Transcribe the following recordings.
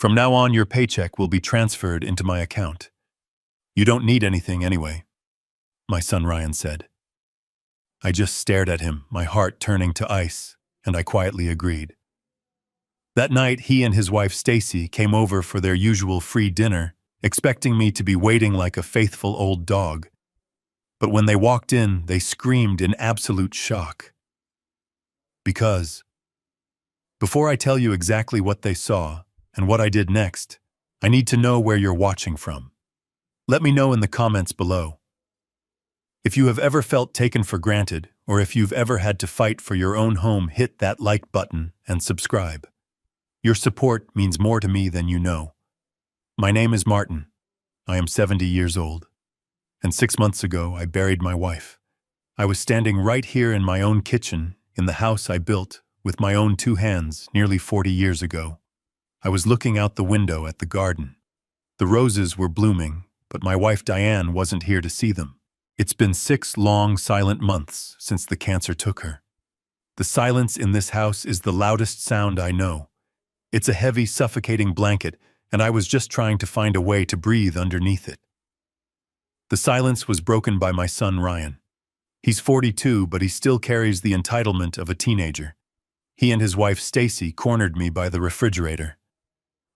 From now on, your paycheck will be transferred into my account. You don't need anything anyway, my son Ryan said. I just stared at him, my heart turning to ice, and I quietly agreed. That night, he and his wife Stacy came over for their usual free dinner, expecting me to be waiting like a faithful old dog. But when they walked in, they screamed in absolute shock. Because, before I tell you exactly what they saw and what I did next, I need to know where you're watching from. Let me know in the comments below. If you have ever felt taken for granted, or if you've ever had to fight for your own home, hit that like button and subscribe. Your support means more to me than you know. My name is Martin. I am 70 years old. And 6 months ago, I buried my wife. I was standing right here in my own kitchen, in the house I built with my own 2 hands nearly 40 years ago. I was looking out the window at the garden. The roses were blooming, but my wife Diane wasn't here to see them. It's been 6 long, silent months since the cancer took her. The silence in this house is the loudest sound I know. It's a heavy, suffocating blanket, and I was just trying to find a way to breathe underneath it. The silence was broken by my son Ryan. He's 42, but he still carries the entitlement of a teenager. He and his wife Stacy cornered me by the refrigerator.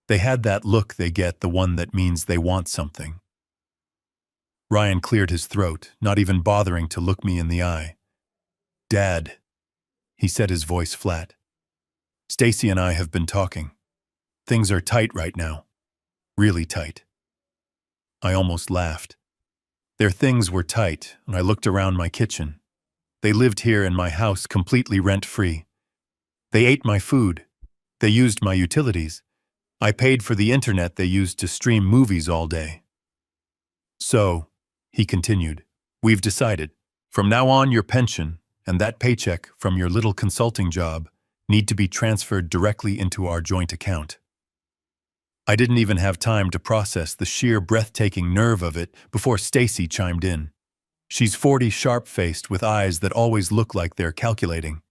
They had that look they get, the one that means they want something. Ryan cleared his throat, not even bothering to look me in the eye. "Dad," he said, his voice flat. "Stacy and I have been talking. Things are tight right now. Really tight." I almost laughed. Their things were tight, and I looked around my kitchen. They lived here in my house completely rent-free. They ate my food. They used my utilities. I paid for the internet they used to stream movies all day. "So," he continued, "we've decided, from now on your pension and that paycheck from your little consulting job need to be transferred directly into our joint account." I didn't even have time to process the sheer breathtaking nerve of it before Stacy chimed in. She's 40, sharp-faced, with eyes that always look like they're calculating.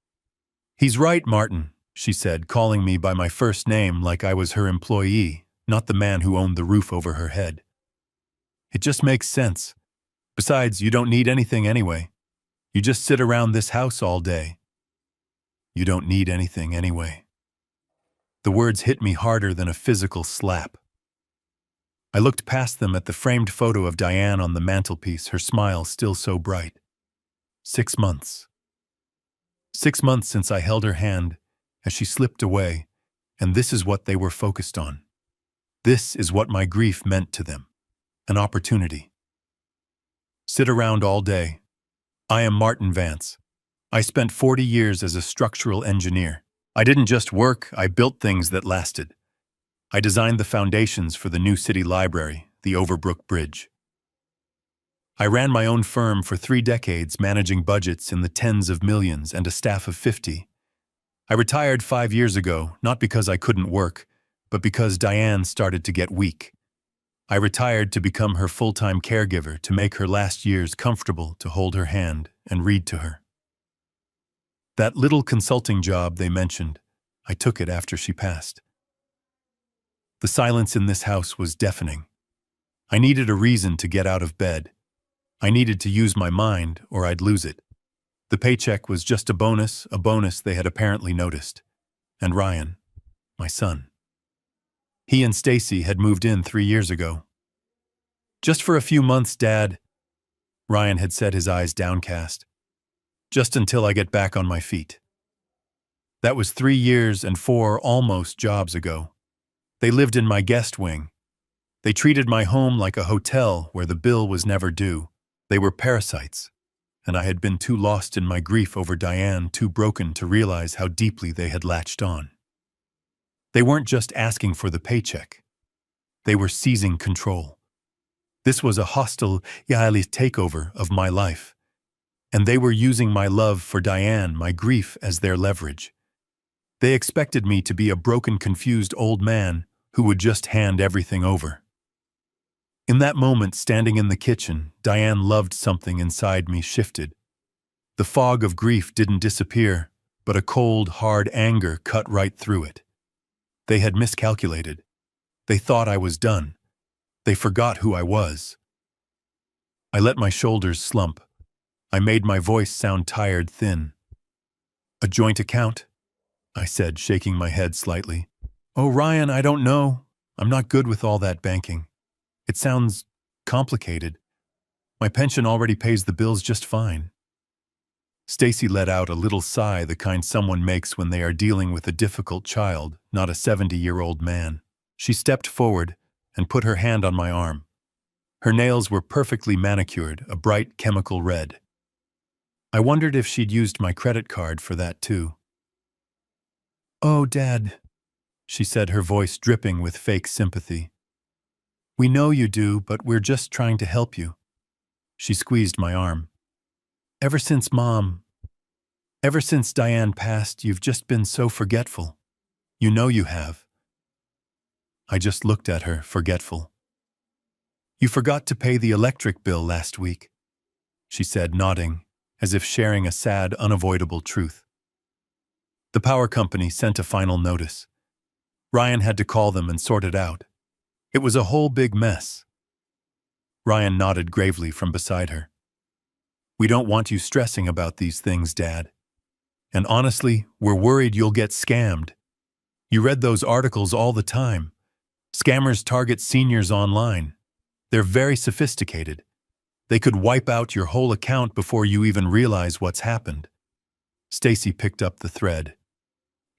"He's right, Martin," she said, calling me by my first name like I was her employee, not the man who owned the roof over her head. "It just makes sense. Besides, you don't need anything anyway. You just sit around this house all day. You don't need anything anyway." The words hit me harder than a physical slap. I looked past them at the framed photo of Diane on the mantelpiece, her smile still so bright. 6 months. 6 months since I held her hand as she slipped away, and this is what they were focused on. This is what my grief meant to them. An opportunity. Sit around all day. I am Martin Vance. I spent 40 years as a structural engineer. I didn't just work, I built things that lasted. I designed the foundations for the new city library, the Overbrook Bridge. I ran my own firm for 3 decades, managing budgets in the tens of millions and a staff of 50. I retired 5 years ago, not because I couldn't work, but because Diane started to get weak. I retired to become her full-time caregiver, to make her last years comfortable, to hold her hand and read to her. That little consulting job they mentioned, I took it after she passed. The silence in this house was deafening. I needed a reason to get out of bed. I needed to use my mind, or I'd lose it. The paycheck was just a bonus they had apparently noticed. And Ryan, my son. He and Stacy had moved in 3 years ago. "Just for a few months, Dad," Ryan had said, his eyes downcast. "Just until I get back on my feet." That was 3 years and 4 almost jobs ago. They lived in my guest wing. They treated my home like a hotel where the bill was never due. They were parasites, and I had been too lost in my grief over Diane, too broken to realize how deeply they had latched on. They weren't just asking for the paycheck. They were seizing control. This was a hostile, takeover of my life. And they were using my love for Diane, my grief, as their leverage. They expected me to be a broken, confused old man who would just hand everything over. In that moment, standing in the kitchen, Diane loved something inside me shifted. The fog of grief didn't disappear, but a cold, hard anger cut right through it. They had miscalculated. They thought I was done. They forgot who I was. I let my shoulders slump. I made my voice sound tired, thin. "A joint account?" I said, shaking my head slightly. "Oh, Ryan, I don't know. I'm not good with all that banking. It sounds complicated. My pension already pays the bills just fine." Stacy let out a little sigh, the kind someone makes when they are dealing with a difficult child, not a 70-year-old man. She stepped forward and put her hand on my arm. Her nails were perfectly manicured, a bright chemical red. I wondered if she'd used my credit card for that too. "Oh, Dad," she said, her voice dripping with fake sympathy. "We know you do, but we're just trying to help you." She squeezed my arm. Ever since Diane passed, you've just been so forgetful. You know you have." I just looked at her, forgetful. "You forgot to pay the electric bill last week," she said, nodding, as if sharing a sad, unavoidable truth. The power company sent a final notice. Ryan had to call them and sort it out. It was a whole big mess. Ryan nodded gravely from beside her. "We don't want you stressing about these things, Dad. And honestly, we're worried you'll get scammed. You read those articles all the time. Scammers target seniors online. They're very sophisticated. They could wipe out your whole account before you even realize what's happened." Stacy picked up the thread.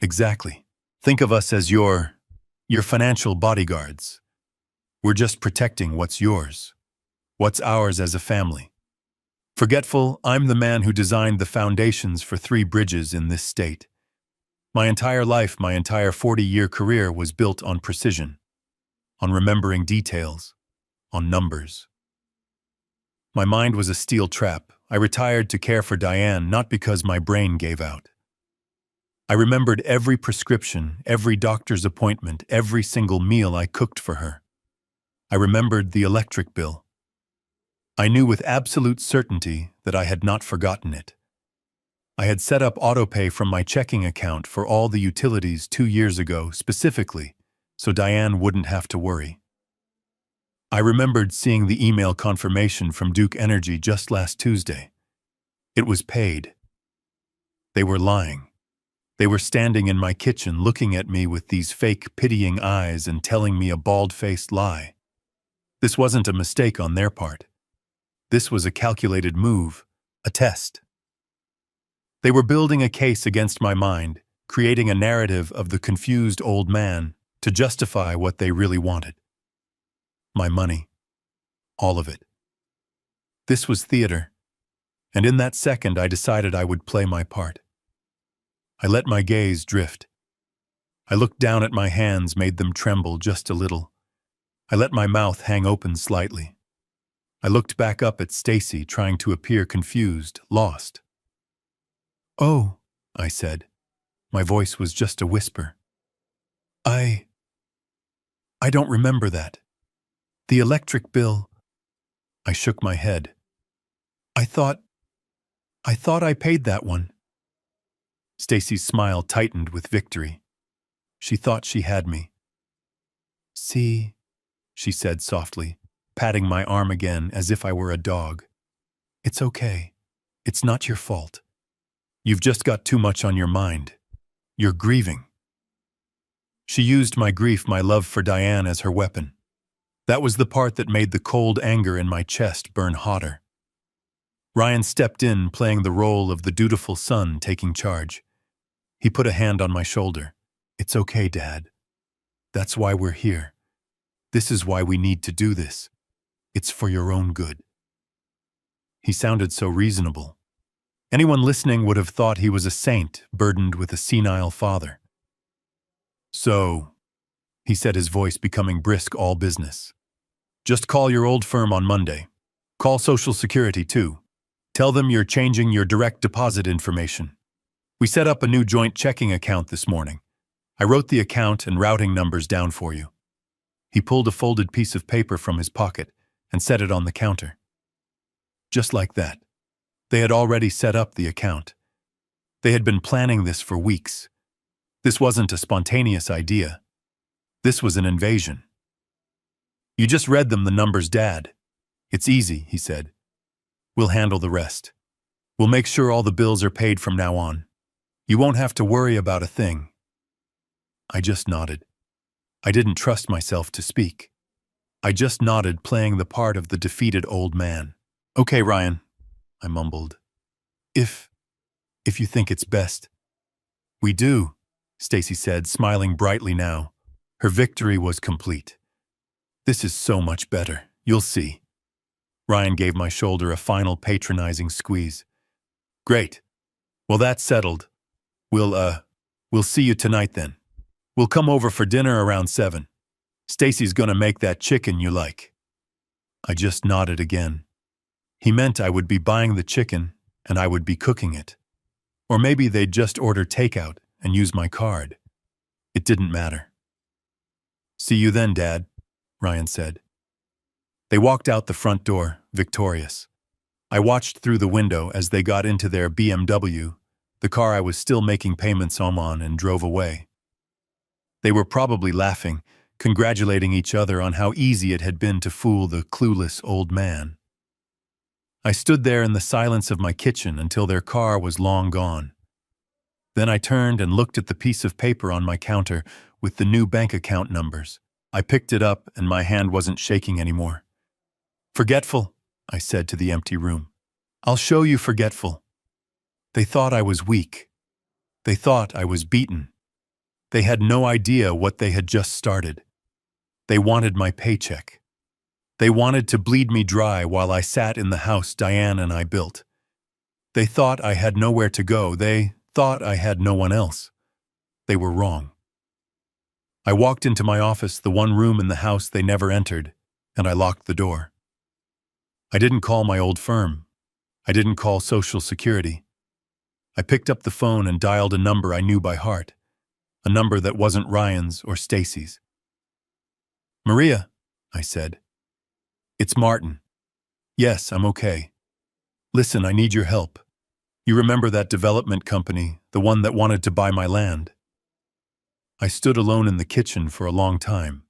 "Exactly. Think of us as your financial bodyguards. We're just protecting what's yours, what's ours as a family. Forgetful, I'm the man who designed the foundations for 3 bridges in this state. My entire life, my entire 40-year career was built on precision, on remembering details, on numbers. My mind was a steel trap. I retired to care for Diane, not because my brain gave out. I remembered every prescription, every doctor's appointment, every single meal I cooked for her. I remembered the electric bill. I knew with absolute certainty that I had not forgotten it. I had set up autopay from my checking account for all the utilities 2 years ago specifically, so Diane wouldn't have to worry. I remembered seeing the email confirmation from Duke Energy just last Tuesday. It was paid. They were lying. They were standing in my kitchen looking at me with these fake pitying eyes and telling me a bald-faced lie. This wasn't a mistake on their part. This was a calculated move, a test. They were building a case against my mind, creating a narrative of the confused old man to justify what they really wanted. My money. All of it. This was theater, and in that second I decided I would play my part. I let my gaze drift. I looked down at my hands, made them tremble just a little. I let my mouth hang open slightly. I looked back up at Stacy, trying to appear confused, lost. "Oh," I said. My voice was just a whisper. I don't remember that. The electric bill." I shook my head. I thought I paid that one." Stacy's smile tightened with victory. She thought she had me. "See," she said softly, patting my arm again as if I were a dog. "It's okay. It's not your fault. You've just got too much on your mind. You're grieving." She used my grief, my love for Diane, as her weapon. That was the part that made the cold anger in my chest burn hotter. Ryan stepped in, playing the role of the dutiful son taking charge. He put a hand on my shoulder. "It's okay, Dad. That's why we're here. This is why we need to do this. It's for your own good." He sounded so reasonable. Anyone listening would have thought he was a saint burdened with a senile father. "So," he said, his voice becoming brisk, all business. "Just call your old firm on Monday. Call Social Security, too. Tell them you're changing your direct deposit information. We set up a new joint checking account this morning. I wrote the account and routing numbers down for you." He pulled a folded piece of paper from his pocket and set it on the counter. Just like that. They had already set up the account. They had been planning this for weeks. This wasn't a spontaneous idea. This was an invasion. You just read them the numbers, Dad. It's easy, he said. We'll handle the rest. We'll make sure all the bills are paid from now on. You won't have to worry about a thing. I just nodded. I didn't trust myself to speak. I just nodded, playing the part of the defeated old man. Okay, Ryan, I mumbled. If you think it's best. We do, Stacy said, smiling brightly now. Her victory was complete. This is so much better. You'll see. Ryan gave my shoulder a final patronizing squeeze. Great. Well, that's settled. We'll see you tonight then. We'll come over for dinner around 7. Stacy's gonna make that chicken you like. I just nodded again. He meant I would be buying the chicken and I would be cooking it. Or maybe they'd just order takeout and use my card. It didn't matter. See you then, Dad, Ryan said. They walked out the front door, victorious. I watched through the window as they got into their BMW, the car I was still making payments on, and drove away. They were probably laughing, congratulating each other on how easy it had been to fool the clueless old man. I stood there in the silence of my kitchen until their car was long gone. Then I turned and looked at the piece of paper on my counter with the new bank account numbers. I picked it up and my hand wasn't shaking anymore. Forgetful, I said to the empty room. I'll show you forgetful. They thought I was weak. They thought I was beaten. They had no idea what they had just started. They wanted my paycheck. They wanted to bleed me dry while I sat in the house Diane and I built. They thought I had nowhere to go. They thought I had no one else. They were wrong. I walked into my office, the one room in the house they never entered, and I locked the door. I didn't call my old firm. I didn't call Social Security. I picked up the phone and dialed a number I knew by heart, a number that wasn't Ryan's or Stacy's. Maria, I said. It's Martin. Yes, I'm okay. Listen, I need your help. You remember that development company, the one that wanted to buy my land? I stood alone in the kitchen for a long time.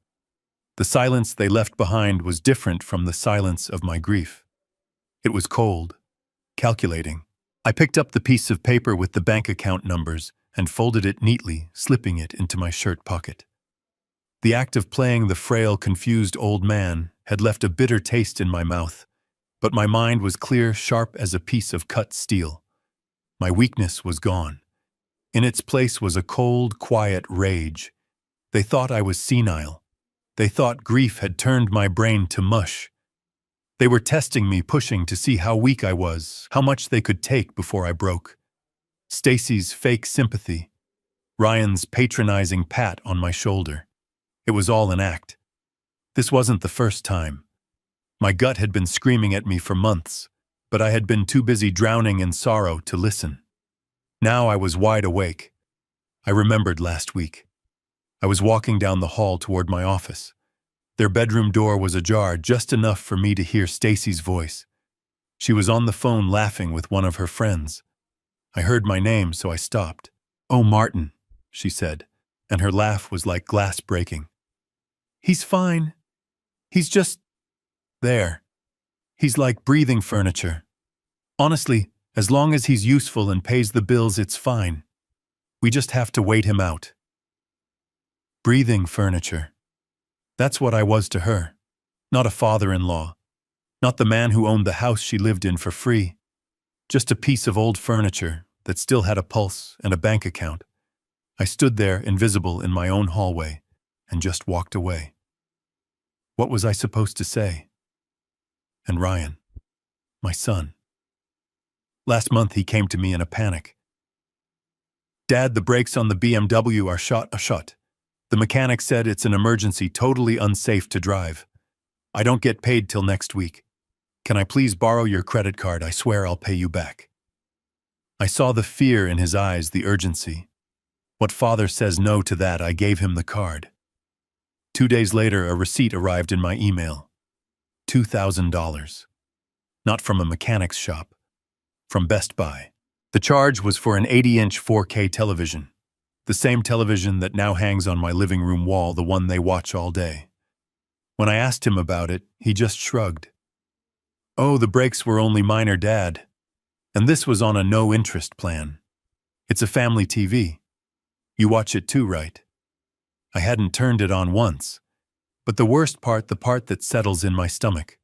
The silence they left behind was different from the silence of my grief. It was cold, calculating. I picked up the piece of paper with the bank account numbers and folded it neatly, slipping it into my shirt pocket. The act of playing the frail, confused old man had left a bitter taste in my mouth, but my mind was clear, sharp as a piece of cut steel. My weakness was gone. In its place was a cold, quiet rage. They thought I was senile. They thought grief had turned my brain to mush. They were testing me, pushing to see how weak I was, how much they could take before I broke. Stacy's fake sympathy, Ryan's patronizing pat on my shoulder. It was all an act. This wasn't the first time. My gut had been screaming at me for months, but I had been too busy drowning in sorrow to listen. Now I was wide awake. I remembered last week. I was walking down the hall toward my office. Their bedroom door was ajar, just enough for me to hear Stacy's voice. She was on the phone laughing with one of her friends. I heard my name, so I stopped. "Oh, Martin," she said, and her laugh was like glass breaking. "He's fine. He's just there. He's like breathing furniture. Honestly, as long as he's useful and pays the bills, it's fine. We just have to wait him out." Breathing furniture. That's what I was to her. Not a father-in-law. Not the man who owned the house she lived in for free. Just a piece of old furniture that still had a pulse and a bank account. I stood there, invisible in my own hallway, and just walked away. What was I supposed to say? And Ryan, my son. Last month he came to me in a panic. "Dad, the brakes on the BMW are shot. The mechanic said it's an emergency, totally unsafe to drive. I don't get paid till next week. Can I please borrow your credit card? I swear I'll pay you back." I saw the fear in his eyes, the urgency. What father says no to that? I gave him the card. 2 days later, a receipt arrived in my email. $2,000. Not from a mechanic's shop. From Best Buy. The charge was for an 80-inch 4K television. The same television that now hangs on my living room wall, the one they watch all day. When I asked him about it, he just shrugged. Oh, the breaks were only minor, Dad. And this was on a no-interest plan. It's a family TV. You watch it too, right? I hadn't turned it on once. But the worst part, the part that settles in my stomach,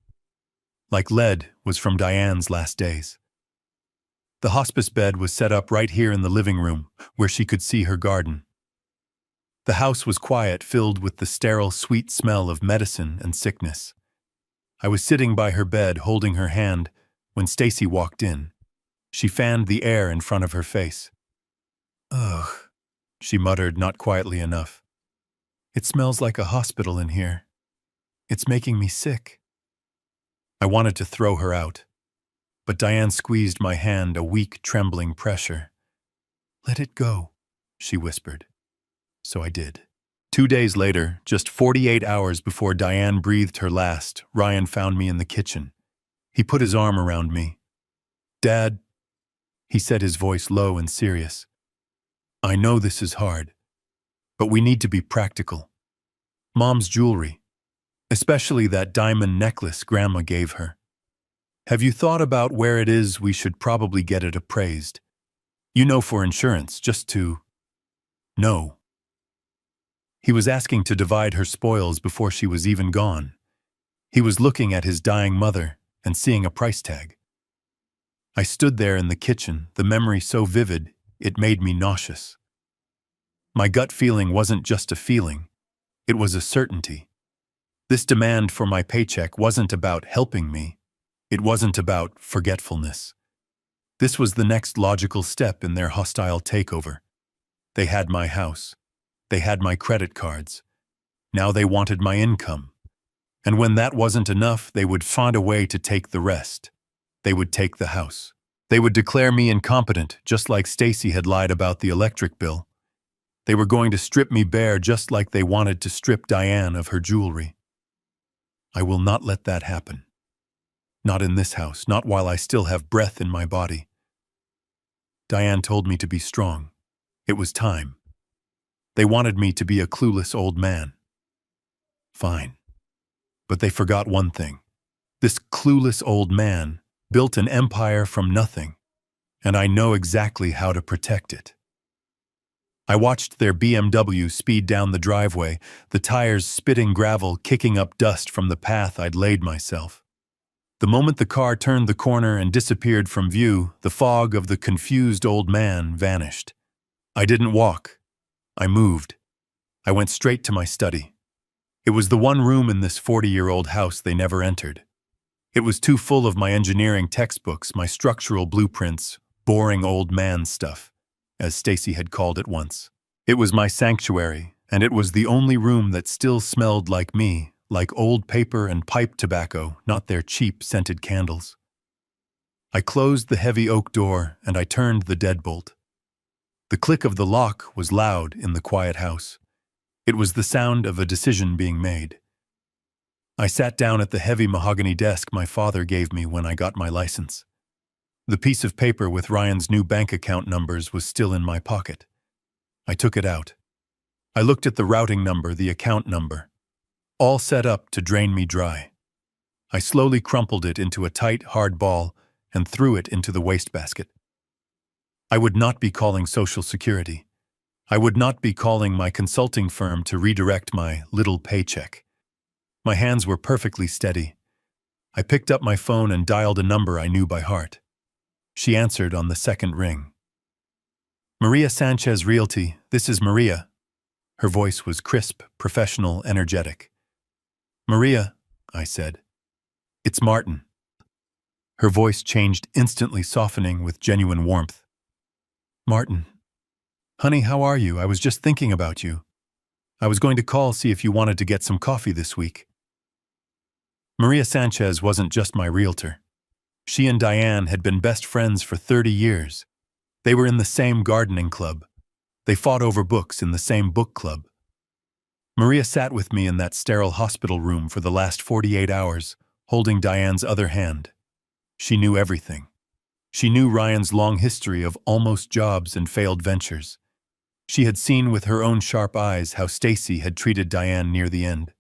like lead, was from Diane's last days. The hospice bed was set up right here in the living room, where she could see her garden. The house was quiet, filled with the sterile, sweet smell of medicine and sickness. I was sitting by her bed, holding her hand, when Stacy walked in. She fanned the air in front of her face. Ugh, she muttered, not quietly enough. It smells like a hospital in here. It's making me sick. I wanted to throw her out, but Diane squeezed my hand, a weak, trembling pressure. Let it go, she whispered. So I did. 2 days later, just 48 hours before Diane breathed her last, Ryan found me in the kitchen. He put his arm around me. Dad, he said, his voice low and serious. I know this is hard, but we need to be practical. Mom's jewelry, especially that diamond necklace Grandma gave her. Have you thought about where it is? We should probably get it appraised. You know, for insurance, just to... No. He was asking to divide her spoils before she was even gone. He was looking at his dying mother and seeing a price tag. I stood there in the kitchen, the memory so vivid, it made me nauseous. My gut feeling wasn't just a feeling, it was a certainty. This demand for my paycheck wasn't about helping me. It wasn't about forgetfulness. This was the next logical step in their hostile takeover. They had my house. They had my credit cards. Now they wanted my income. And when that wasn't enough, they would find a way to take the rest. They would take the house. They would declare me incompetent, just like Stacy had lied about the electric bill. They were going to strip me bare just like they wanted to strip Diane of her jewelry. I will not let that happen. Not in this house, not while I still have breath in my body. Diane told me to be strong. It was time. They wanted me to be a clueless old man. Fine. But they forgot one thing. This clueless old man built an empire from nothing, and I know exactly how to protect it. I watched their BMW speed down the driveway, the tires spitting gravel, kicking up dust from the path I'd laid myself. The moment the car turned the corner and disappeared from view, the fog of the confused old man vanished. I didn't walk. I moved. I went straight to my study. It was the one room in this 40-year-old house they never entered. It was too full of my engineering textbooks, my structural blueprints, boring old man stuff, as Stacy had called it once. It was my sanctuary, and it was the only room that still smelled like me, like old paper and pipe tobacco, not their cheap scented candles. I closed the heavy oak door and I turned the deadbolt. The click of the lock was loud in the quiet house. It was the sound of a decision being made. I sat down at the heavy mahogany desk my father gave me when I got my license. The piece of paper with Ryan's new bank account numbers was still in my pocket. I took it out. I looked at the routing number, the account number, all set up to drain me dry. I slowly crumpled it into a tight, hard ball and threw it into the wastebasket. I would not be calling Social Security. I would not be calling my consulting firm to redirect my little paycheck. My hands were perfectly steady. I picked up my phone and dialed a number I knew by heart. She answered on the second ring. Maria Sanchez Realty, this is Maria. Her voice was crisp, professional, energetic. Maria, I said. It's Martin. Her voice changed instantly, softening with genuine warmth. Martin. Honey, how are you? I was just thinking about you. I was going to call, see if you wanted to get some coffee this week. Maria Sanchez wasn't just my realtor. She and Diane had been best friends for 30 years. They were in the same gardening club. They fought over books in the same book club. Maria sat with me in that sterile hospital room for the last 48 hours, holding Diane's other hand. She knew everything. She knew Ryan's long history of almost jobs and failed ventures. She had seen with her own sharp eyes how Stacy had treated Diane near the end.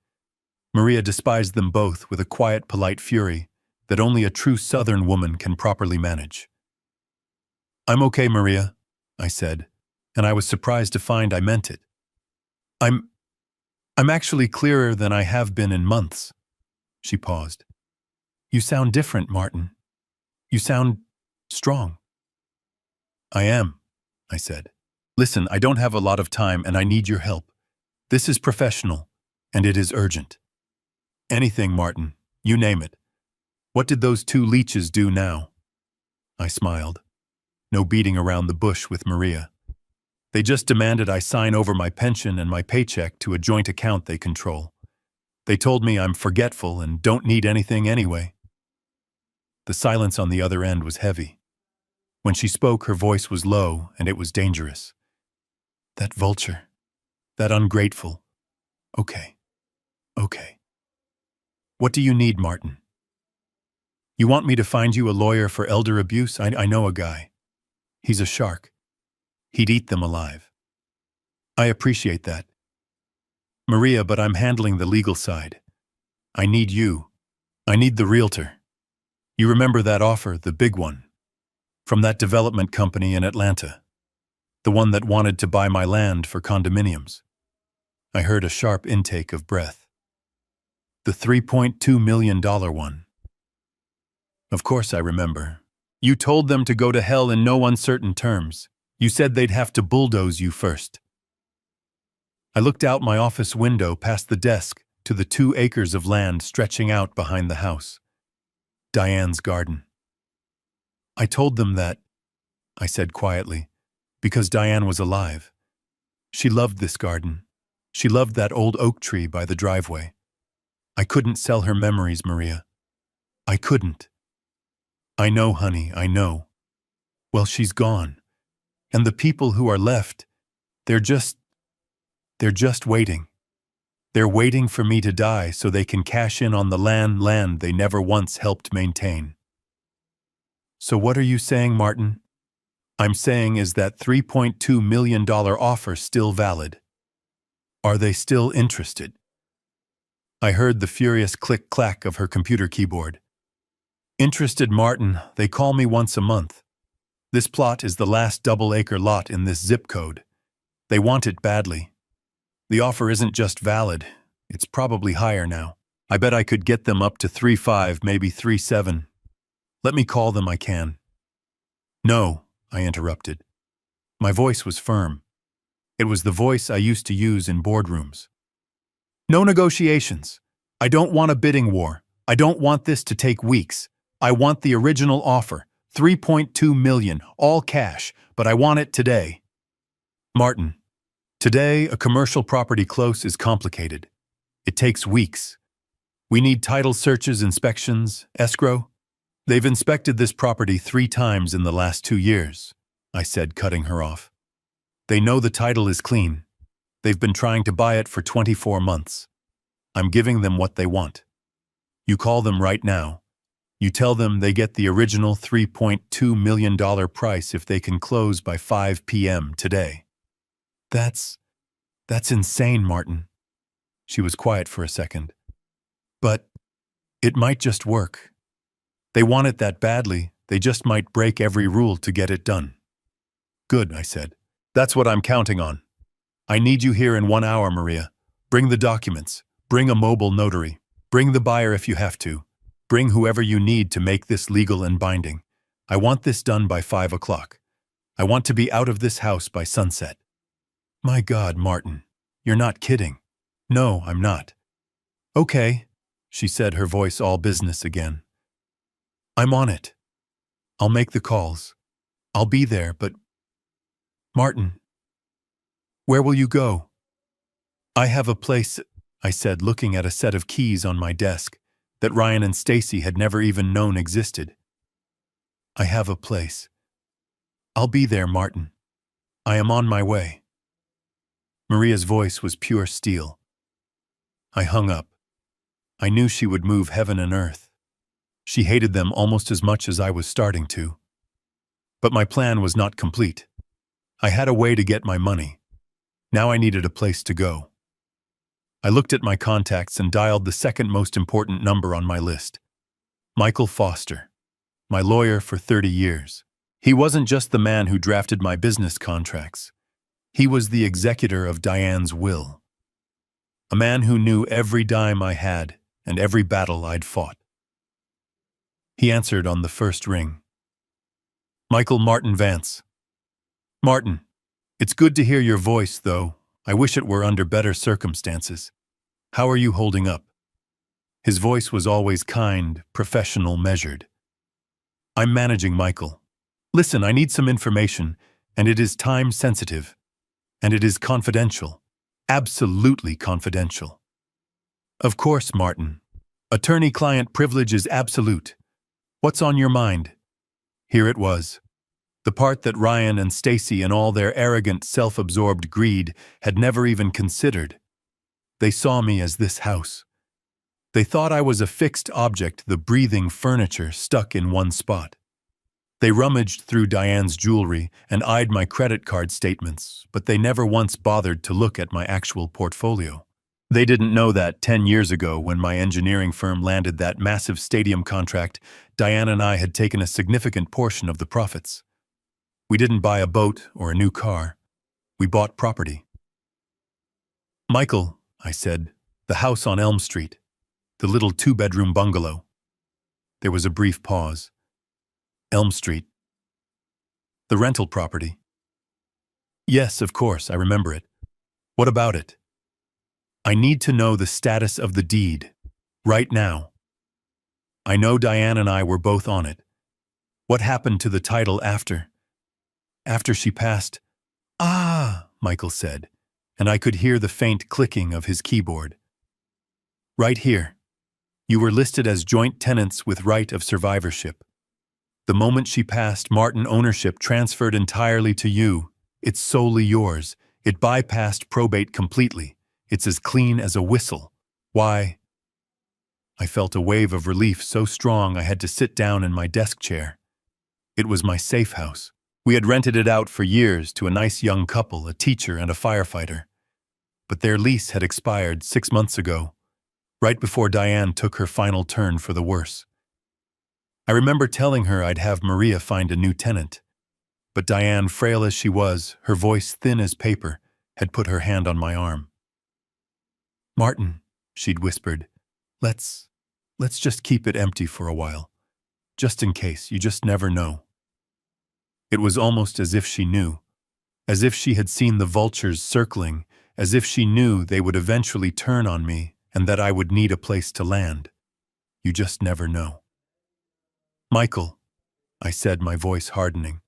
Maria despised them both with a quiet, polite fury that only a true Southern woman can properly manage. "I'm okay, Maria," I said, and I was surprised to find I meant it. I'm actually clearer than I have been in months." She paused. "You sound different, Martin. You sound strong." "I am," I said. "Listen, I don't have a lot of time and I need your help. This is professional, and it is urgent." "Anything, Martin. You name it. What did those two leeches do now?" I smiled. No beating around the bush with Maria. They just demanded I sign over my pension and my paycheck to a joint account they control. They told me I'm forgetful and don't need anything anyway. The silence on the other end was heavy. When she spoke, her voice was low, and it was dangerous. "That vulture. That ungrateful. Okay. Okay. What do you need, Martin? You want me to find you a lawyer for elder abuse? I know a guy. He's a shark. He'd eat them alive." "I appreciate that, Maria, but I'm handling the legal side. I need you. I need the realtor. You remember that offer, the big one, from that development company in Atlanta, the one that wanted to buy my land for condominiums?" I heard a sharp intake of breath. "The $3.2 million one. Of course I remember. You told them to go to hell in no uncertain terms. You said they'd have to bulldoze you first." I looked out my office window past the desk to the 2 acres of land stretching out behind the house. Diane's garden. "I told them that," I said quietly, "because Diane was alive. She loved this garden. She loved that old oak tree by the driveway. I couldn't sell her memories, Maria. I couldn't." "I know, honey, I know. Well, she's gone. And the people who are left, they're just waiting. They're waiting for me to die so they can cash in on the land they never once helped maintain." "So what are you saying, Martin?" "I'm saying, is that $3.2 million offer still valid? Are they still interested?" I heard the furious click-clack of her computer keyboard. "Interested, Martin. They call me once a month. This plot is the last double-acre lot in this zip code. They want it badly. The offer isn't just valid, it's probably higher now. I bet I could get them up to 3.5, maybe 3.7. Let me call them, I can." "No," I interrupted. My voice was firm. It was the voice I used to use in boardrooms. "No negotiations. I don't want a bidding war. I don't want this to take weeks. I want the original offer, $3.2 million, all cash, but I want it today." "Martin, today a commercial property close is complicated. It takes weeks. We need title searches, inspections, escrow. They've inspected this property 3 times in the last 2 years," I said, cutting her off. "They know the title is clean. They've been trying to buy it for 24 months. I'm giving them what they want. You call them right now. You tell them they get the original $3.2 million price if they can close by 5 p.m. today." That's insane, Martin." She was quiet for a second. "But it might just work. They want it that badly, they just might break every rule to get it done." "Good," I said. "That's what I'm counting on. I need you here in 1 hour, Maria. Bring the documents. Bring a mobile notary. Bring the buyer if you have to. Bring whoever you need to make this legal and binding. I want this done by 5 o'clock. I want to be out of this house by sunset." "My God, Martin, you're not kidding." "No, I'm not." "Okay," she said, her voice all business again. "I'm on it. I'll make the calls. I'll be there, but Martin, where will you go?" "I have a place," I said, looking at a set of keys on my desk that Ryan and Stacy had never even known existed. "I have a place. I'll be there, Martin. I am on my way." Maria's voice was pure steel. I hung up. I knew she would move heaven and earth. She hated them almost as much as I was starting to. But my plan was not complete. I had a way to get my money. Now I needed a place to go. I looked at my contacts and dialed the second most important number on my list. Michael Foster, my lawyer for 30 years. He wasn't just the man who drafted my business contracts. He was the executor of Diane's will. A man who knew every dime I had and every battle I'd fought. He answered on the first ring. Michael Martin Vance. Martin, it's good to hear your voice, though. I wish it were under better circumstances. How are you holding up? His voice was always kind, professional, measured. I'm managing, Michael. Listen, I need some information, and it is time-sensitive. And it is confidential. Absolutely confidential. Of course, Martin. Attorney-client privilege is absolute. What's on your mind? Here it was. The part that Ryan and Stacy and all their arrogant, self-absorbed greed had never even considered. They saw me as this house. They thought I was a fixed object, the breathing furniture stuck in one spot. They rummaged through Diane's jewelry and eyed my credit card statements, but they never once bothered to look at my actual portfolio. They didn't know that 10 years ago, when my engineering firm landed that massive stadium contract, Diane and I had taken a significant portion of the profits. We didn't buy a boat or a new car. We bought property. Michael, I said, the house on Elm Street, the little 2-bedroom bungalow. There was a brief pause. Elm Street. The rental property. Yes, of course, I remember it. What about it? I need to know the status of the deed, right now. I know Diane and I were both on it. What happened to the title after? After she passed? Ah, Michael said, and I could hear the faint clicking of his keyboard. Right here. You were listed as joint tenants with right of survivorship. The moment she passed, Martin ownership transferred entirely to you. It's solely yours. It bypassed probate completely. It's as clean as a whistle. Why? I felt a wave of relief so strong I had to sit down in my desk chair. It was my safe house. We had rented it out for years to a nice young couple, a teacher and a firefighter. But their lease had expired 6 months ago, right before Diane took her final turn for the worse. I remember telling her I'd have Maria find a new tenant. But Diane, frail as she was, her voice thin as paper, had put her hand on my arm. Martin, she'd whispered, let's just keep it empty for a while. Just in case, you just never know. It was almost as if she knew, as if she had seen the vultures circling, as if she knew they would eventually turn on me and that I would need a place to land. You just never know. Michael, I said, my voice hardening,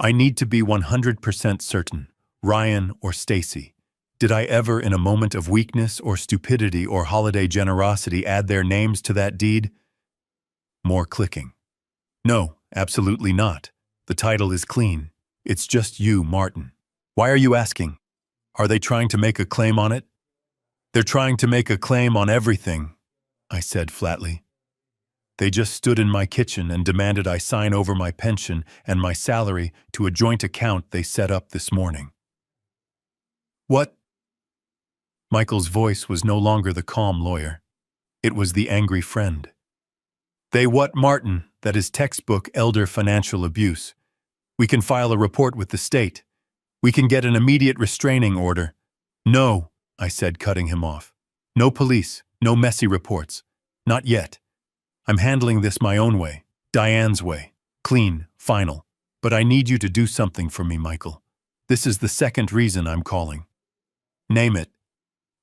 I need to be 100% certain, Ryan or Stacy. Did I ever, in a moment of weakness or stupidity or holiday generosity, add their names to that deed? More clicking. No, absolutely not. The title is clean. It's just you, Martin. Why are you asking? Are they trying to make a claim on it? They're trying to make a claim on everything, I said flatly. They just stood in my kitchen and demanded I sign over my pension and my salary to a joint account they set up this morning. What? Michael's voice was no longer the calm lawyer. It was the angry friend. They what, Martin? That is textbook elder financial abuse. We can file a report with the state. We can get an immediate restraining order. No, I said, cutting him off. No police, no messy reports. Not yet. I'm handling this my own way, Diane's way. Clean, final. But I need you to do something for me, Michael. This is the second reason I'm calling. Name it.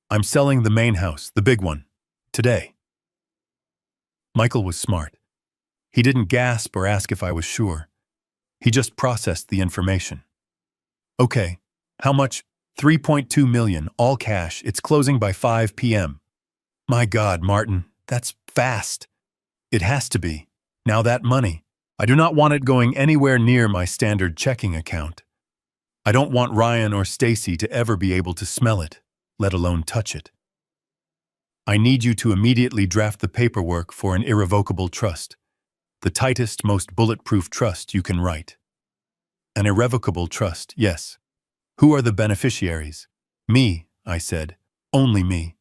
I'm selling the main house, the big one, today. Michael was smart. He didn't gasp or ask if I was sure. He just processed the information. Okay, how much? 3.2 million, all cash. It's closing by 5 p.m. My God, Martin, that's fast. It has to be. Now that money, I do not want it going anywhere near my standard checking account. I don't want Ryan or Stacy to ever be able to smell it, let alone touch it. I need you to immediately draft the paperwork for an irrevocable trust. The tightest, most bulletproof trust you can write. An irrevocable trust, yes. Who are the beneficiaries? Me, I said. Only me.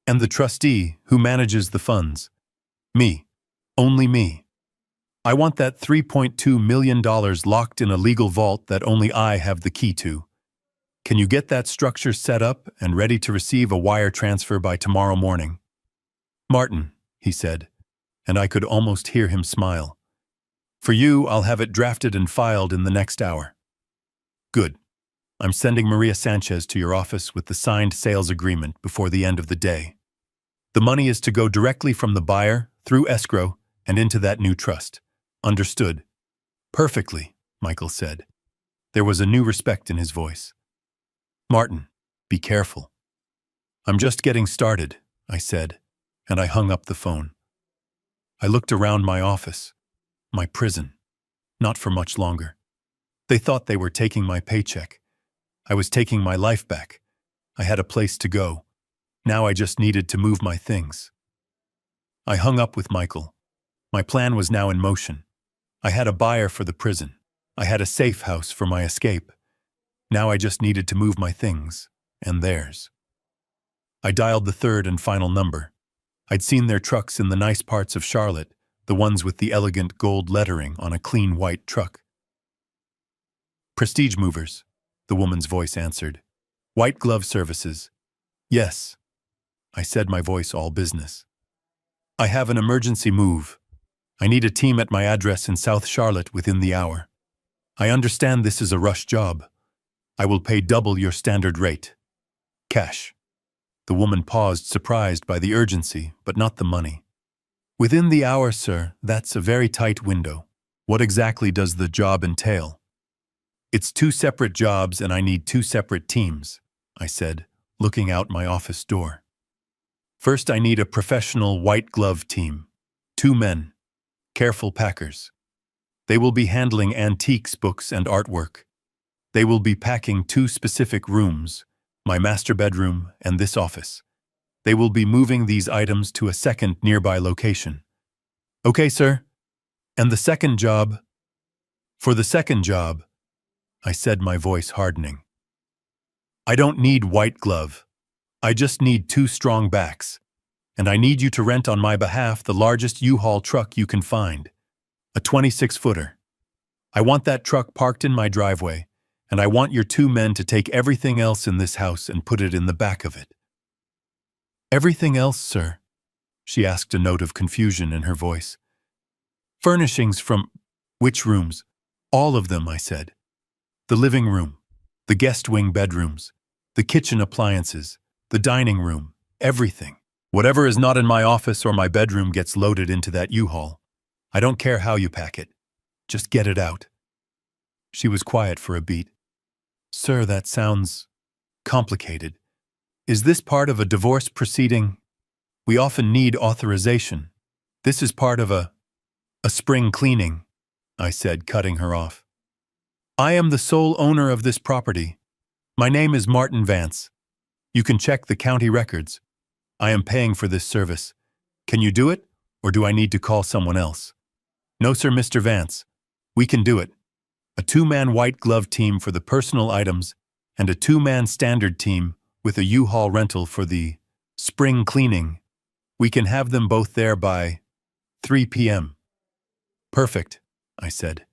And the trustee who manages the funds. Me. Only me. I want that $3.2 million locked in a legal vault that only I have the key to. Can you get that structure set up and ready to receive a wire transfer by tomorrow morning? Martin, he said, and I could almost hear him smile. For you, I'll have it drafted and filed in the next hour. Good. I'm sending Maria Sanchez to your office with the signed sales agreement before the end of the day. The money is to go directly from the buyer, through escrow, and into that new trust. Understood. Perfectly, Michael said. There was a new respect in his voice. Martin, be careful. I'm just getting started, I said, and I hung up the phone. I looked around my office, my prison, not for much longer. They thought they were taking my paycheck. I was taking my life back. I had a place to go. Now I just needed to move my things. I hung up with Michael. My plan was now in motion. I had a buyer for the prison. I had a safe house for my escape. Now I just needed to move my things, and theirs. I dialed the third and final number. I'd seen their trucks in the nice parts of Charlotte, the ones with the elegant gold lettering on a clean white truck. Prestige Movers, the woman's voice answered. White glove services. Yes, I said, my voice all business. I have an emergency move. I need a team at my address in South Charlotte within the hour. I understand this is a rush job. I will pay double your standard rate. Cash. The woman paused, surprised by the urgency, but not the money. Within the hour, sir, that's a very tight window. What exactly does the job entail? It's 2 separate jobs and I need 2 separate teams, I said, looking out my office door. First, I need a professional white glove team. 2 men. Careful packers. They will be handling antiques, books, and artwork. They will be packing 2 specific rooms, my master bedroom and this office. They will be moving these items to a second nearby location. Okay, sir. And the second job? For the second job, I said, my voice hardening. I don't need white glove. I just need 2 strong backs. And I need you to rent on my behalf the largest U-Haul truck you can find. A 26-footer. I want that truck parked in my driveway, and I want your 2 men to take everything else in this house and put it in the back of it. Everything else, sir? She asked, a note of confusion in her voice. Furnishings from which rooms? All of them, I said. The living room, the guest wing bedrooms, the kitchen appliances, the dining room, everything. Whatever is not in my office or my bedroom gets loaded into that U-Haul. I don't care how you pack it. Just get it out. She was quiet for a beat. Sir, that sounds complicated. Is this part of a divorce proceeding? We often need authorization. This is part of a spring cleaning, I said, cutting her off. I am the sole owner of this property. My name is Martin Vance. You can check the county records. I am paying for this service. Can you do it, or do I need to call someone else? No, sir, Mr. Vance. We can do it. A 2-man white glove team for the personal items and a 2-man standard team with a U-Haul rental for the spring cleaning. We can have them both there by 3 p.m. Perfect, I said.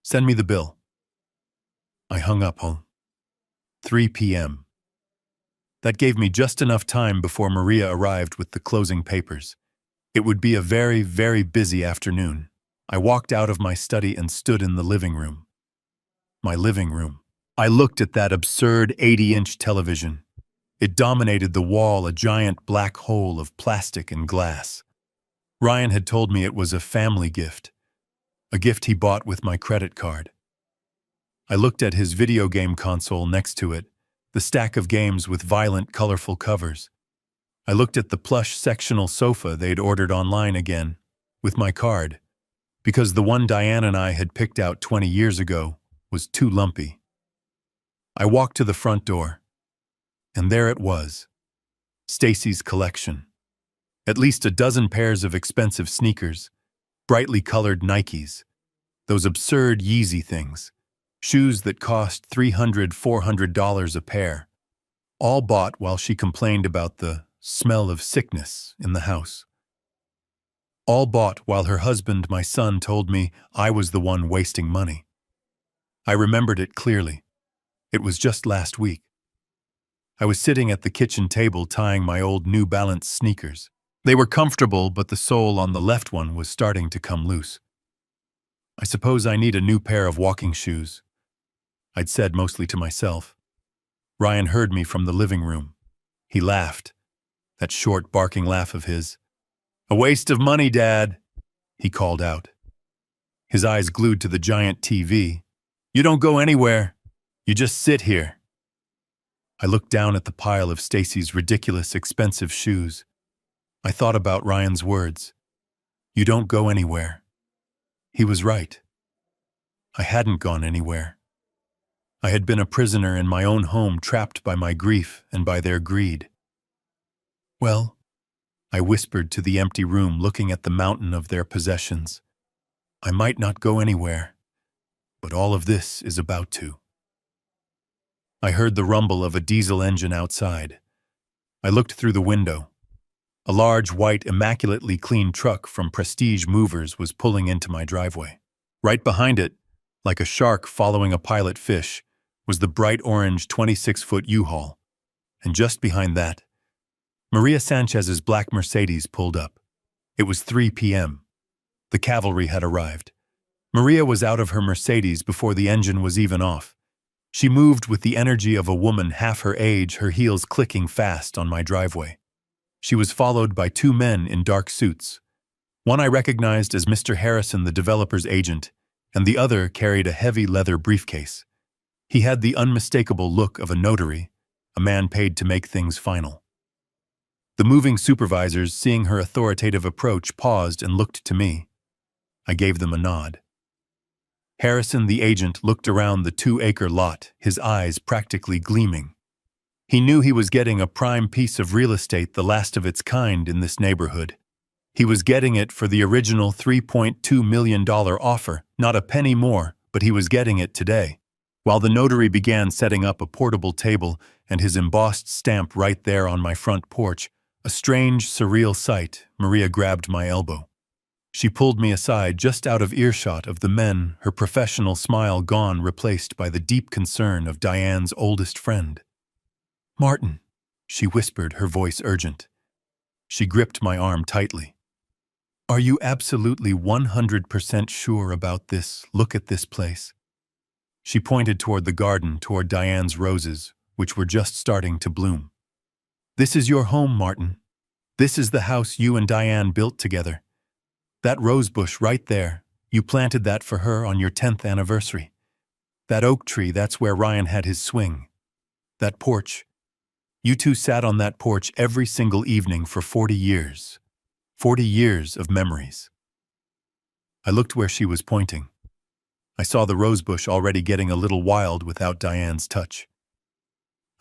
Send me the bill. I hung up home. 3 p.m. That gave me just enough time before Maria arrived with the closing papers. It would be a very, very busy afternoon. I walked out of my study and stood in the living room. My living room. I looked at that absurd 80-inch television. It dominated the wall, a giant black hole of plastic and glass. Ryan had told me it was a family gift, a gift he bought with my credit card. I looked at his video game console next to it, the stack of games with violent, colorful covers. I looked at the plush sectional sofa they'd ordered online again, with my card, because the one Diane and I had picked out 20 years ago was too lumpy. I walked to the front door, and there it was, Stacy's collection. At least a dozen pairs of expensive sneakers, brightly colored Nikes, those absurd Yeezy things, shoes that cost $300, $400 a pair, all bought while she complained about the smell of sickness in the house. All bought while her husband, my son, told me I was the one wasting money. I remembered it clearly. It was just last week. I was sitting at the kitchen table tying my old New Balance sneakers. They were comfortable, but the sole on the left one was starting to come loose. I suppose I need a new pair of walking shoes, I'd said mostly to myself. Ryan heard me from the living room. He laughed, that short, barking laugh of his. "A waste of money, Dad," he called out. His eyes glued to the giant TV. "You don't go anywhere. You just sit here." I looked down at the pile of Stacy's ridiculous, expensive shoes. I thought about Ryan's words. "You don't go anywhere." He was right. I hadn't gone anywhere. I had been a prisoner in my own home, trapped by my grief and by their greed. "Well," I whispered to the empty room, looking at the mountain of their possessions, "I might not go anywhere, but all of this is about to." I heard the rumble of a diesel engine outside. I looked through the window. A large, white, immaculately clean truck from Prestige Movers was pulling into my driveway. Right behind it, like a shark following a pilot fish, was the bright orange 26-foot U-Haul. And just behind that, Maria Sanchez's black Mercedes pulled up. It was 3 p.m. The cavalry had arrived. Maria was out of her Mercedes before the engine was even off. She moved with the energy of a woman half her age, her heels clicking fast on my driveway. She was followed by 2 men in dark suits. One I recognized as Mr. Harrison, the developer's agent, and the other carried a heavy leather briefcase. He had the unmistakable look of a notary, a man paid to make things final. The moving supervisors, seeing her authoritative approach, paused and looked to me. I gave them a nod. Harrison, the agent, looked around the 2-acre lot, his eyes practically gleaming. He knew he was getting a prime piece of real estate, the last of its kind in this neighborhood. He was getting it for the original $3.2 million offer, not a penny more, but he was getting it today. While the notary began setting up a portable table and his embossed stamp right there on my front porch, a strange, surreal sight, Maria grabbed my elbow. She pulled me aside, just out of earshot of the men, her professional smile gone, replaced by the deep concern of Diane's oldest friend. "Martin," she whispered, her voice urgent. She gripped my arm tightly. "Are you absolutely 100% sure about this? Look at this place." She pointed toward the garden, toward Diane's roses, which were just starting to bloom. "This is your home, Martin. This is the house you and Diane built together. That rose bush right there, you planted that for her on your 10th anniversary. That oak tree, that's where Ryan had his swing. That porch, you two sat on that porch every single evening for 40 years. 40 years of memories." I looked where she was pointing. I saw the rose bush already getting a little wild without Diane's touch.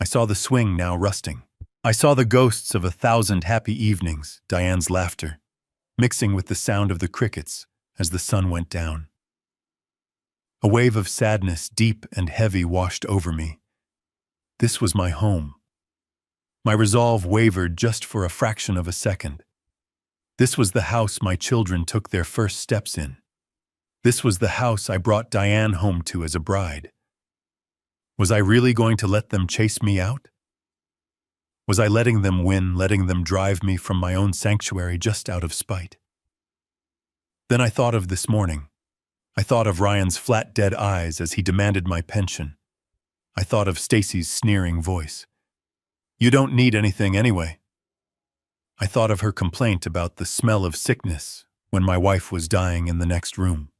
I saw the swing now rusting. I saw the ghosts of 1,000 happy evenings, Diane's laughter, mixing with the sound of the crickets as the sun went down. A wave of sadness, deep and heavy, washed over me. This was my home. My resolve wavered just for a fraction of a second. This was the house my children took their first steps in. This was the house I brought Diane home to as a bride. Was I really going to let them chase me out? Was I letting them win, letting them drive me from my own sanctuary just out of spite? Then I thought of this morning. I thought of Ryan's flat, dead eyes as he demanded my pension. I thought of Stacy's sneering voice. "You don't need anything anyway." I thought of her complaint about the smell of sickness when my wife was dying in the next room.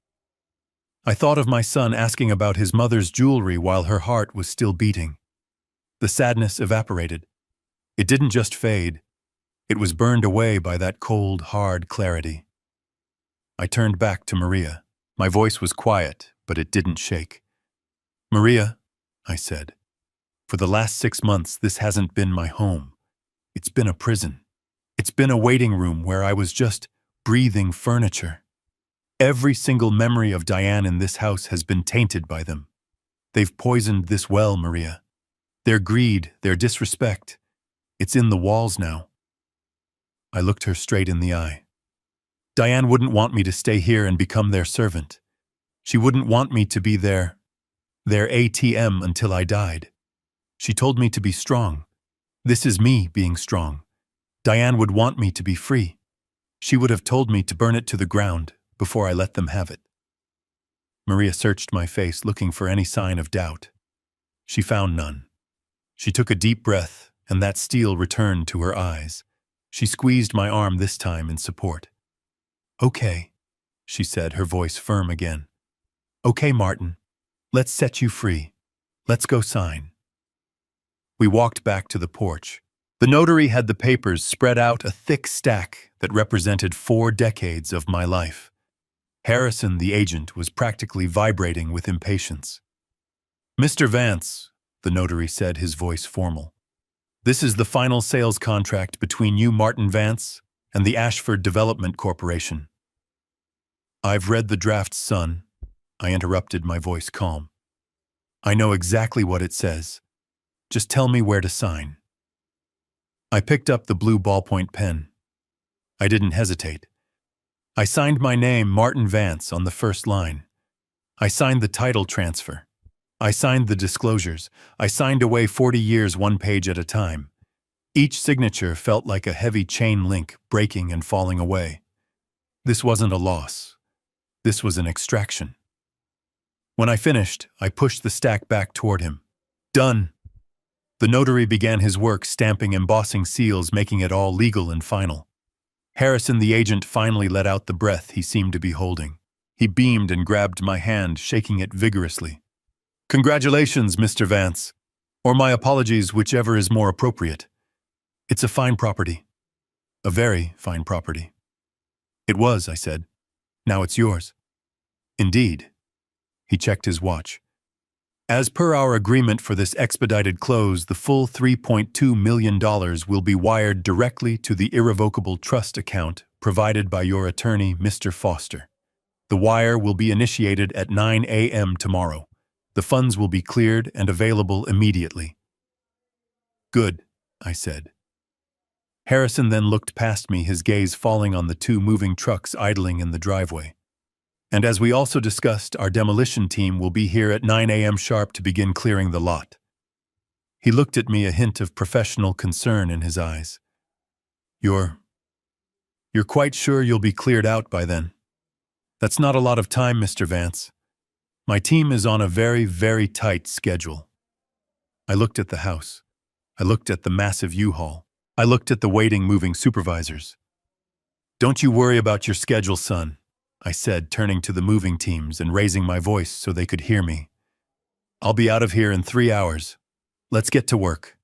I thought of my son asking about his mother's jewelry while her heart was still beating. The sadness evaporated. It didn't just fade. It was burned away by that cold, hard clarity. I turned back to Maria. My voice was quiet, but it didn't shake. "Maria," I said, "for the last 6 months, this hasn't been my home. It's been a prison. It's been a waiting room where I was just breathing furniture. Every single memory of Diane in this house has been tainted by them. They've poisoned this well, Maria. Their greed, their disrespect, it's in the walls now. I looked her straight in the eye. Diane wouldn't want me to stay here and become their servant. She wouldn't want me to be their ATM until I died. She told me to be strong. This is me being strong. Diane would want me to be free. She would have told me to burn it to the ground before I let them have it. Maria searched my face, looking for any sign of doubt. She found none. She took a deep breath, and that steel returned to her eyes. She squeezed my arm this time in support. "Okay," she said, her voice firm again. "Okay, Martin. Let's set you free. Let's go sign." We walked back to the porch. The notary had the papers spread out, a thick stack that represented 4 decades of my life. Harrison, the agent, was practically vibrating with impatience. "Mr. Vance," the notary said, his voice formal, "this is the final sales contract between you, Martin Vance, and the Ashford Development Corporation." "I've read the draft, son," I interrupted, my voice calm. "I know exactly what it says. Just tell me where to sign." I picked up the blue ballpoint pen. I didn't hesitate. I signed my name, Martin Vance, on the first line. I signed the title transfer. I signed the disclosures. I signed away 40 years, 1 page at a time. Each signature felt like a heavy chain link breaking and falling away. This wasn't a loss. This was an extraction. When I finished, I pushed the stack back toward him. "Done." The notary began his work, stamping, embossing seals, making it all legal and final. Harrison, the agent, finally let out the breath he seemed to be holding. He beamed and grabbed my hand, shaking it vigorously. "Congratulations, Mr. Vance. Or my apologies, whichever is more appropriate. It's a fine property. A very fine property." "It was," I said. "Now it's yours." "Indeed." He checked his watch. "As per our agreement for this expedited close, the full $3.2 million will be wired directly to the irrevocable trust account provided by your attorney, Mr. Foster. The wire will be initiated at 9 a.m. tomorrow. The funds will be cleared and available immediately." "Good," I said. Harrison then looked past me, his gaze falling on the 2 moving trucks idling in the driveway. "And as we also discussed, our demolition team will be here at 9 a.m. sharp to begin clearing the lot." He looked at me, a hint of professional concern in his eyes. You're quite sure you'll be cleared out by then?" "That's not a lot of time, Mr. Vance. My team is on a very, very tight schedule." I looked at the house. I looked at the massive U-Haul. I looked at the waiting, moving supervisors. "Don't you worry about your schedule, son," I said, turning to the moving teams and raising my voice so they could hear me. "I'll be out of here in 3 hours. Let's get to work."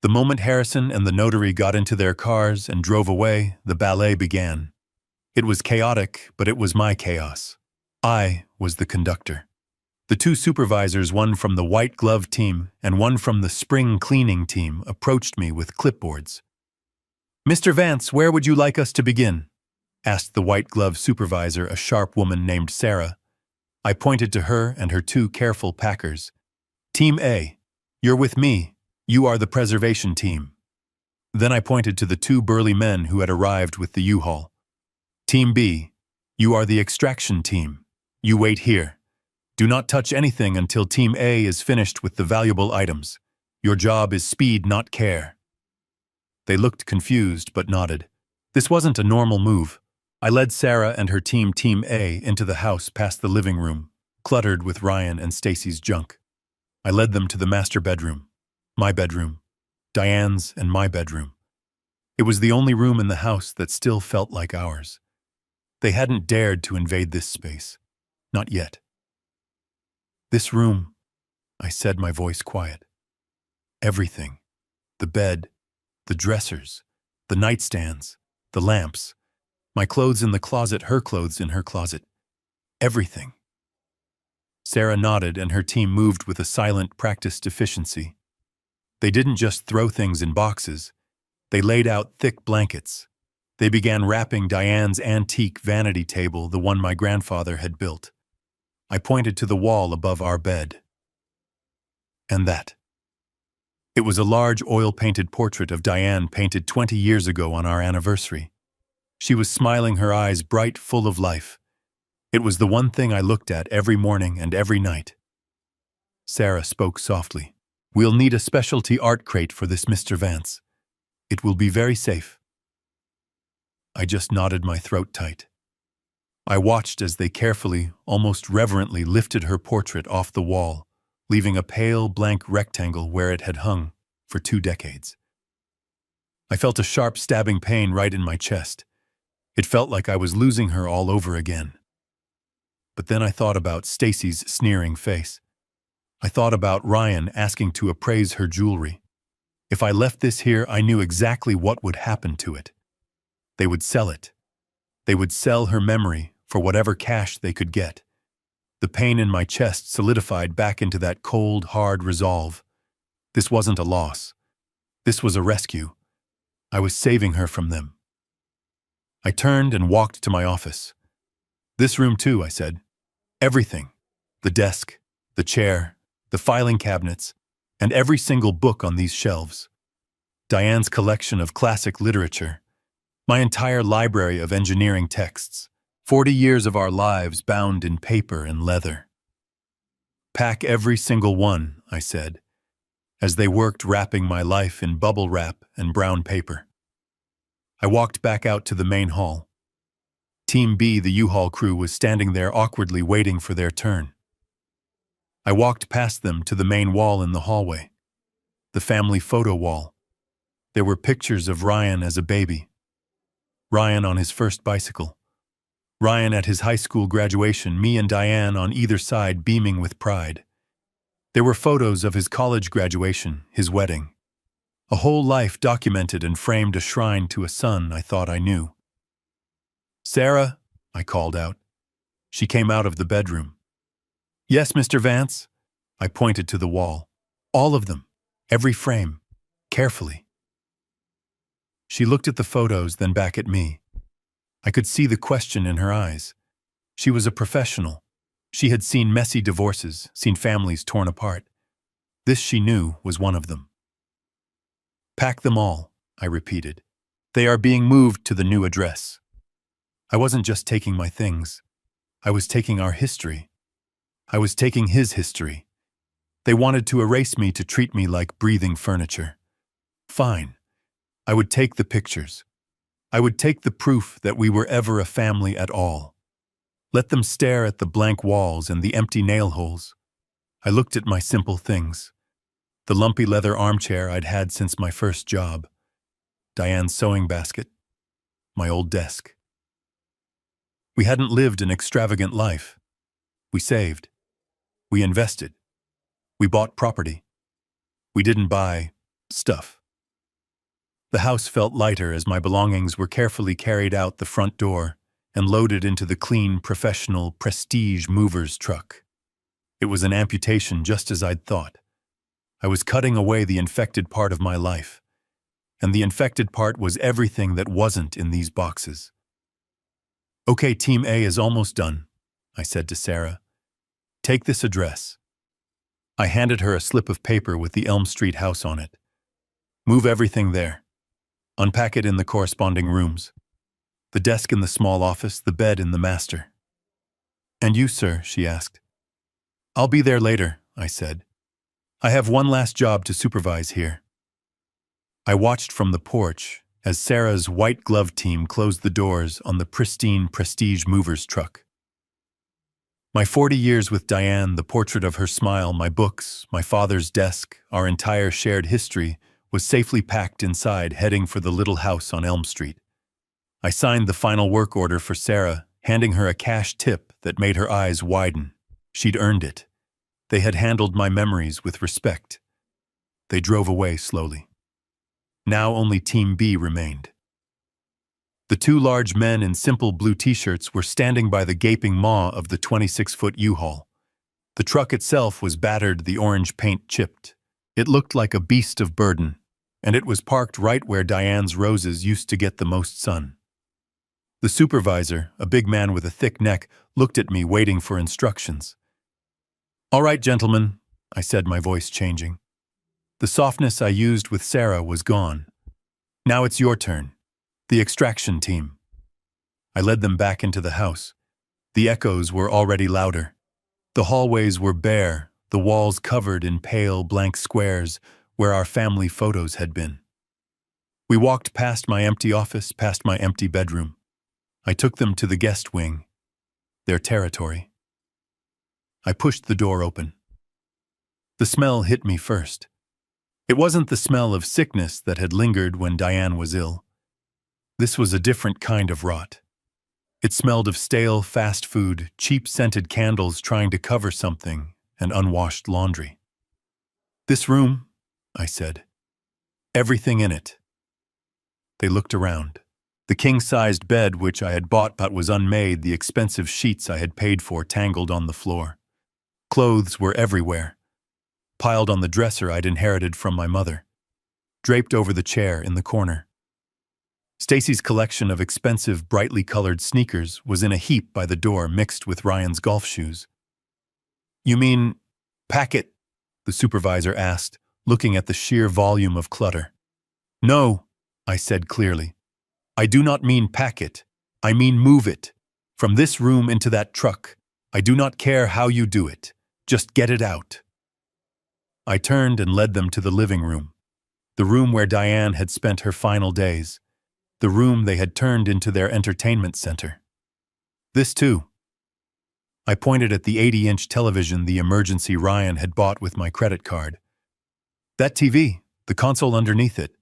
The moment Harrison and the notary got into their cars and drove away, the ballet began. It was chaotic, but it was my chaos. I was the conductor. The 2 supervisors, one from the white glove team and one from the spring cleaning team, approached me with clipboards. "Mr. Vance, where would you like us to begin?" asked the white glove supervisor, a sharp woman named Sarah. I pointed to her and her 2 careful packers. "Team A, you're with me. You are the preservation team." Then I pointed to the 2 burly men who had arrived with the U-Haul. "Team B, you are the extraction team. You wait here. Do not touch anything until Team A is finished with the valuable items. Your job is speed, not care." They looked confused but nodded. This wasn't a normal move. I led Sarah and her team, Team A, into the house past the living room, cluttered with Ryan and Stacy's junk. I led them to the master bedroom, my bedroom, Diane's and my bedroom. It was the only room in the house that still felt like ours. They hadn't dared to invade this space. Not yet. "This room," I said, my voice quiet. "Everything. The bed, the dressers, the nightstands, the lamps, my clothes in the closet, her clothes in her closet. Everything." Sarah nodded and her team moved with a silent, practiced efficiency. They didn't just throw things in boxes. They laid out thick blankets. They began wrapping Diane's antique vanity table, the one my grandfather had built. I pointed to the wall above our bed. "And that." It was a large oil-painted portrait of Diane painted 20 years ago on our anniversary. She was smiling, her eyes bright, full of life. It was the one thing I looked at every morning and every night. Sarah spoke softly. "We'll need a specialty art crate for this, Mr. Vance. It will be very safe." I just nodded, my throat tight. I watched as they carefully, almost reverently lifted her portrait off the wall, leaving a pale, blank rectangle where it had hung for 2 decades. I felt a sharp, stabbing pain right in my chest. It felt like I was losing her all over again. But then I thought about Stacy's sneering face. I thought about Ryan asking to appraise her jewelry. If I left this here, I knew exactly what would happen to it. They would sell it. They would sell her memory for whatever cash they could get. The pain in my chest solidified back into that cold, hard resolve. This wasn't a loss. This was a rescue. I was saving her from them. I turned and walked to my office. "This room too," I said. "Everything. The desk, the chair, the filing cabinets, and every single book on these shelves. Diane's collection of classic literature. My entire library of engineering texts. 40 years of our lives bound in paper and leather." "Pack every single one," I said, as they worked wrapping my life in bubble wrap and brown paper. I walked back out to the main hall. Team B, the U-Haul crew, was standing there awkwardly waiting for their turn. I walked past them to the main wall in the hallway. The family photo wall. There were pictures of Ryan as a baby. Ryan on his first bicycle. Ryan at his high school graduation, me and Diane on either side beaming with pride. There were photos of his college graduation, his wedding. A whole life documented and framed, a shrine to a son I thought I knew. "Sarah," I called out. She came out of the bedroom. "Yes, Mr. Vance?" I pointed to the wall. "All of them. Every frame. Carefully." She looked at the photos, then back at me. I could see the question in her eyes. She was a professional. She had seen messy divorces, seen families torn apart. This, she knew, was one of them. "Pack them all," I repeated. "They are being moved to the new address." I wasn't just taking my things. I was taking our history. I was taking his history. They wanted to erase me, to treat me like breathing furniture. Fine. I would take the pictures. I would take the proof that we were ever a family at all. Let them stare at the blank walls and the empty nail holes. I looked at my simple things. The lumpy leather armchair I'd had since my first job. Diane's sewing basket. My old desk. We hadn't lived an extravagant life. We saved. We invested. We bought property. We didn't buy stuff. The house felt lighter as my belongings were carefully carried out the front door and loaded into the clean, professional, prestige mover's truck. It was an amputation, just as I'd thought. I was cutting away the infected part of my life, and the infected part was everything that wasn't in these boxes. "Okay, Team A is almost done," I said to Sarah. "Take this address." I handed her a slip of paper with the Elm Street house on it. "Move everything there. Unpack it in the corresponding rooms. The desk in the small office, the bed in the master." "And you, sir?" she asked. "I'll be there later," I said. "I have one last job to supervise here." I watched from the porch as Sarah's white glove team closed the doors on the pristine prestige mover's truck. My 40 years with Diane, the portrait of her smile, my books, my father's desk, our entire shared history was safely packed inside, heading for the little house on Elm Street. I signed the final work order for Sarah, handing her a cash tip that made her eyes widen. She'd earned it. They had handled my memories with respect. They drove away slowly. Now only Team B remained. The 2 large men in simple blue t-shirts were standing by the gaping maw of the 26-foot U-Haul. The truck itself was battered, the orange paint chipped. It looked like a beast of burden, and it was parked right where Diane's roses used to get the most sun. The supervisor, a big man with a thick neck, looked at me, waiting for instructions. "All right, gentlemen," I said, my voice changing. The softness I used with Sarah was gone. Now it's your turn. The extraction team. I led them back into the house. The echoes were already louder. The hallways were bare, the walls covered in pale, blank squares where our family photos had been. We walked past my empty office, past my empty bedroom. I took them to the guest wing, their territory. I pushed the door open. The smell hit me first. It wasn't the smell of sickness that had lingered when Diane was ill. This was a different kind of rot. It smelled of stale fast food, cheap scented candles trying to cover something, and unwashed laundry. This room, I said. Everything in it. They looked around. The king-sized bed which I had bought but was unmade, the expensive sheets I had paid for tangled on the floor. Clothes were everywhere, piled on the dresser I'd inherited from my mother, draped over the chair in the corner. Stacy's collection of expensive, brightly colored sneakers was in a heap by the door mixed with Ryan's golf shoes. "You mean, pack it?" the supervisor asked, looking at the sheer volume of clutter. "No," I said clearly. "I do not mean pack it. I mean move it. From this room into that truck. I do not care how you do it. Just get it out." I turned and led them to the living room, the room where Diane had spent her final days, the room they had turned into their entertainment center. This too. I pointed at the 80-inch television the emergency Ryan had bought with my credit card. That TV, the console underneath it,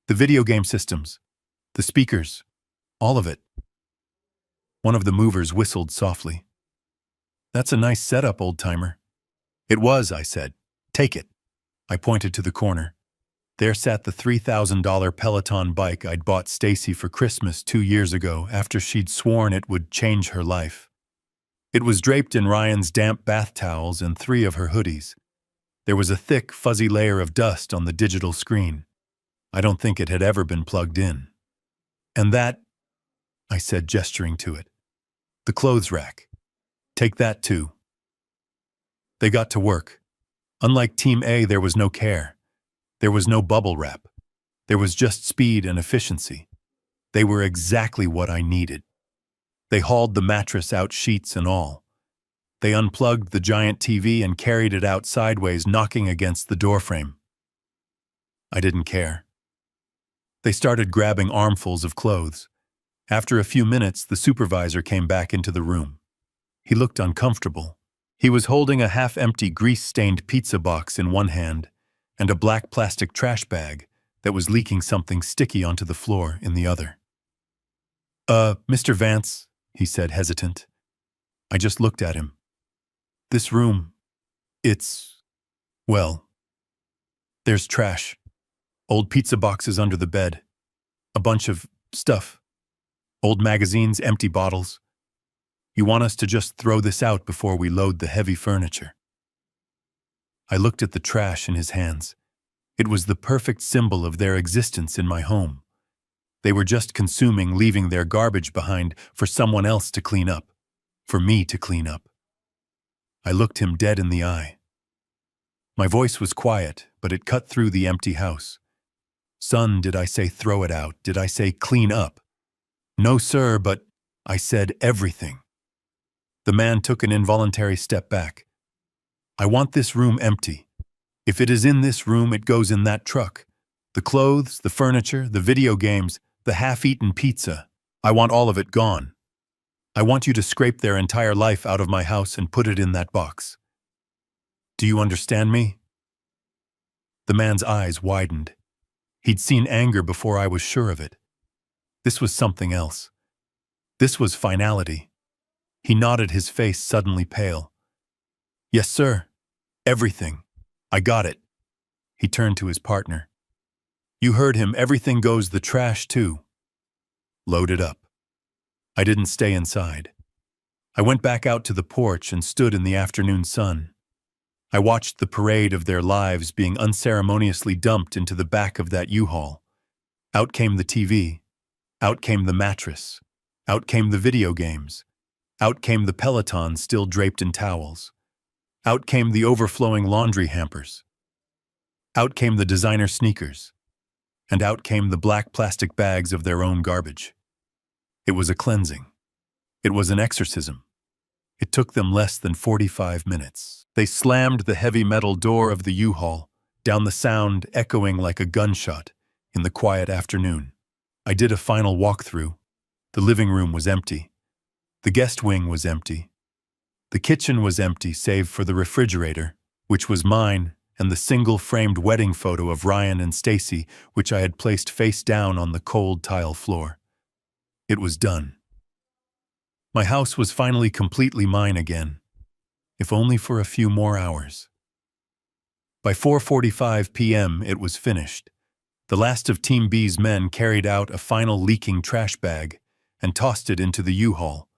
the video game systems, the speakers, all of it. One of the movers whistled softly. "That's a nice setup, old-timer." "It was," I said. "Take it." I pointed to the corner. There sat the $3,000 Peloton bike I'd bought Stacy for Christmas 2 years ago after she'd sworn it would change her life. It was draped in Ryan's damp bath towels and 3 of her hoodies. There was a thick, fuzzy layer of dust on the digital screen. I don't think it had ever been plugged in. "And that," I said, gesturing to it. "The clothes rack. Take that too." They got to work. Unlike Team A, there was no care. There was no bubble wrap. There was just speed and efficiency. They were exactly what I needed. They hauled the mattress out, sheets and all. They unplugged the giant TV and carried it out sideways, knocking against the doorframe. I didn't care. They started grabbing armfuls of clothes. After a few minutes, the supervisor came back into the room. He looked uncomfortable. He was holding a half-empty grease-stained pizza box in one hand and a black plastic trash bag that was leaking something sticky onto the floor in the other. Mr. Vance," he said, hesitant. I just looked at him. "This room, well, there's trash. Old pizza boxes under the bed. A bunch of stuff. Old magazines, empty bottles. You want us to just throw this out before we load the heavy furniture?" I looked at the trash in his hands. It was the perfect symbol of their existence in my home. They were just consuming, leaving their garbage behind for someone else to clean up, for me to clean up. I looked him dead in the eye. My voice was quiet, but it cut through the empty house. "Son, did I say throw it out? Did I say clean up?" "No, sir, but," I said, "everything." The man took an involuntary step back. "I want this room empty. If it is in this room, it goes in that truck. The clothes, the furniture, the video games, the half-eaten pizza. I want all of it gone. I want you to scrape their entire life out of my house and put it in that box. Do you understand me?" The man's eyes widened. He'd seen anger before I was sure of it. This was something else. This was finality. He nodded, his face suddenly pale. "Yes, sir. Everything. I got it." He turned to his partner. "You heard him. Everything goes, the trash too. Load it up." I didn't stay inside. I went back out to the porch and stood in the afternoon sun. I watched the parade of their lives being unceremoniously dumped into the back of that U-Haul. Out came the TV. Out came the mattress. Out came the video games. Out came the Peloton still draped in towels. Out came the overflowing laundry hampers. Out came the designer sneakers, and out came the black plastic bags of their own garbage. It was a cleansing. It was an exorcism. It took them less than 45 minutes. They slammed the heavy metal door of the U-Haul, down the sound echoing like a gunshot in the quiet afternoon. I did a final walkthrough. The living room was empty. The guest wing was empty. The kitchen was empty save for the refrigerator, which was mine, and the single-framed wedding photo of Ryan and Stacy, which I had placed face down on the cold tile floor. It was done. My house was finally completely mine again, if only for a few more hours. By 4:45 p.m. it was finished. The last of Team B's men carried out a final leaking trash bag and tossed it into the U-Haul.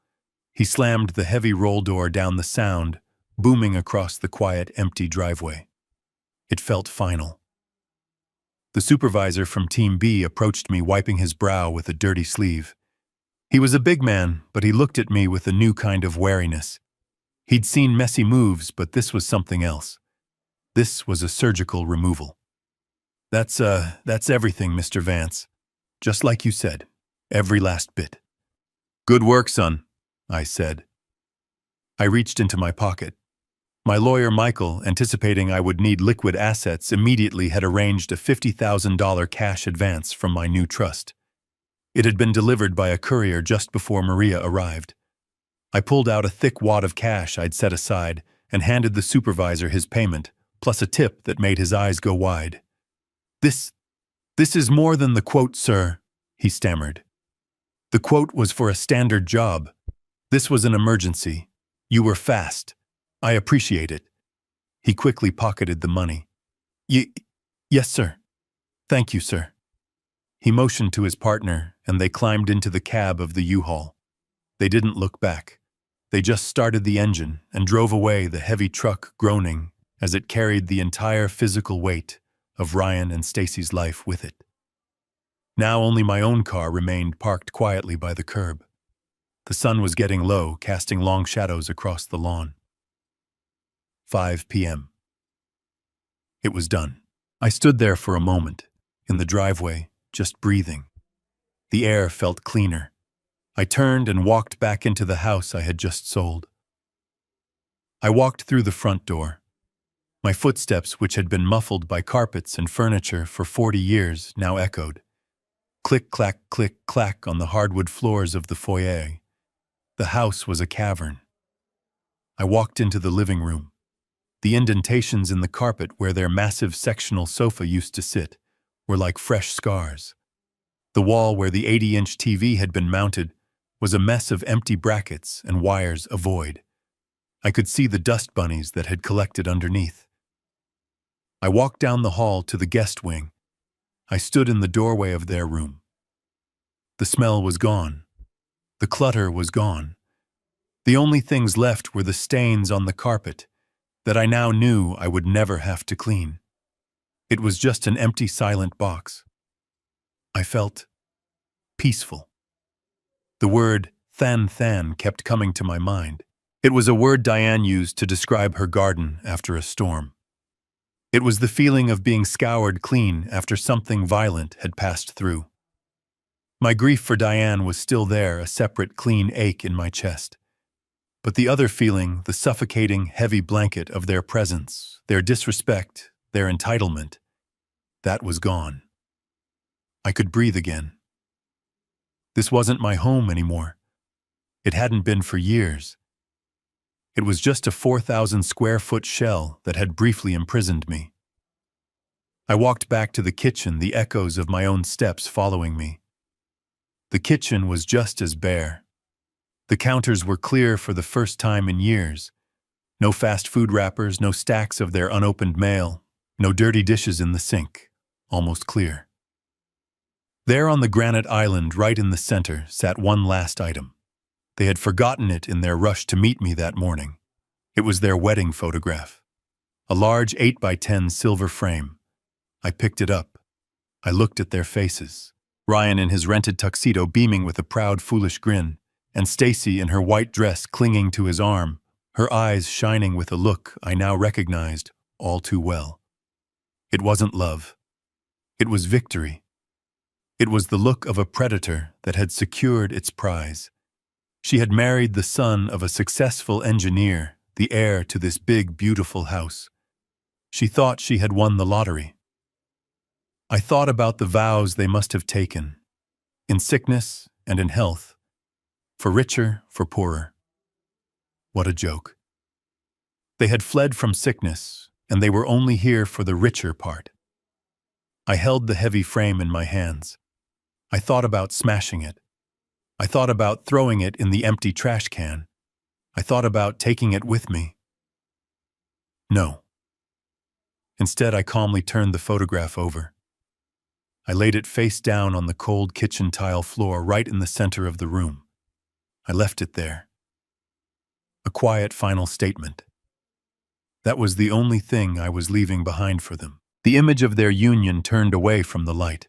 He slammed the heavy roll door down the sound, booming across the quiet, empty driveway. It felt final. The supervisor from Team B approached me, wiping his brow with a dirty sleeve. He was a big man, but he looked at me with a new kind of wariness. He'd seen messy moves, but this was something else. This was a surgical removal. That's everything, Mr. Vance. Just like you said, every last bit. Good work, son, I said. I reached into my pocket. My lawyer, Michael, anticipating I would need liquid assets, immediately had arranged a $50,000 cash advance from my new trust. It had been delivered by a courier just before Maria arrived. I pulled out a thick wad of cash I'd set aside and handed the supervisor his payment, plus a tip that made his eyes go wide. This is more than the quote, sir," he stammered. "The quote was for a standard job. This was an emergency. You were fast. I appreciate it." He quickly pocketed the money. Yes, sir. Thank you, sir." He motioned to his partner, and they climbed into the cab of the U-Haul. They didn't look back. They just started the engine and drove away, the heavy truck groaning as it carried the entire physical weight of Ryan and Stacy's life with it. Now only my own car remained parked quietly by the curb. The sun was getting low, casting long shadows across the lawn. 5 p.m. It was done. I stood there for a moment, in the driveway, just breathing. The air felt cleaner. I turned and walked back into the house I had just sold. I walked through the front door. My footsteps, which had been muffled by carpets and furniture for 40 years, now echoed. Click, clack on the hardwood floors of the foyer. The house was a cavern. I walked into the living room. The indentations in the carpet where their massive sectional sofa used to sit were like fresh scars. The wall where the 80-inch TV had been mounted was a mess of empty brackets and wires avoid. I could see the dust bunnies that had collected underneath. I walked down the hall to the guest wing. I stood in the doorway of their room. The smell was gone. The clutter was gone. The only things left were the stains on the carpet that I now knew I would never have to clean. It was just an empty, silent box. I felt peaceful. The word than kept coming to my mind. It was a word Diane used to describe her garden after a storm. It was the feeling of being scoured clean after something violent had passed through. My grief for Diane was still there, a separate clean ache in my chest. But the other feeling, the suffocating, heavy blanket of their presence, their disrespect, their entitlement, that was gone. I could breathe again. This wasn't my home anymore. It hadn't been for years. It was just a 4,000-square-foot shell that had briefly imprisoned me. I walked back to the kitchen, the echoes of my own steps following me. The kitchen was just as bare. The counters were clear for the first time in years. No fast food wrappers, no stacks of their unopened mail, no dirty dishes in the sink, almost clear. There on the granite island, right in the center, sat one last item. They had forgotten it in their rush to meet me that morning. It was their wedding photograph. A large 8x10 silver frame. I picked it up. I looked at their faces. Ryan in his rented tuxedo beaming with a proud, foolish grin, and Stacy in her white dress clinging to his arm, her eyes shining with a look I now recognized all too well. It wasn't love. It was victory. It was the look of a predator that had secured its prize. She had married the son of a successful engineer, the heir to this big, beautiful house. She thought she had won the lottery. I thought about the vows they must have taken, in sickness and in health, for richer, for poorer. What a joke. They had fled from sickness, and they were only here for the richer part. I held the heavy frame in my hands. I thought about smashing it. I thought about throwing it in the empty trash can. I thought about taking it with me. No. Instead, I calmly turned the photograph over. I laid it face down on the cold kitchen tile floor right in the center of the room. I left it there. A quiet final statement. That was the only thing I was leaving behind for them. The image of their union turned away from the light.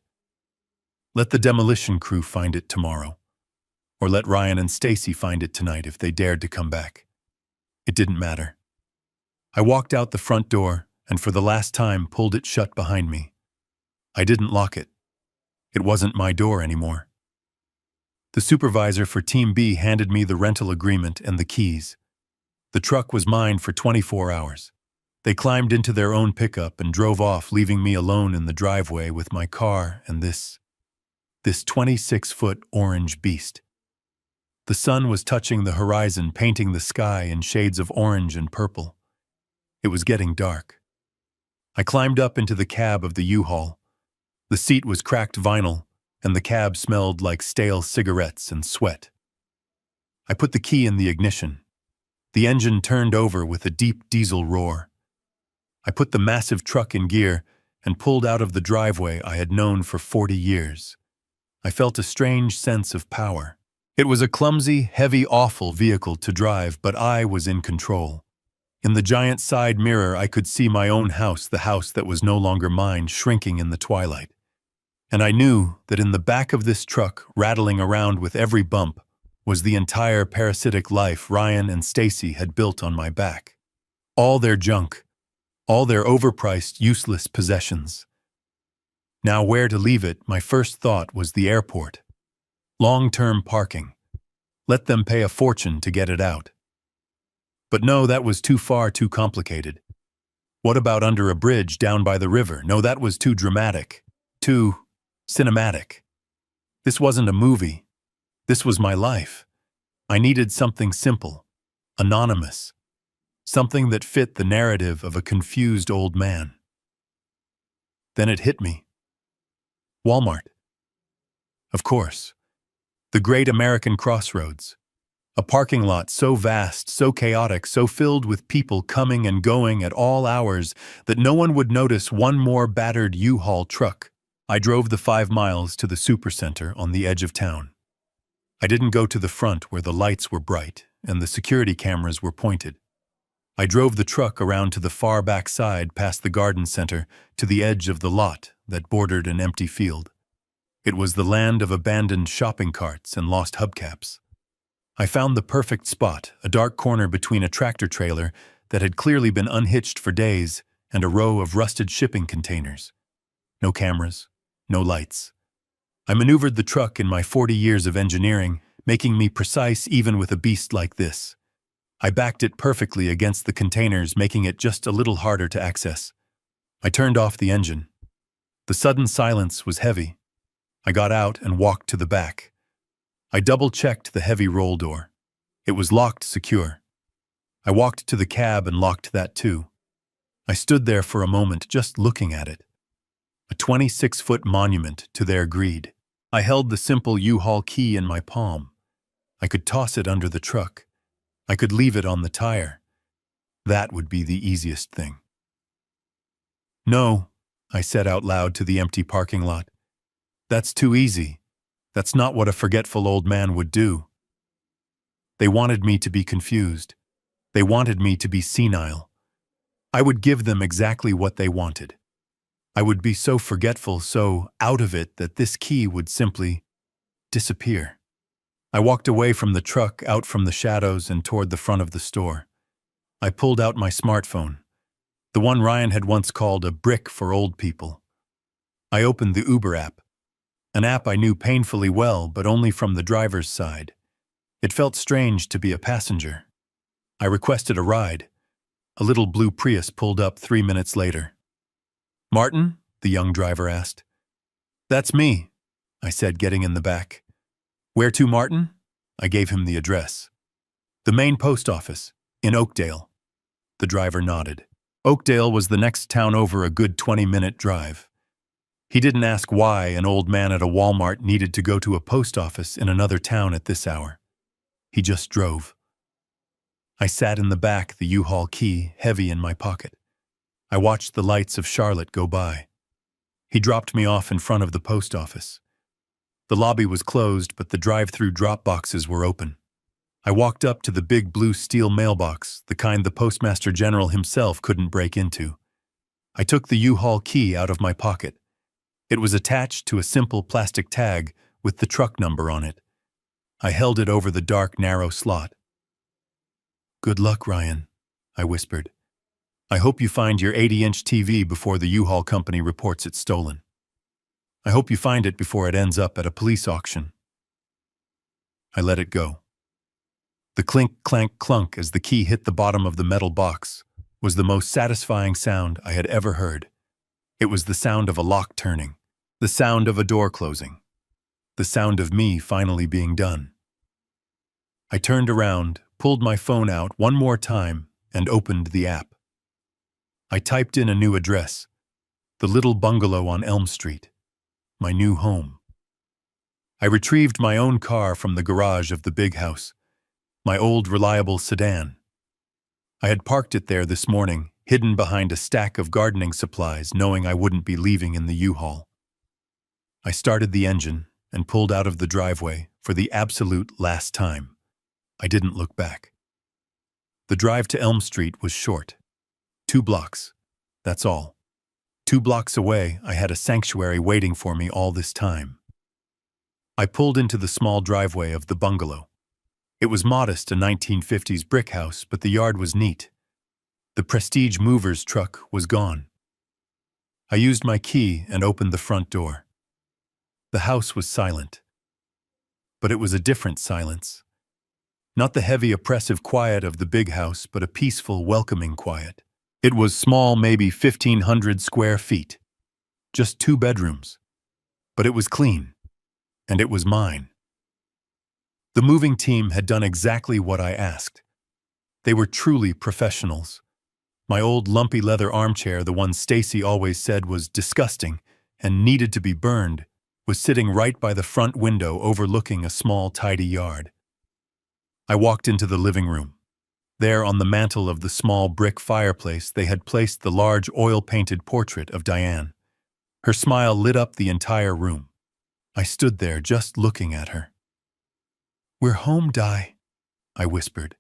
Let the demolition crew find it tomorrow. Or let Ryan and Stacy find it tonight if they dared to come back. It didn't matter. I walked out the front door and for the last time pulled it shut behind me. I didn't lock it. It wasn't my door anymore. The supervisor for Team B handed me the rental agreement and the keys. The truck was mine for 24 hours. They climbed into their own pickup and drove off, leaving me alone in the driveway with my car and this 26-foot orange beast. The sun was touching the horizon, painting the sky in shades of orange and purple. It was getting dark. I climbed up into the cab of the U-Haul. The seat was cracked vinyl, and the cab smelled like stale cigarettes and sweat. I put the key in the ignition. The engine turned over with a deep diesel roar. I put the massive truck in gear and pulled out of the driveway I had known for 40 years. I felt a strange sense of power. It was a clumsy, heavy, awful vehicle to drive, but I was in control. In the giant side mirror, I could see my own house, the house that was no longer mine, shrinking in the twilight. And I knew that in the back of this truck, rattling around with every bump, was the entire parasitic life Ryan and Stacy had built on my back. All their junk, all their overpriced, useless possessions. Now where to leave it, my first thought was the airport. Long-term parking. Let them pay a fortune to get it out. But no, that was too far, too complicated. What about under a bridge down by the river? No, that was too dramatic, too cinematic. This wasn't a movie. This was my life. I needed something simple, anonymous, something that fit the narrative of a confused old man. Then it hit me. Walmart. Of course. The great American crossroads. A parking lot so vast, so chaotic, so filled with people coming and going at all hours that no one would notice one more battered U-Haul truck. I drove the 5 miles to the supercenter on the edge of town. I didn't go to the front where the lights were bright and the security cameras were pointed. I drove the truck around to the far back side past the garden center to the edge of the lot that bordered an empty field. It was the land of abandoned shopping carts and lost hubcaps. I found the perfect spot, a dark corner between a tractor trailer that had clearly been unhitched for days and a row of rusted shipping containers. No cameras, no lights. I maneuvered the truck in my 40 years of engineering, making me precise even with a beast like this. I backed it perfectly against the containers, making it just a little harder to access. I turned off the engine. The sudden silence was heavy. I got out and walked to the back. I double-checked the heavy roll door. It was locked secure. I walked to the cab and locked that too. I stood there for a moment just looking at it. A 26-foot monument to their greed. I held the simple U-Haul key in my palm. I could toss it under the truck. I could leave it on the tire. That would be the easiest thing. No, I said out loud to the empty parking lot. That's too easy. That's not what a forgetful old man would do. They wanted me to be confused. They wanted me to be senile. I would give them exactly what they wanted. I would be so forgetful, so out of it that this key would simply disappear. I walked away from the truck, out from the shadows and toward the front of the store. I pulled out my smartphone. the one Ryan had once called a brick for old people. I opened the Uber app, an app I knew painfully well, but only from the driver's side. It felt strange to be a passenger. I requested a ride. A little blue Prius pulled up 3 minutes later. "Martin?" the young driver asked. "That's me," I said, getting in the back. "Where to, Martin?" I gave him the address. "The main post office, in Oakdale." The driver nodded. Oakdale was the next town over, a good 20-minute drive. He didn't ask why an old man at a Walmart needed to go to a post office in another town at this hour. He just drove. I sat in the back, the U-Haul key heavy in my pocket. I watched the lights of Charlotte go by. He dropped me off in front of the post office. The lobby was closed, but the drive-through drop boxes were open. I walked up to the big blue steel mailbox, the kind the postmaster general himself couldn't break into. I took the U-Haul key out of my pocket. It was attached to a simple plastic tag with the truck number on it. I held it over the dark, narrow slot. "Good luck, Ryan," I whispered. "I hope you find your 80-inch TV before the U-Haul company reports it stolen. I hope you find it before it ends up at a police auction." I let it go. The clink, clank, clunk as the key hit the bottom of the metal box was the most satisfying sound I had ever heard. It was the sound of a lock turning, the sound of a door closing, the sound of me finally being done. I turned around, pulled my phone out one more time, and opened the app. I typed in a new address, the little bungalow on Elm Street, my new home. I retrieved my own car from the garage of the big house, my old reliable sedan. I had parked it there this morning, hidden behind a stack of gardening supplies, knowing I wouldn't be leaving in the U-Haul. I started the engine and pulled out of the driveway for the absolute last time. I didn't look back. The drive to Elm Street was short. 2 blocks. That's all. 2 blocks away, I had a sanctuary waiting for me all this time. I pulled into the small driveway of the bungalow. It was modest, a 1950s brick house, but the yard was neat. The Prestige Movers truck was gone. I used my key and opened the front door. The house was silent. But it was a different silence. Not the heavy, oppressive quiet of the big house, but a peaceful, welcoming quiet. It was small, maybe 1,500 square feet. Just 2 bedrooms. But it was clean. And it was mine. The moving team had done exactly what I asked. They were truly professionals. My old lumpy leather armchair, the one Stacy always said was disgusting and needed to be burned, was sitting right by the front window overlooking a small, tidy yard. I walked into the living room. There, on the mantel of the small brick fireplace, they had placed the large oil-painted portrait of Diane. Her smile lit up the entire room. I stood there just looking at her. "We're home, Di," I whispered.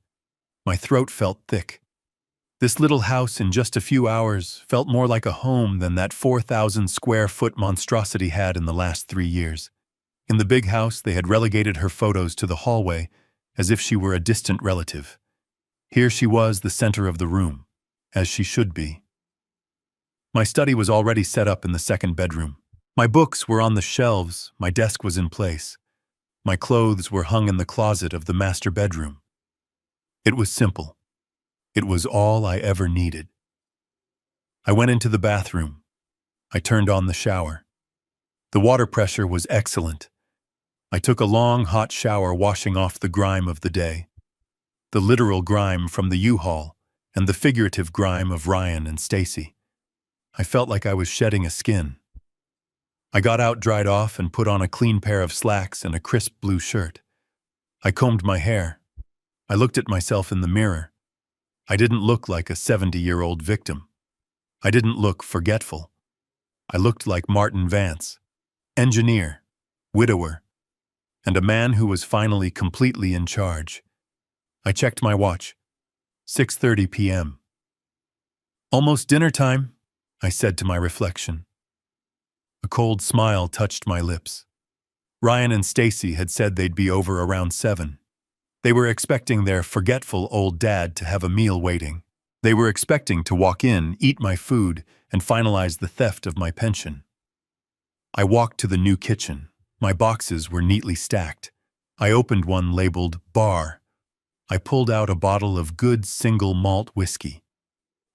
My throat felt thick. This little house in just a few hours felt more like a home than that 4,000 square foot monstrosity had in the last 3 years. In the big house, they had relegated her photos to the hallway as if she were a distant relative. Here she was, the center of the room, as she should be. My study was already set up in the second bedroom. My books were on the shelves, my desk was in place. My clothes were hung in the closet of the master bedroom. It was simple. It was all I ever needed. I went into the bathroom. I turned on the shower. The water pressure was excellent. I took a long, hot shower, washing off the grime of the day. The literal grime from the U-Haul and the figurative grime of Ryan and Stacy. I felt like I was shedding a skin. I got out, dried off, and put on a clean pair of slacks and a crisp blue shirt. I combed my hair. I looked at myself in the mirror. I didn't look like a 70-year-old victim. I didn't look forgetful. I looked like Martin Vance, engineer, widower, and a man who was finally completely in charge. I checked my watch. 6:30 p.m. "Almost dinner time," I said to my reflection. A cold smile touched my lips. Ryan and Stacy had said they'd be over around 7. They were expecting their forgetful old dad to have a meal waiting. They were expecting to walk in, eat my food, and finalize the theft of my pension. I walked to the new kitchen. My boxes were neatly stacked. I opened one labeled Bar. I pulled out a bottle of good single malt whiskey.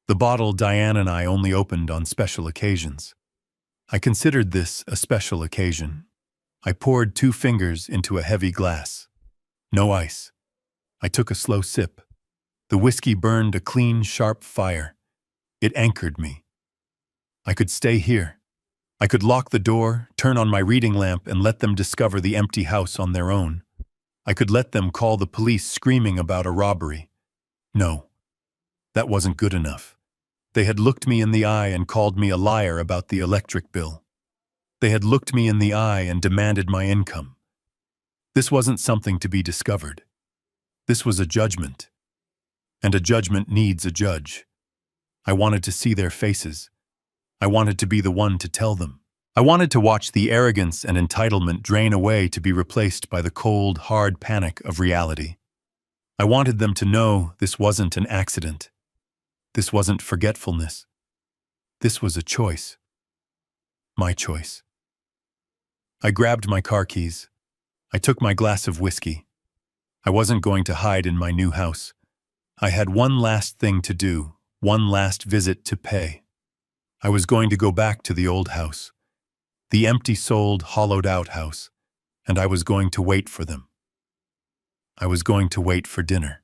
The bottle Diane and I only opened on special occasions. I considered this a special occasion. I poured 2 fingers into a heavy glass. No ice. I took a slow sip. The whiskey burned a clean, sharp fire. It anchored me. I could stay here. I could lock the door, turn on my reading lamp, and let them discover the empty house on their own. I could let them call the police screaming about a robbery. No, that wasn't good enough. They had looked me in the eye and called me a liar about the electric bill. They had looked me in the eye and demanded my income. This wasn't something to be discovered. This was a judgment. And a judgment needs a judge. I wanted to see their faces. I wanted to be the one to tell them. I wanted to watch the arrogance and entitlement drain away to be replaced by the cold, hard panic of reality. I wanted them to know this wasn't an accident. This wasn't forgetfulness. This was a choice. My choice. I grabbed my car keys. I took my glass of whiskey. I wasn't going to hide in my new house. I had one last thing to do, one last visit to pay. I was going to go back to the old house, the empty-souled, hollowed-out house, and I was going to wait for them. I was going to wait for dinner.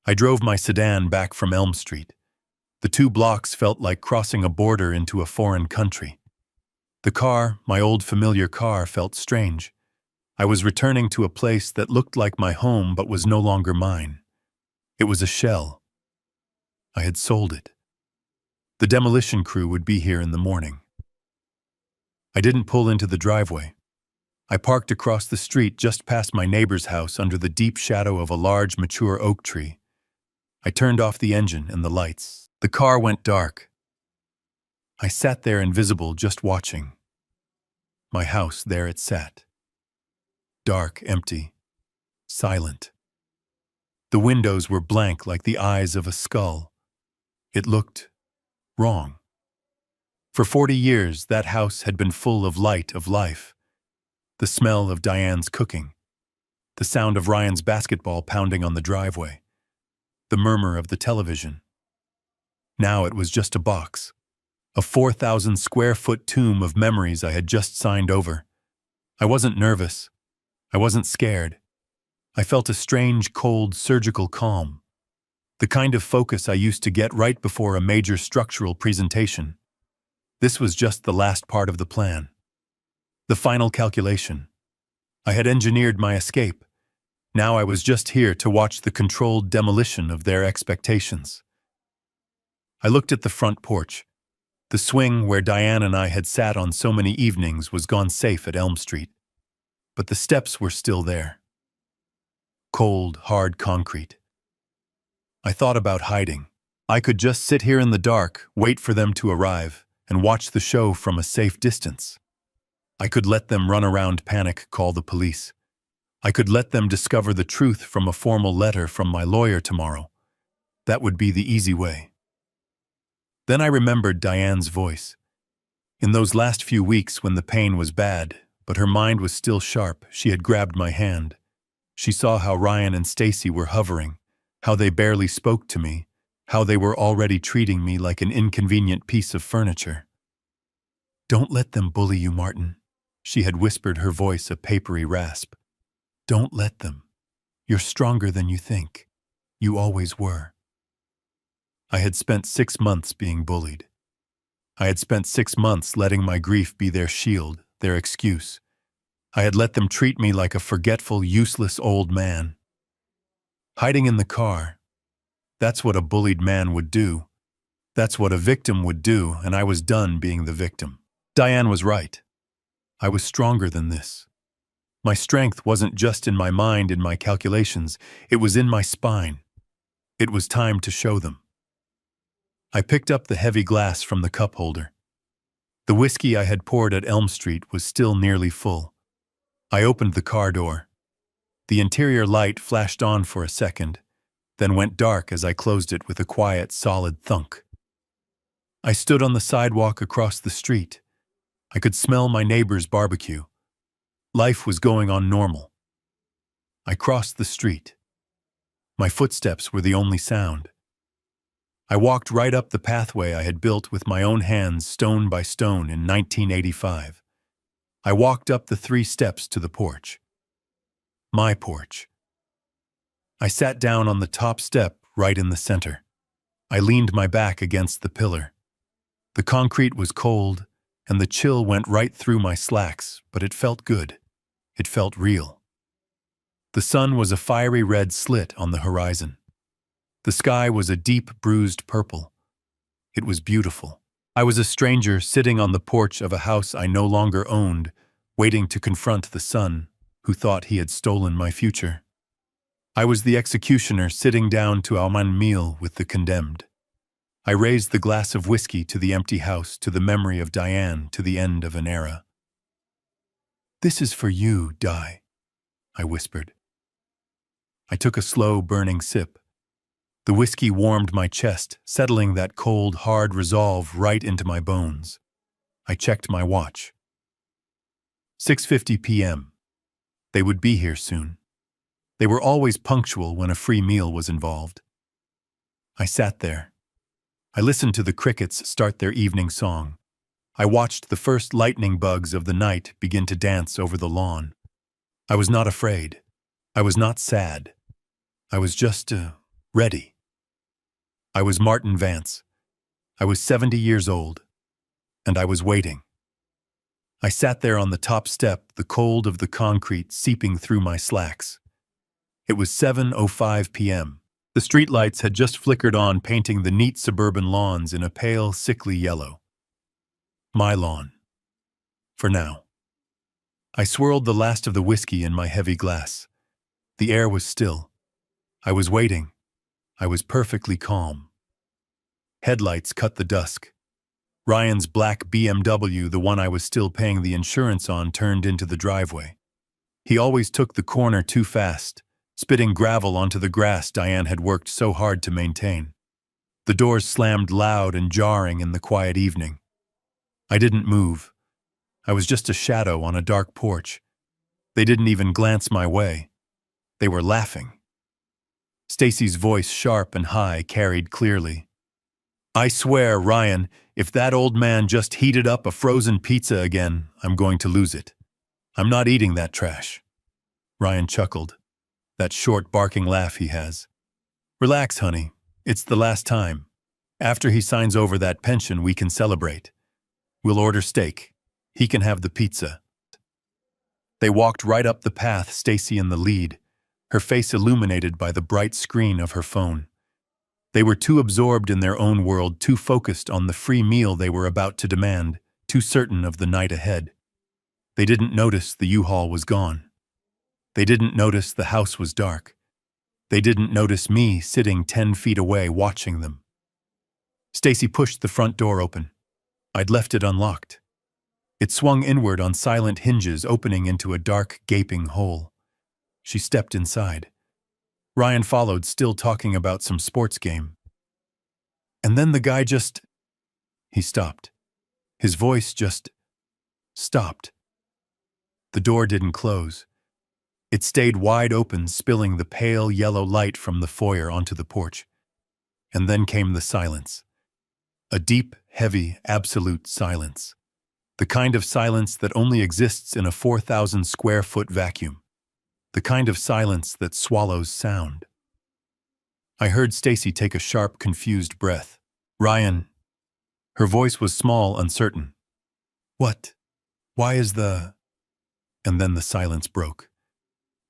I drove my sedan back from Elm Street. The 2 blocks felt like crossing a border into a foreign country. The car, my old familiar car, felt strange. I was returning to a place that looked like my home but was no longer mine. It was a shell. I had sold it. The demolition crew would be here in the morning. I didn't pull into the driveway. I parked across the street just past my neighbor's house under the deep shadow of a large, mature oak tree. I turned off the engine and the lights. The car went dark. I sat there invisible, just watching. My house, there it sat. Dark, empty, silent. The windows were blank like the eyes of a skull. It looked wrong. For 40 years, that house had been full of light, of life. The smell of Diane's cooking. The sound of Ryan's basketball pounding on the driveway. The murmur of the television. Now it was just a box. A 4,000-square-foot tomb of memories I had just signed over. I wasn't nervous. I wasn't scared. I felt a strange, cold, surgical calm. The kind of focus I used to get right before a major structural presentation. This was just the last part of the plan. The final calculation. I had engineered my escape. Now I was just here to watch the controlled demolition of their expectations. I looked at the front porch. The swing where Diane and I had sat on so many evenings was gone safe at Elm Street. But the steps were still there. Cold, hard concrete. I thought about hiding. I could just sit here in the dark, wait for them to arrive, and watch the show from a safe distance. I could let them run around, panic, call the police. I could let them discover the truth from a formal letter from my lawyer tomorrow. That would be the easy way. Then I remembered Diane's voice. In those last few weeks when the pain was bad, but her mind was still sharp, she had grabbed my hand. She saw how Ryan and Stacy were hovering, how they barely spoke to me, how they were already treating me like an inconvenient piece of furniture. "Don't let them bully you, Martin," she had whispered, her voice a papery rasp. "Don't let them. You're stronger than you think. You always were." I had spent 6 months being bullied. I had spent 6 months letting my grief be their shield, their excuse. I had let them treat me like a forgetful, useless old man. Hiding in the car. That's what a bullied man would do. That's what a victim would do, and I was done being the victim. Diane was right. I was stronger than this. My strength wasn't just in my mind, in my calculations. It was in my spine. It was time to show them. I picked up the heavy glass from the cup holder. The whiskey I had poured at Elm Street was still nearly full. I opened the car door. The interior light flashed on for a second. then went dark as I closed it with a quiet, solid thunk. I stood on the sidewalk across the street. I could smell my neighbor's barbecue. Life was going on normal. I crossed the street. My footsteps were the only sound. I walked right up the pathway I had built with my own hands, stone by stone, in 1985. I walked up the 3 steps to the porch. My porch. I sat down on the top step right in the center. I leaned my back against the pillar. The concrete was cold, and the chill went right through my slacks, but it felt good. It felt real. The sun was a fiery red slit on the horizon. The sky was a deep, bruised purple. It was beautiful. I was a stranger sitting on the porch of a house I no longer owned, waiting to confront the son who thought he had stolen my future. I was the executioner sitting down to our meal with the condemned. I raised the glass of whiskey to the empty house, to the memory of Diane, to the end of an era. "This is for you, Di," I whispered. I took a slow, burning sip. The whiskey warmed my chest, settling that cold, hard resolve right into my bones. I checked my watch. 6:50 p.m. They would be here soon. They were always punctual when a free meal was involved. I sat there. I listened to the crickets start their evening song. I watched the first lightning bugs of the night begin to dance over the lawn. I was not afraid. I was not sad. I was just, ready. I was Martin Vance. I was 70 years old, and I was waiting. I sat there on the top step, the cold of the concrete seeping through my slacks. It was 7:05 p.m. The streetlights had just flickered on, painting the neat suburban lawns in a pale, sickly yellow. My lawn. For now. I swirled the last of the whiskey in my heavy glass. The air was still. I was waiting. I was perfectly calm. Headlights cut the dusk. Ryan's black BMW, the one I was still paying the insurance on, turned into the driveway. He always took the corner too fast, spitting gravel onto the grass Diane had worked so hard to maintain. The doors slammed loud and jarring in the quiet evening. I didn't move. I was just a shadow on a dark porch. They didn't even glance my way. They were laughing. Stacy's voice, sharp and high, carried clearly. "I swear, Ryan, if that old man just heated up a frozen pizza again, I'm going to lose it. I'm not eating that trash." Ryan chuckled. That short, barking laugh he has. "Relax, honey. It's the last time. After he signs over that pension, we can celebrate. We'll order steak. He can have the pizza." They walked right up the path, Stacy in the lead, her face illuminated by the bright screen of her phone. They were too absorbed in their own world, too focused on the free meal they were about to demand, too certain of the night ahead. They didn't notice the U-Haul was gone. They didn't notice the house was dark. They didn't notice me sitting 10 feet away watching them. Stacy pushed the front door open. I'd left it unlocked. It swung inward on silent hinges, opening into a dark, gaping hole. She stepped inside. Ryan followed, still talking about some sports game. And then the guy just... He stopped. His voice just... stopped. The door didn't close. It stayed wide open, spilling the pale yellow light from the foyer onto the porch. And then came the silence. A deep, heavy, absolute silence. The kind of silence that only exists in a 4,000-square-foot vacuum. The kind of silence that swallows sound. I heard Stacy take a sharp, confused breath. "Ryan." Her voice was small, uncertain. "What? Why is the..." And then the silence broke.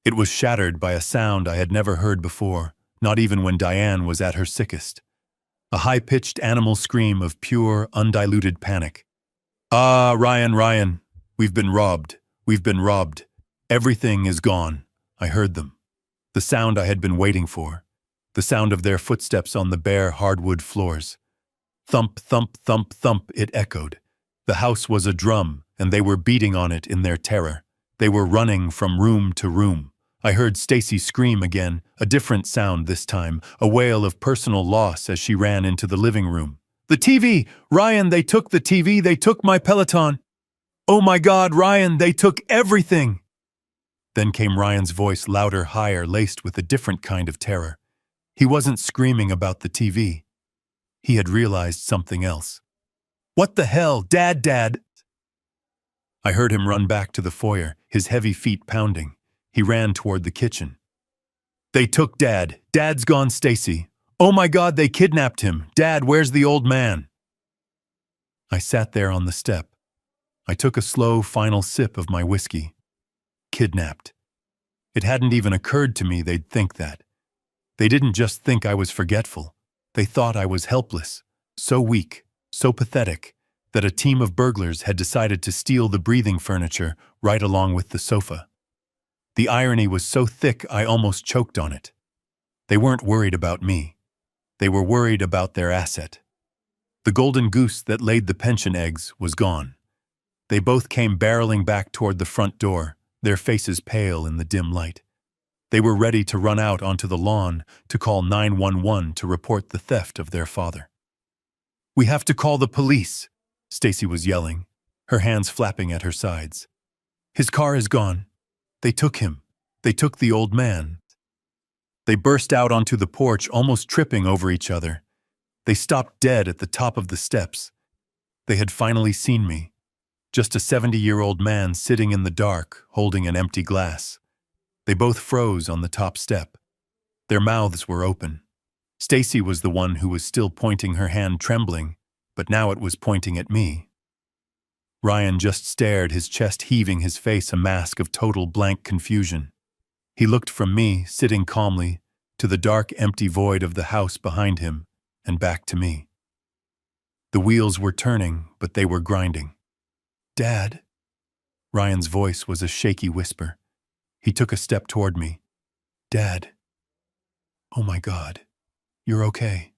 It was shattered by a sound I had never heard before, not even when Diane was at her sickest. A high-pitched animal scream of pure, undiluted panic. "Ah, Ryan, we've been robbed. We've been robbed. Everything is gone." I heard them. The sound I had been waiting for. The sound of their footsteps on the bare hardwood floors. Thump, thump, thump, thump, it echoed. The house was a drum, and they were beating on it in their terror. They were running from room to room. I heard Stacy scream again, a different sound this time, a wail of personal loss as she ran into the living room. "The TV! Ryan, they took the TV! They took my Peloton! Oh my God, Ryan, they took everything!" Then came Ryan's voice, louder, higher, laced with a different kind of terror. He wasn't screaming about the TV. He had realized something else. "What the hell? Dad, Dad!" I heard him run back to the foyer, his heavy feet pounding. He ran toward the kitchen. "They took Dad. Dad's gone, Stacy. Oh my God, they kidnapped him. Dad, where's the old man?" I sat there on the step. I took a slow, final sip of my whiskey. Kidnapped. It hadn't even occurred to me they'd think that. They didn't just think I was forgetful. They thought I was helpless, so weak, so pathetic, that a team of burglars had decided to steal the breathing furniture right along with the sofa. The irony was so thick I almost choked on it. They weren't worried about me. They were worried about their asset. The golden goose that laid the pension eggs was gone. They both came barreling back toward the front door, their faces pale in the dim light. They were ready to run out onto the lawn to call 911 to report the theft of their father. "We have to call the police," Stacy was yelling, her hands flapping at her sides. "His car is gone. They took him. They took the old man." They burst out onto the porch, almost tripping over each other. They stopped dead at the top of the steps. They had finally seen me. Just a 70-year-old man sitting in the dark, holding an empty glass. They both froze on the top step. Their mouths were open. Stacy was the one who was still pointing, her hand trembling, but now it was pointing at me. Ryan just stared, his chest heaving, his face a mask of total blank confusion. He looked from me, sitting calmly, to the dark, empty void of the house behind him, and back to me. The wheels were turning, but they were grinding. "Dad?" Ryan's voice was a shaky whisper. He took a step toward me. "Dad. Oh my God. You're okay.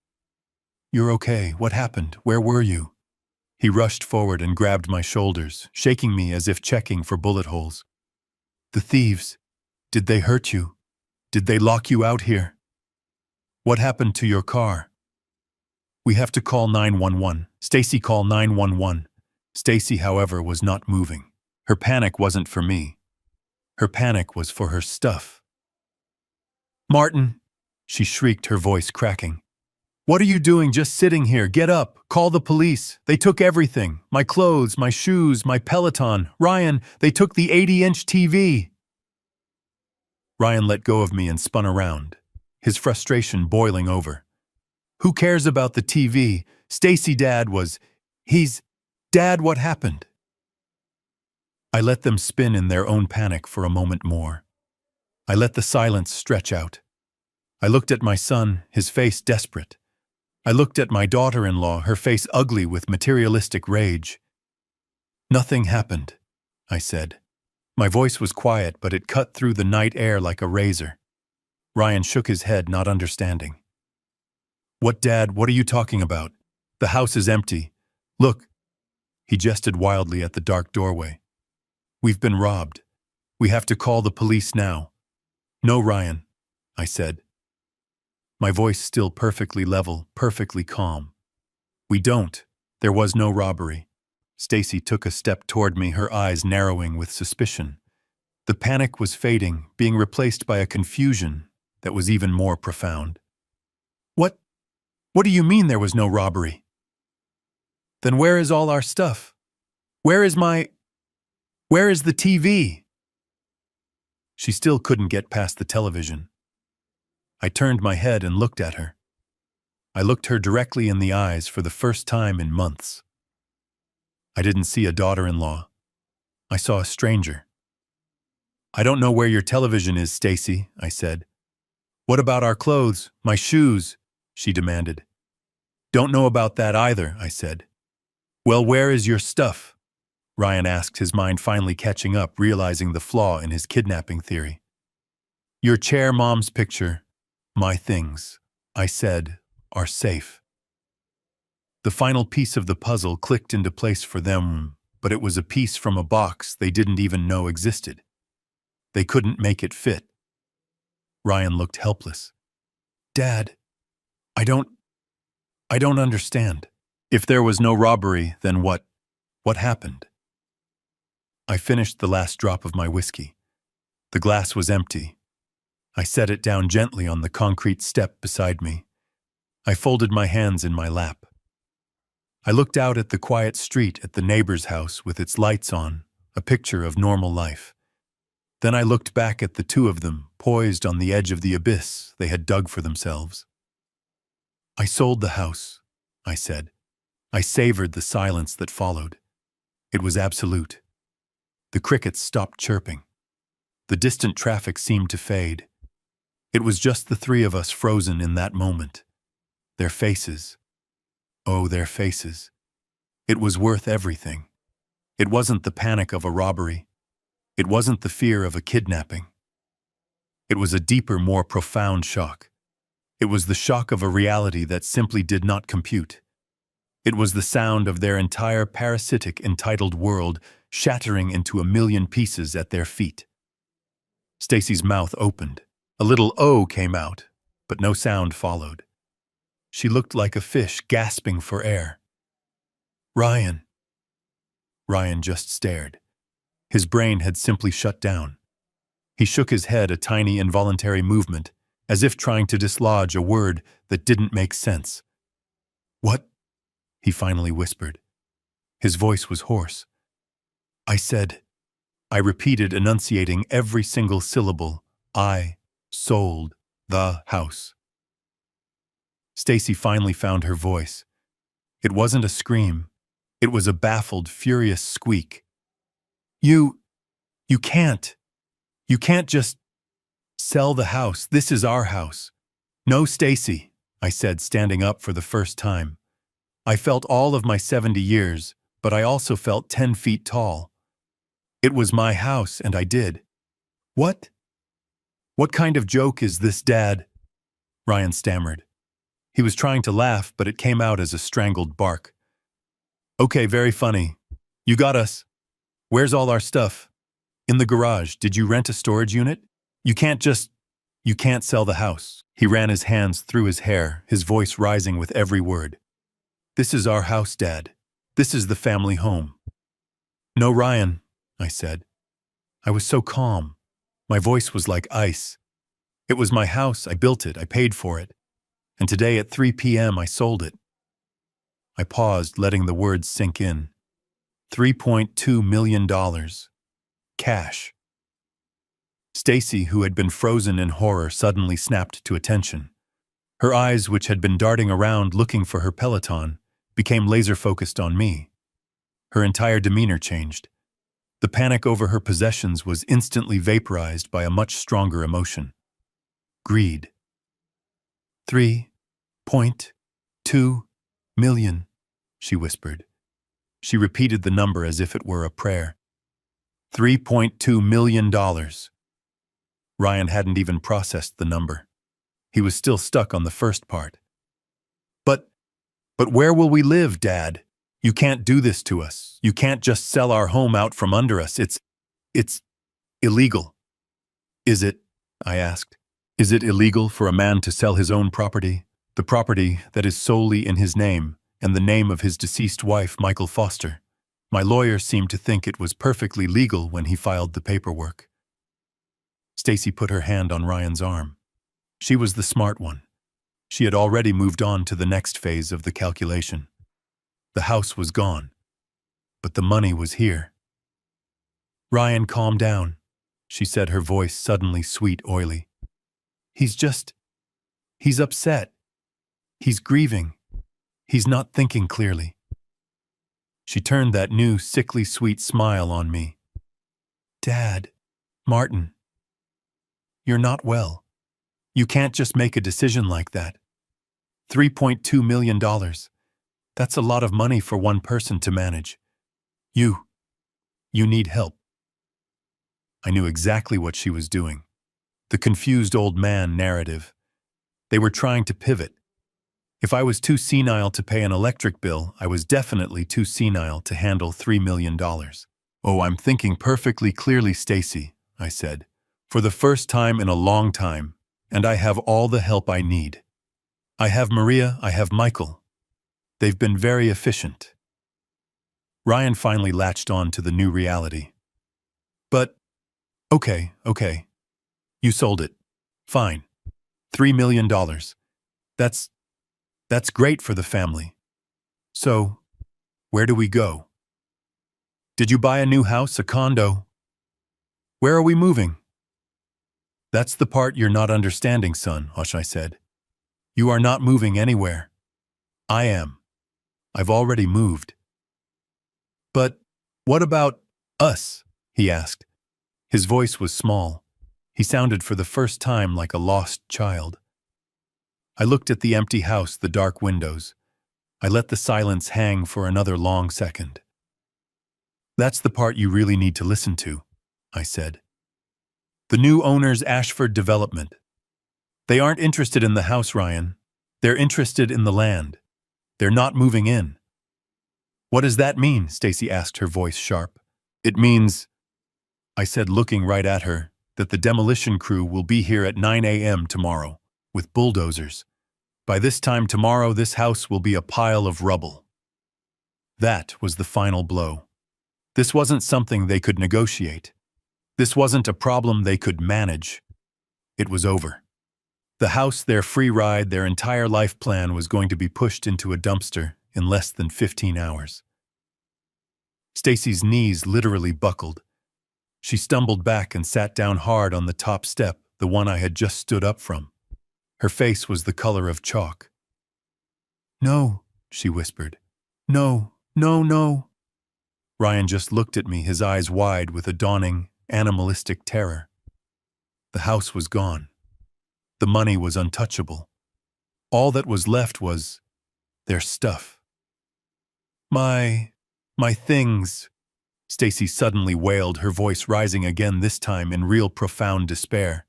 You're okay. What happened? Where were you?" He rushed forward and grabbed my shoulders, shaking me as if checking for bullet holes. "The thieves. Did they hurt you? Did they lock you out here? What happened to your car?" "We have to call 911. Stacy, call 911. Stacy, however, was not moving. Her panic wasn't for me. Her panic was for her stuff. "Martin," she shrieked, her voice cracking. "What are you doing just sitting here? Get up. Call the police. They took everything. My clothes, my shoes, my Peloton. Ryan, they took the 80-inch TV." Ryan let go of me and spun around, his frustration boiling over. "Who cares about the TV? Stacy, Dad was... Dad, what happened?" I let them spin in their own panic for a moment more. I let the silence stretch out. I looked at my son, his face desperate. I looked at my daughter-in-law, her face ugly with materialistic rage. "Nothing happened," I said. My voice was quiet, but it cut through the night air like a razor. Ryan shook his head, not understanding. "What, Dad? What are you talking about? The house is empty. Look." He gestured wildly at the dark doorway. "We've been robbed. We have to call the police now." "No, Ryan," I said. My voice still perfectly level, perfectly calm. "We don't. There was no robbery." Stacy took a step toward me, her eyes narrowing with suspicion. The panic was fading, being replaced by a confusion that was even more profound. What do you mean there was no robbery?" "Then where is all our stuff? Where is the TV?" She still couldn't get past the television. I turned my head and looked at her. I looked her directly in the eyes for the first time in months. I didn't see a daughter-in-law. I saw a stranger. "I don't know where your television is, Stacy," I said. "What about our clothes, my shoes?" she demanded. "Don't know about that either," I said. "Well, where is your stuff?" Ryan asked, his mind finally catching up, realizing the flaw in his kidnapping theory. "Your chair, Mom's picture, my things," I said, "are safe." The final piece of the puzzle clicked into place for them, but it was a piece from a box they didn't even know existed. They couldn't make it fit. Ryan looked helpless. Dad, I don't understand. If there was no robbery, then what happened? I finished the last drop of my whiskey. The glass was empty. I set it down gently on the concrete step beside me. I folded my hands in my lap. I looked out at the quiet street at the neighbor's house with its lights on, a picture of normal life. Then I looked back at the two of them, poised on the edge of the abyss they had dug for themselves. I sold the house, I said. I savored the silence that followed. It was absolute. The crickets stopped chirping. The distant traffic seemed to fade. It was just the three of us frozen in that moment. Their faces. Oh, their faces. It was worth everything. It wasn't the panic of a robbery. It wasn't the fear of a kidnapping. It was a deeper, more profound shock. It was the shock of a reality that simply did not compute. It was the sound of their entire parasitic, entitled world shattering into a million pieces at their feet. Stacy's mouth opened. A little "oh" came out, but no sound followed. She looked like a fish gasping for air. Ryan. Ryan just stared. His brain had simply shut down. He shook his head, a tiny involuntary movement, as if trying to dislodge a word that didn't make sense. What? He finally whispered. His voice was hoarse. I said, I repeated, enunciating every single syllable, I sold the house. Stacy finally found her voice. It wasn't a scream. It was a baffled, furious squeak. You can't. You can't just sell the house. This is our house. No, Stacy, I said, standing up for the first time. I felt all of my 70 years, but I also felt 10 feet tall. It was my house, and I did. What? What kind of joke is this, Dad? Ryan stammered. He was trying to laugh, but it came out as a strangled bark. Okay, very funny. You got us. Where's all our stuff? In the garage. Did you rent a storage unit? You can't sell the house. He ran his hands through his hair, his voice rising with every word. This is our house, Dad. This is the family home. No, Ryan, I said. I was so calm. My voice was like ice. It was my house. I built it. I paid for it. And today at 3 p.m. I sold it. I paused, letting the words sink in. $3.2 million. Cash. Stacy, who had been frozen in horror, suddenly snapped to attention. Her eyes, which had been darting around looking for her Peloton, became laser-focused on me. Her entire demeanor changed. The panic over her possessions was instantly vaporized by a much stronger emotion. Greed. 3.2 million, she whispered. She repeated the number as if it were a prayer. $3.2 million. Ryan hadn't even processed the number. He was still stuck on the first part. But where will we live, Dad? You can't do this to us. You can't just sell our home out from under us. It's illegal. Is it? I asked. Is it illegal for a man to sell his own property? The property that is solely in his name and the name of his deceased wife, Michael Foster. My lawyer seemed to think it was perfectly legal when he filed the paperwork. Stacy put her hand on Ryan's arm. She was the smart one. She had already moved on to the next phase of the calculation. The house was gone, but the money was here. Ryan, calm down, she said, her voice suddenly sweet, oily. He's upset. He's grieving. He's not thinking clearly. She turned that new, sickly sweet smile on me. Dad, Martin, you're not well. You can't just make a decision like that. $3.2 million. That's a lot of money for one person to manage. You need help. I knew exactly what she was doing. The confused old man narrative. They were trying to pivot. If I was too senile to pay an electric bill, I was definitely too senile to handle $3 million. Oh, I'm thinking perfectly clearly, Stacy, I said. For the first time in a long time, And I have all the help I need. I have Maria, I have Michael. They've been very efficient. Ryan finally latched on to the new reality. But, okay. You sold it. Fine. $3 million. That's great for the family. So, where do we go? Did you buy a new house, a condo? Where are we moving? That's the part you're not understanding, son, I said. You are not moving anywhere. I am. I've already moved. But what about us? He asked. His voice was small. He sounded for the first time like a lost child. I looked at the empty house, the dark windows. I let the silence hang for another long second. That's the part you really need to listen to, I said. The new owner's Ashford development. They aren't interested in the house, Ryan. They're interested in the land. They're not moving in. What does that mean? Stacy asked, her voice sharp. It means, I said, looking right at her, that the demolition crew will be here at 9 a.m. tomorrow, with bulldozers. By this time tomorrow, this house will be a pile of rubble. That was the final blow. This wasn't something they could negotiate. This wasn't a problem they could manage. It was over. The house, their free ride, their entire life plan was going to be pushed into a dumpster in less than 15 hours. Stacy's knees literally buckled. She stumbled back and sat down hard on the top step, the one I had just stood up from. Her face was the color of chalk. No, she whispered. No. Ryan just looked at me, his eyes wide with a dawning, animalistic terror. The house was gone. The money was untouchable. All that was left was their stuff. My things, Stacy suddenly wailed, her voice rising again, this time in real profound despair.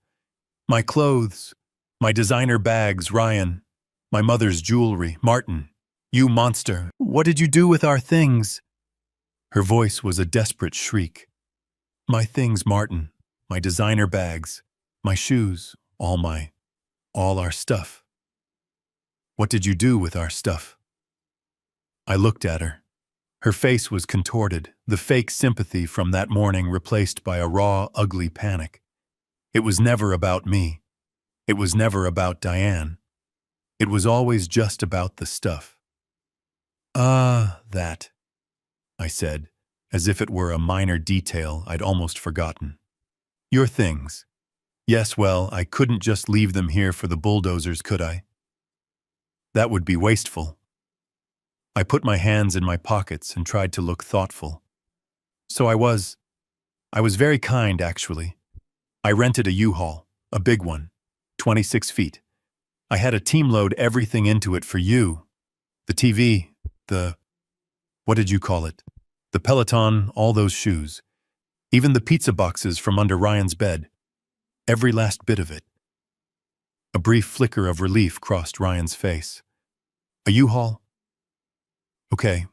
My clothes, my designer bags, Ryan, my mother's jewelry, Martin, you monster, what did you do with our things? Her voice was a desperate shriek. My things, Martin, my designer bags, my shoes, all our stuff. What did you do with our stuff? I looked at her. Her face was contorted, the fake sympathy from that morning replaced by a raw, ugly panic. It was never about me. It was never about Diane. It was always just about the stuff. That, I said, as if it were a minor detail I'd almost forgotten. Your things. Yes, well, I couldn't just leave them here for the bulldozers, could I? That would be wasteful. I put my hands in my pockets and tried to look thoughtful. So I was very kind, actually. I rented a U-Haul, a big one, 26 feet. I had a team load everything into it for you. The TV, what did you call it? The Peloton, all those shoes. Even the pizza boxes from under Ryan's bed. Every last bit of it. A brief flicker of relief crossed Ryan's face. A U-Haul? Okay.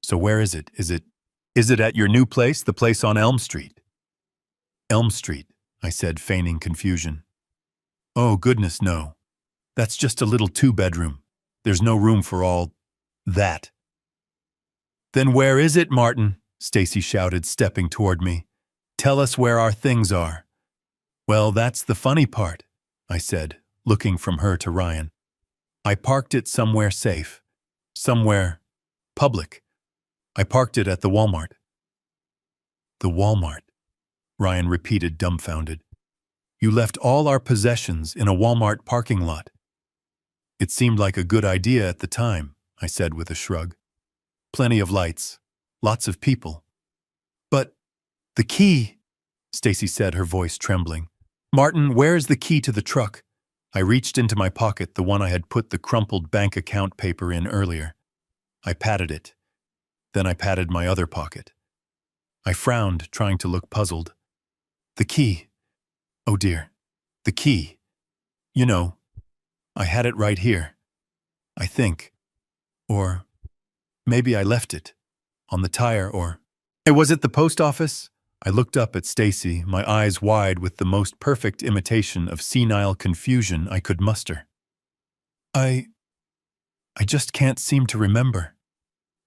So where is it? Is it at your new place, the place on Elm Street? Elm Street, I said, feigning confusion. Oh, goodness, no. That's just a little two-bedroom. There's no room for all that. Then where is it, Martin? Stacy shouted, stepping toward me. Tell us where our things are. Well, that's the funny part, I said, looking from her to Ryan. I parked it somewhere safe. Somewhere public. I parked it at the Walmart. The Walmart, Ryan repeated, dumbfounded. You left all our possessions in a Walmart parking lot. It seemed like a good idea at the time, I said with a shrug. Plenty of lights, lots of people. But the key, Stacy said, her voice trembling. Martin, where's the key to the truck? I reached into my pocket, the one I had put the crumpled bank account paper in earlier. I patted it. Then I patted my other pocket. I frowned, trying to look puzzled. The key. Oh dear. The key. You know, I had it right here. I think. Or maybe I left it. On the tire or... Was it the post office? I looked up at Stacy, my eyes wide with the most perfect imitation of senile confusion I could muster. I just can't seem to remember.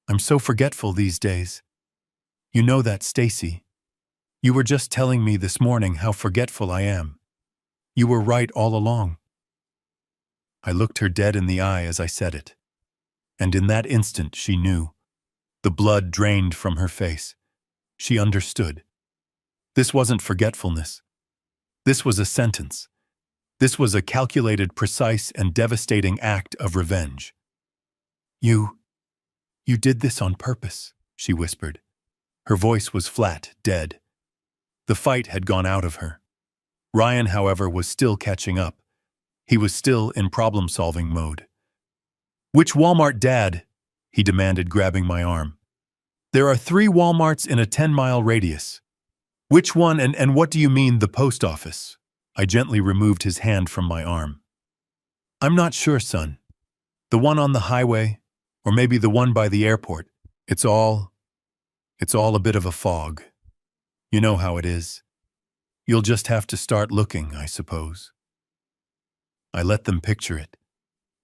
I'm so forgetful these days. You know that, Stacy. You were just telling me this morning how forgetful I am. You were right all along. I looked her dead in the eye as I said it. And in that instant she knew. The blood drained from her face. She understood. This wasn't forgetfulness. This was a sentence. This was a calculated, precise, and devastating act of revenge. You did this on purpose, she whispered. Her voice was flat, dead. The fight had gone out of her. Ryan, however, was still catching up. He was still in problem-solving mode. Which Walmart, Dad? He demanded, grabbing my arm. There are 3 Walmarts in a 10-mile radius. Which one, and what do you mean, the post office? I gently removed his hand from my arm. I'm not sure, son. The one on the highway, or maybe the one by the airport. It's all a bit of a fog. You know how it is. You'll just have to start looking, I suppose. I let them picture it.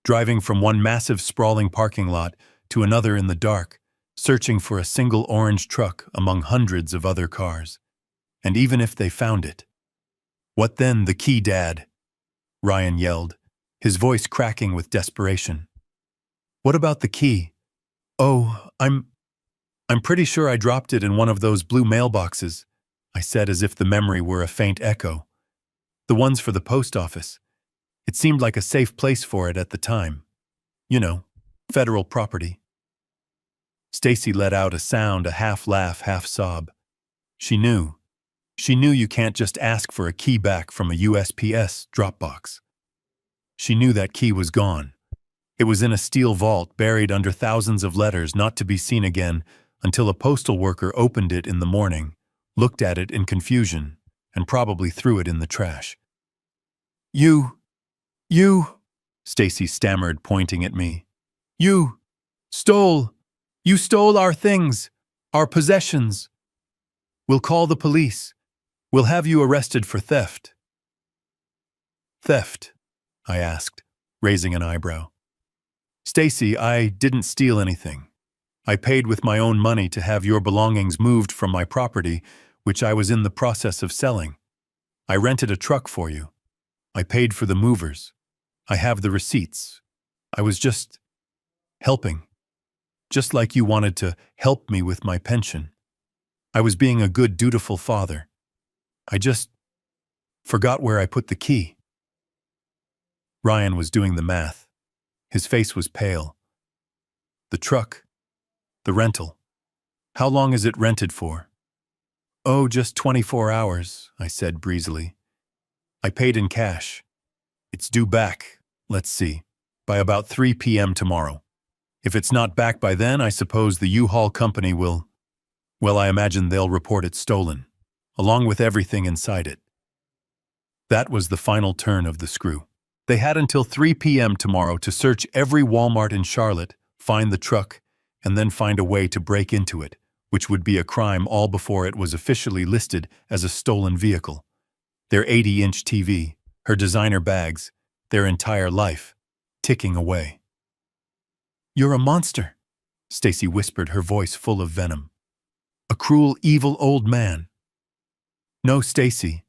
Driving from one massive sprawling parking lot to another in the dark, searching for a single orange truck among hundreds of other cars. And even if they found it. What then, the key, Dad? Ryan yelled, his voice cracking with desperation. What about the key? Oh, I'm pretty sure I dropped it in one of those blue mailboxes, I said as if the memory were a faint echo. The ones for the post office. It seemed like a safe place for it at the time. You know, federal property. Stacy let out a sound, a half laugh, half sob. She knew. She knew you can't just ask for a key back from a USPS drop box. She knew that key was gone. It was in a steel vault buried under thousands of letters not to be seen again until a postal worker opened it in the morning, looked at it in confusion, and probably threw it in the trash. You, Stacy stammered, pointing at me. You stole our things, our possessions. We'll call the police. We'll have you arrested for theft. Theft? I asked, raising an eyebrow. Stacy, I didn't steal anything. I paid with my own money to have your belongings moved from my property, which I was in the process of selling. I rented a truck for you. I paid for the movers. I have the receipts. I was just helping. Just like you wanted to help me with my pension. I was being a good, dutiful father. I just forgot where I put the key. Ryan was doing the math. His face was pale. The truck. The rental. How long is it rented for? Oh, just 24 hours, I said breezily. I paid in cash. It's due back, let's see, by about 3 p.m. tomorrow. If it's not back by then, I suppose the U-Haul company will, well, I imagine they'll report it stolen, along with everything inside it. That was the final turn of the screw. They had until 3 p.m. tomorrow to search every Walmart in Charlotte, find the truck, and then find a way to break into it, which would be a crime all before it was officially listed as a stolen vehicle. Their 80-inch TV, her designer bags, their entire life, ticking away. You're a monster, Stacy whispered, her voice full of venom. A cruel, evil old man. No, Stacy,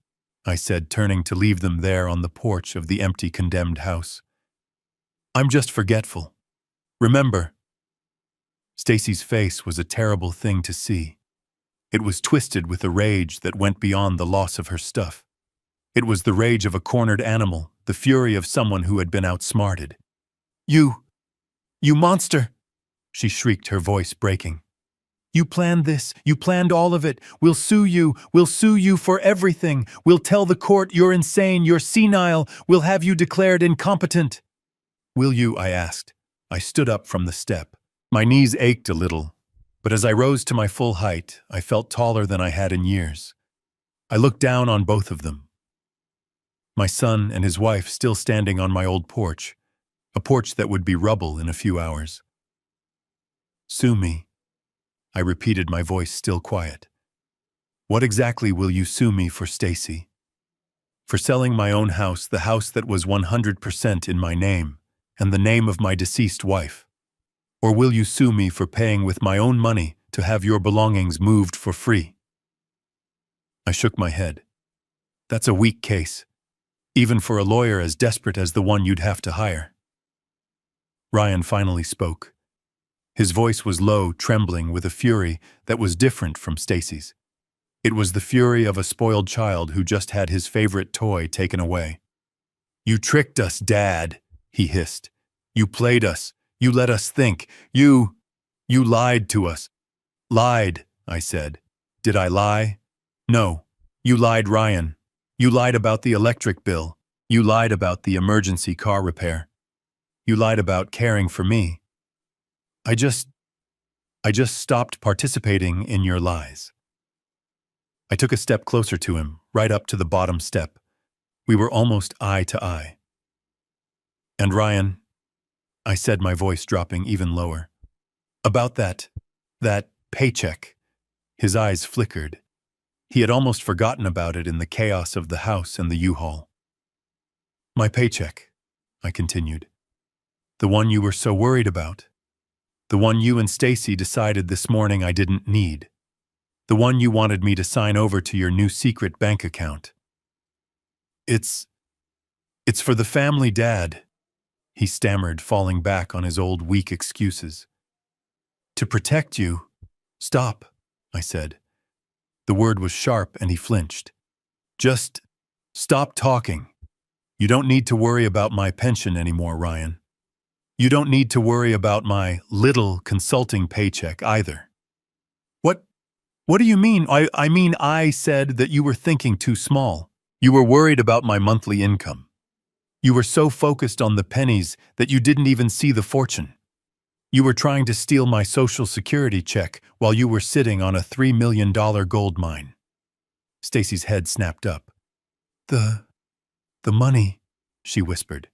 I said, turning to leave them there on the porch of the empty, condemned house. I'm just forgetful. Remember. Stacy's face was a terrible thing to see. It was twisted with a rage that went beyond the loss of her stuff. It was the rage of a cornered animal, the fury of someone who had been outsmarted. You monster! She shrieked, her voice breaking. You planned this. You planned all of it. We'll sue you. We'll sue you for everything. We'll tell the court you're insane, you're senile. We'll have you declared incompetent. Will you? I asked. I stood up from the step. My knees ached a little, but as I rose to my full height, I felt taller than I had in years. I looked down on both of them. My son and his wife still standing on my old porch, a porch that would be rubble in a few hours. Sue me. I repeated, my voice still quiet. What exactly will you sue me for, Stacy? For selling my own house, the house that was 100% in my name, and the name of my deceased wife? Or will you sue me for paying with my own money to have your belongings moved for free? I shook my head. That's a weak case, even for a lawyer as desperate as the one you'd have to hire. Ryan finally spoke. His voice was low, trembling with a fury that was different from Stacy's. It was the fury of a spoiled child who just had his favorite toy taken away. You tricked us, Dad, he hissed. You played us. You let us think. You lied to us. Lied, I said. Did I lie? No. You lied, Ryan. You lied about the electric bill. You lied about the emergency car repair. You lied about caring for me. I just stopped participating in your lies. I took a step closer to him, right up to the bottom step. We were almost eye to eye. And Ryan, I said, my voice dropping even lower, about that paycheck. His eyes flickered. He had almost forgotten about it in the chaos of the house and the U-Haul. My paycheck, I continued. The one you were so worried about. The one you and Stacy decided this morning I didn't need. The one you wanted me to sign over to your new secret bank account. It's for the family, Dad, he stammered, falling back on his old weak excuses. To protect you. Stop, I said. The word was sharp and he flinched. Just stop talking. You don't need to worry about my pension anymore, Ryan. You don't need to worry about my little consulting paycheck either. What do you mean? I mean, I said that you were thinking too small. You were worried about my monthly income. You were so focused on the pennies that you didn't even see the fortune. You were trying to steal my Social Security check while you were sitting on a $3 million gold mine. Stacy's head snapped up. The money, she whispered.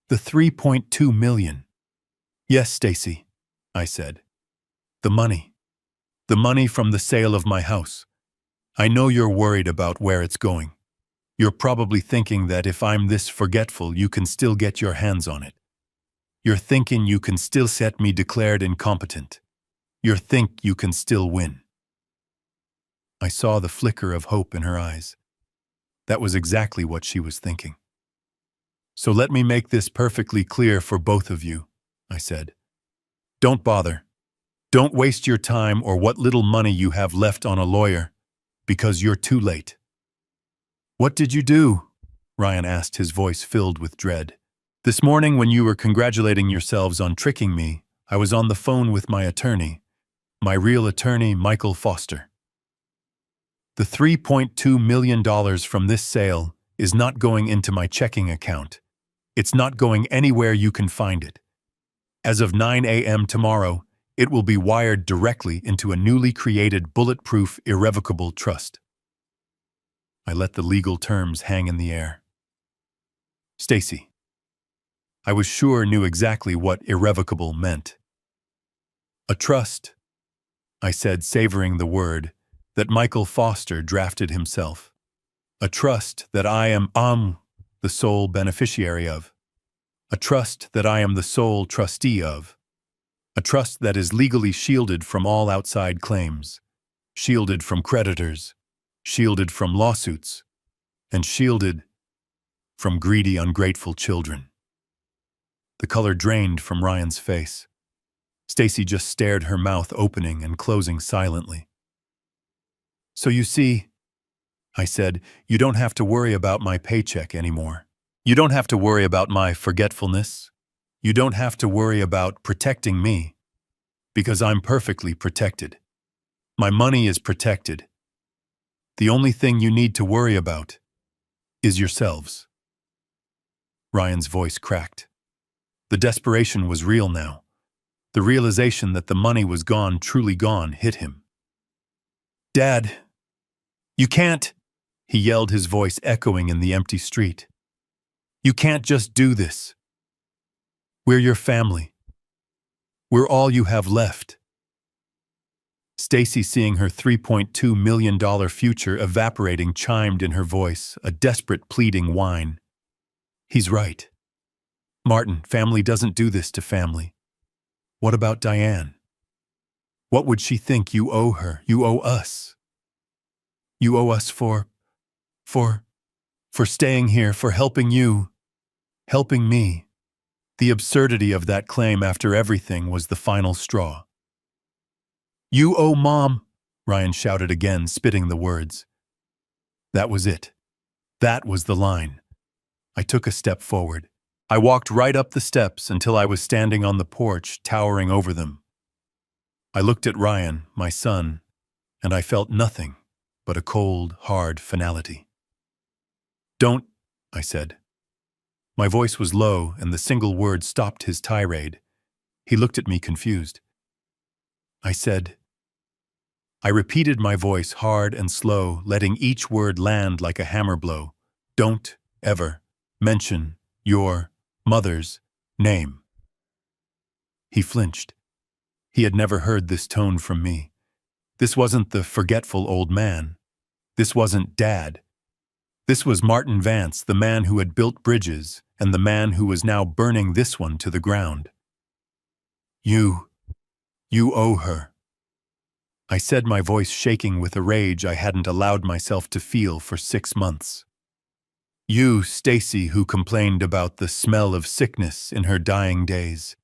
The $3.2 million. Yes, Stacy, I said. The money. The money from the sale of my house. I know you're worried about where it's going. You're probably thinking that if I'm this forgetful, you can still get your hands on it. You're thinking you can still set me declared incompetent. You think you can still win. I saw the flicker of hope in her eyes. That was exactly what she was thinking. So let me make this perfectly clear for both of you, I said. Don't bother. Don't waste your time or what little money you have left on a lawyer, because you're too late. What did you do? Ryan asked, his voice filled with dread. This morning when you were congratulating yourselves on tricking me, I was on the phone with my attorney, my real attorney, Michael Foster. The $3.2 million from this sale is not going into my checking account. It's not going anywhere you can find it. As of 9 a.m. tomorrow, it will be wired directly into a newly created bulletproof, irrevocable trust. I let the legal terms hang in the air. Stacy. I was sure knew exactly what irrevocable meant. A trust, I said, savoring the word, that Michael Foster drafted himself. A trust that I am the sole beneficiary of. A trust that I am the sole trustee of. A trust that is legally shielded from all outside claims, shielded from creditors, shielded from lawsuits, and shielded from greedy, ungrateful children. The color drained from Ryan's face. Stacy just stared, her mouth opening and closing silently. So you see, I said, you don't have to worry about my paycheck anymore. You don't have to worry about my forgetfulness. You don't have to worry about protecting me, because I'm perfectly protected. My money is protected. The only thing you need to worry about is yourselves. Ryan's voice cracked. The desperation was real now. The realization that the money was gone, truly gone, hit him. Dad, you can't, he yelled, his voice echoing in the empty street. You can't just do this. We're your family. We're all you have left. Stacy, seeing her $3.2 million future evaporating, chimed in her voice, a desperate pleading whine. He's right. Martin, family doesn't do this to family. What about Diane? What would she think? You owe her. You owe us. You owe us for staying here, for helping you, helping me. The absurdity of that claim after everything was the final straw. You owe Mom, Ryan shouted again, spitting the words. That was it. That was the line. I took a step forward. I walked right up the steps until I was standing on the porch, towering over them. I looked at Ryan, my son, and I felt nothing but a cold, hard finality. Don't, I said. My voice was low, and the single word stopped his tirade. He looked at me confused. I said. I repeated my voice hard and slow, letting each word land like a hammer blow. Don't ever mention your mother's name. He flinched. He had never heard this tone from me. This wasn't the forgetful old man. This wasn't Dad. This was Martin Vance, the man who had built bridges, and the man who was now burning this one to the ground. You owe her. I said, my voice shaking with a rage I hadn't allowed myself to feel for 6 months. You, Stacy, who complained about the smell of sickness in her dying days.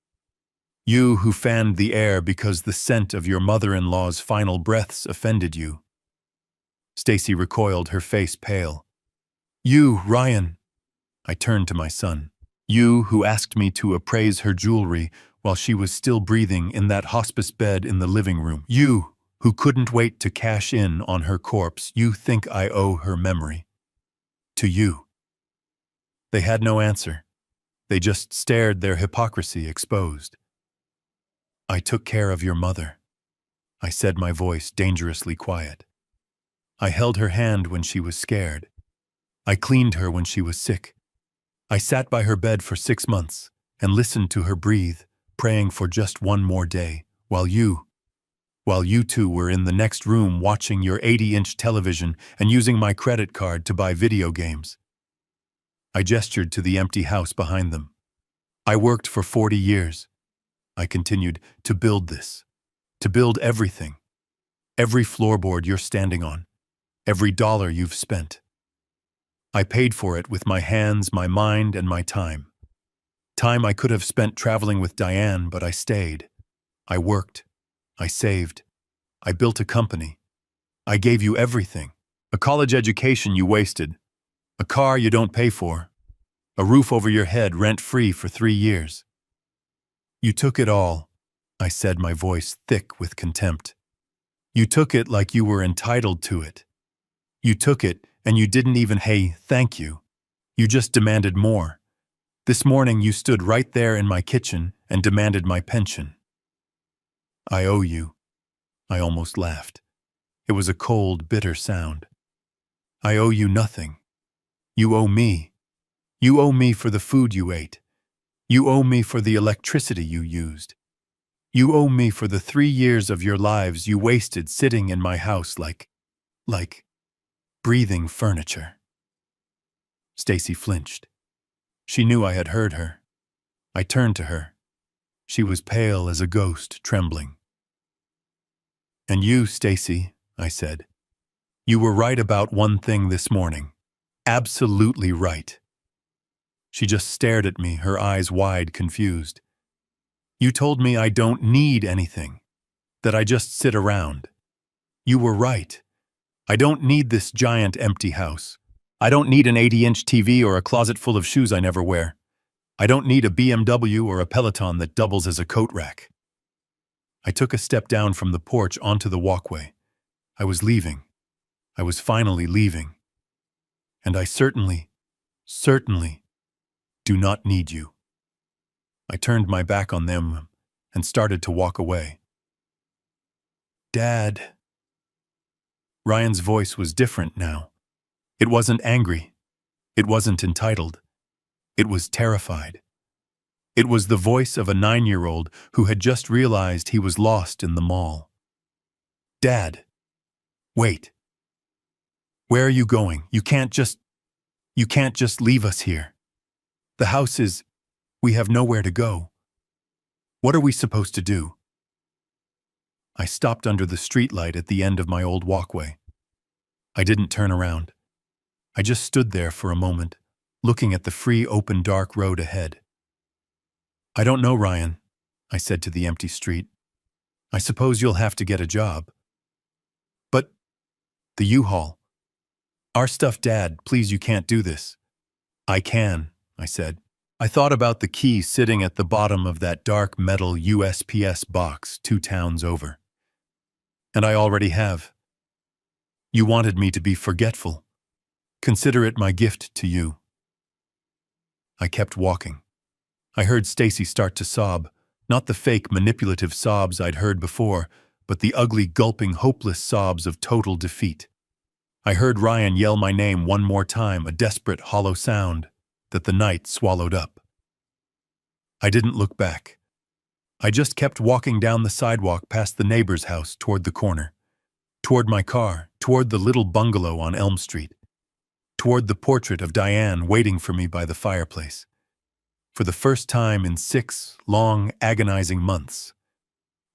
You who fanned the air because the scent of your mother-in-law's final breaths offended you. Stacy recoiled, her face pale. You, Ryan. I turned to my son. You who asked me to appraise her jewelry while she was still breathing in that hospice bed in the living room. You who couldn't wait to cash in on her corpse. You think I owe her memory. To you. They had no answer. They just stared, their hypocrisy exposed. I took care of your mother, I said, my voice dangerously quiet. I held her hand when she was scared. I cleaned her when she was sick. I sat by her bed for 6 months and listened to her breathe, praying for just one more day, while you two were in the next room watching your 80-inch television and using my credit card to buy video games. I gestured to the empty house behind them. I worked for 40 years. I continued to build this, to build everything, every floorboard you're standing on, every dollar you've spent. I paid for it with my hands, my mind, and my time. Time I could have spent traveling with Diane, but I stayed. I worked. I saved. I built a company. I gave you everything. A college education you wasted. A car you don't pay for. A roof over your head rent-free for 3 years. You took it all, I said, my voice thick with contempt. You took it like you were entitled to it. You took it and you didn't even say thank you. You just demanded more. This morning you stood right there in my kitchen and demanded my pension. I owe you. I almost laughed. It was a cold, bitter sound. I owe you nothing. You owe me. You owe me for the food you ate. You owe me for the electricity you used. You owe me for the 3 years of your lives you wasted sitting in my house like breathing furniture. Stacy flinched. She knew I had heard her. I turned to her. She was pale as a ghost, trembling. And you, Stacy, I said, you were right about one thing this morning. Absolutely right. She just stared at me, her eyes wide, confused. You told me I don't need anything, that I just sit around. You were right. I don't need this giant empty house. I don't need an 80-inch TV or a closet full of shoes I never wear. I don't need a BMW or a Peloton that doubles as a coat rack. I took a step down from the porch onto the walkway. I was leaving. I was finally leaving. And I certainly do not need you. I turned my back on them and started to walk away. Dad. Ryan's voice was different now. It wasn't angry. It wasn't entitled. It was terrified. It was the voice of a 9-year-old who had just realized he was lost in the mall. Dad, wait. Where are you going? You can't just leave us here. The house is, we have nowhere to go. What are we supposed to do? I stopped under the streetlight at the end of my old walkway. I didn't turn around. I just stood there for a moment, looking at the free, open, dark road ahead. I don't know, Ryan, I said to the empty street. I suppose you'll have to get a job. But the U-Haul. Our stuff, Dad, please, you can't do this. I can, I said. I thought about the key sitting at the bottom of that dark metal USPS box 2 towns over. And I already have. You wanted me to be forgetful. Consider it my gift to you. I kept walking. I heard Stacy start to sob, not the fake, manipulative sobs I'd heard before, but the ugly, gulping, hopeless sobs of total defeat. I heard Ryan yell my name one more time, a desperate, hollow sound that the night swallowed up. I didn't look back. I just kept walking down the sidewalk past the neighbor's house toward the corner, toward my car, toward the little bungalow on Elm Street, toward the portrait of Diane waiting for me by the fireplace. For the first time in 6 long, agonizing months,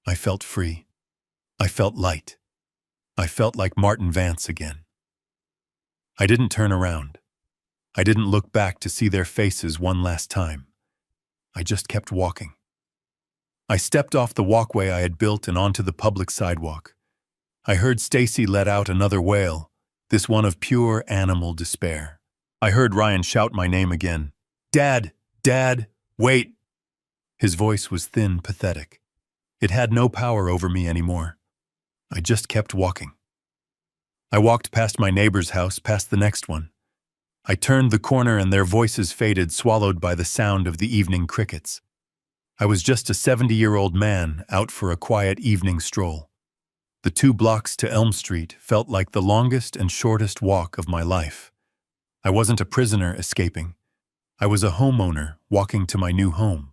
I felt free. I felt light. I felt like Martin Vance again. I didn't turn around. I didn't look back to see their faces one last time. I just kept walking. I stepped off the walkway I had built and onto the public sidewalk. I heard Stacy let out another wail, this one of pure animal despair. I heard Ryan shout my name again. Dad! Dad! Wait! His voice was thin, pathetic. It had no power over me anymore. I just kept walking. I walked past my neighbor's house, past the next one. I turned the corner and their voices faded, swallowed by the sound of the evening crickets. I was just a 70-year-old man out for a quiet evening stroll. The 2 blocks to Elm Street felt like the longest and shortest walk of my life. I wasn't a prisoner escaping. I was a homeowner walking to my new home.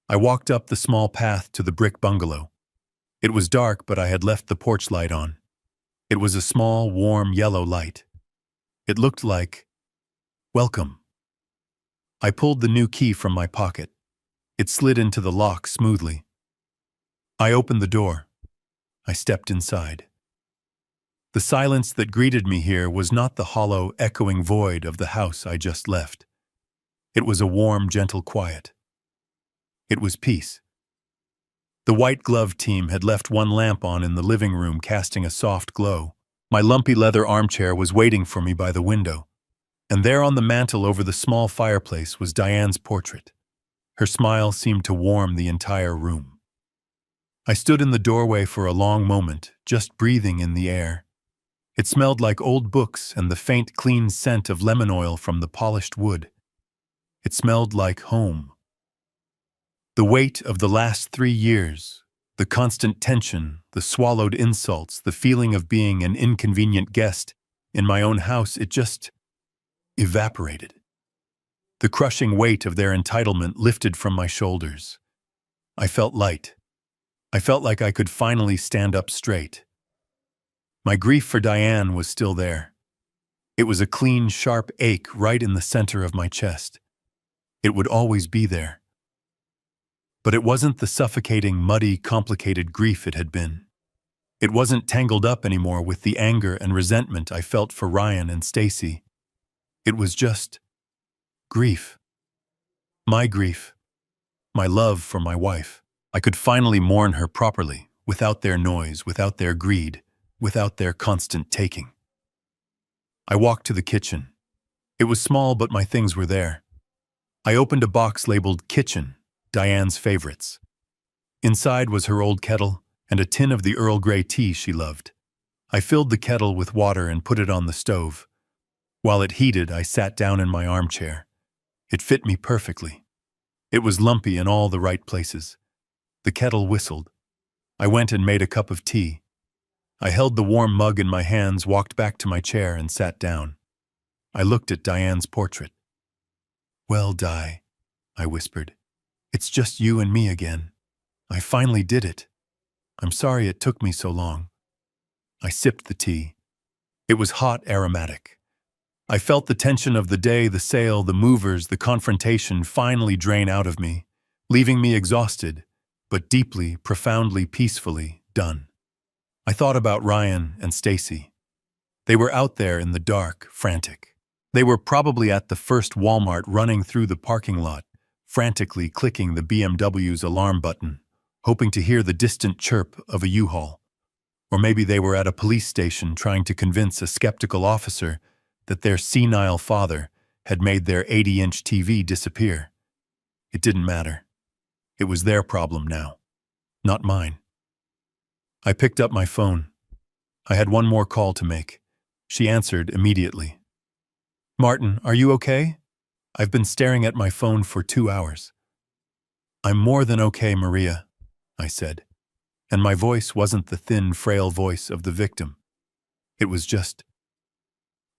I walked up the small path to the brick bungalow. It was dark, but I had left the porch light on. It was a small, warm, yellow light. It looked like, welcome. I pulled the new key from my pocket. It slid into the lock smoothly. I opened the door. I stepped inside. The silence that greeted me here was not the hollow, echoing void of the house I just left. It was a warm, gentle quiet. It was peace. The white glove team had left one lamp on in the living room, casting a soft glow. My lumpy leather armchair was waiting for me by the window, and there on the mantel over the small fireplace was Diane's portrait. Her smile seemed to warm the entire room. I stood in the doorway for a long moment, just breathing in the air. It smelled like old books and the faint, clean scent of lemon oil from the polished wood. It smelled like home. The weight of the last 3 years, the constant tension, the swallowed insults, the feeling of being an inconvenient guest in my own house, it just evaporated. The crushing weight of their entitlement lifted from my shoulders. I felt light. I felt like I could finally stand up straight. My grief for Diane was still there. It was a clean, sharp ache right in the center of my chest. It would always be there. But it wasn't the suffocating, muddy, complicated grief it had been. It wasn't tangled up anymore with the anger and resentment I felt for Ryan and Stacy. It was just grief. My grief. My love for my wife. I could finally mourn her properly, without their noise, without their greed, without their constant taking. I walked to the kitchen. It was small, but my things were there. I opened a box labeled Kitchen, Diane's favorites. Inside was her old kettle and a tin of the Earl Grey tea she loved. I filled the kettle with water and put it on the stove. While it heated, I sat down in my armchair. It fit me perfectly. It was lumpy in all the right places. The kettle whistled. I went and made a cup of tea. I held the warm mug in my hands, walked back to my chair, and sat down. I looked at Diane's portrait. "Well, Di," I whispered. "It's just you and me again. I finally did it. I'm sorry it took me so long." I sipped the tea. It was hot, aromatic. I felt the tension of the day, the sale, the movers, the confrontation finally drain out of me, leaving me exhausted, but deeply, profoundly, peacefully done. I thought about Ryan and Stacy. They were out there in the dark, frantic. They were probably at the first Walmart running through the parking lot, frantically clicking the BMW's alarm button, hoping to hear the distant chirp of a U-Haul. Or maybe they were at a police station trying to convince a skeptical officer that their senile father had made their 80-inch TV disappear. It didn't matter. It was their problem now, not mine. I picked up my phone. I had one more call to make. She answered immediately. "Martin, are you okay? I've been staring at my phone for 2 hours." "I'm more than okay, Maria," I said. And my voice wasn't the thin, frail voice of the victim. It was just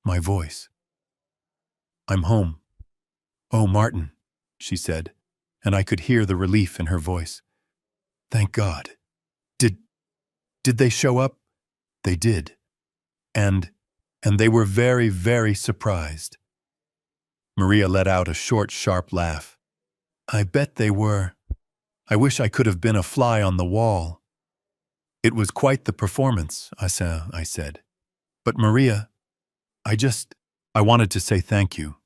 my voice. "I'm home." "Oh, Martin," she said, and I could hear the relief in her voice. "Thank God. Did they show up?" "They did. And they were very, very surprised." Maria let out a short, sharp laugh. "I bet they were. I wish I could have been a fly on the wall." "It was quite the performance," I said. "But Maria, I wanted to say thank you.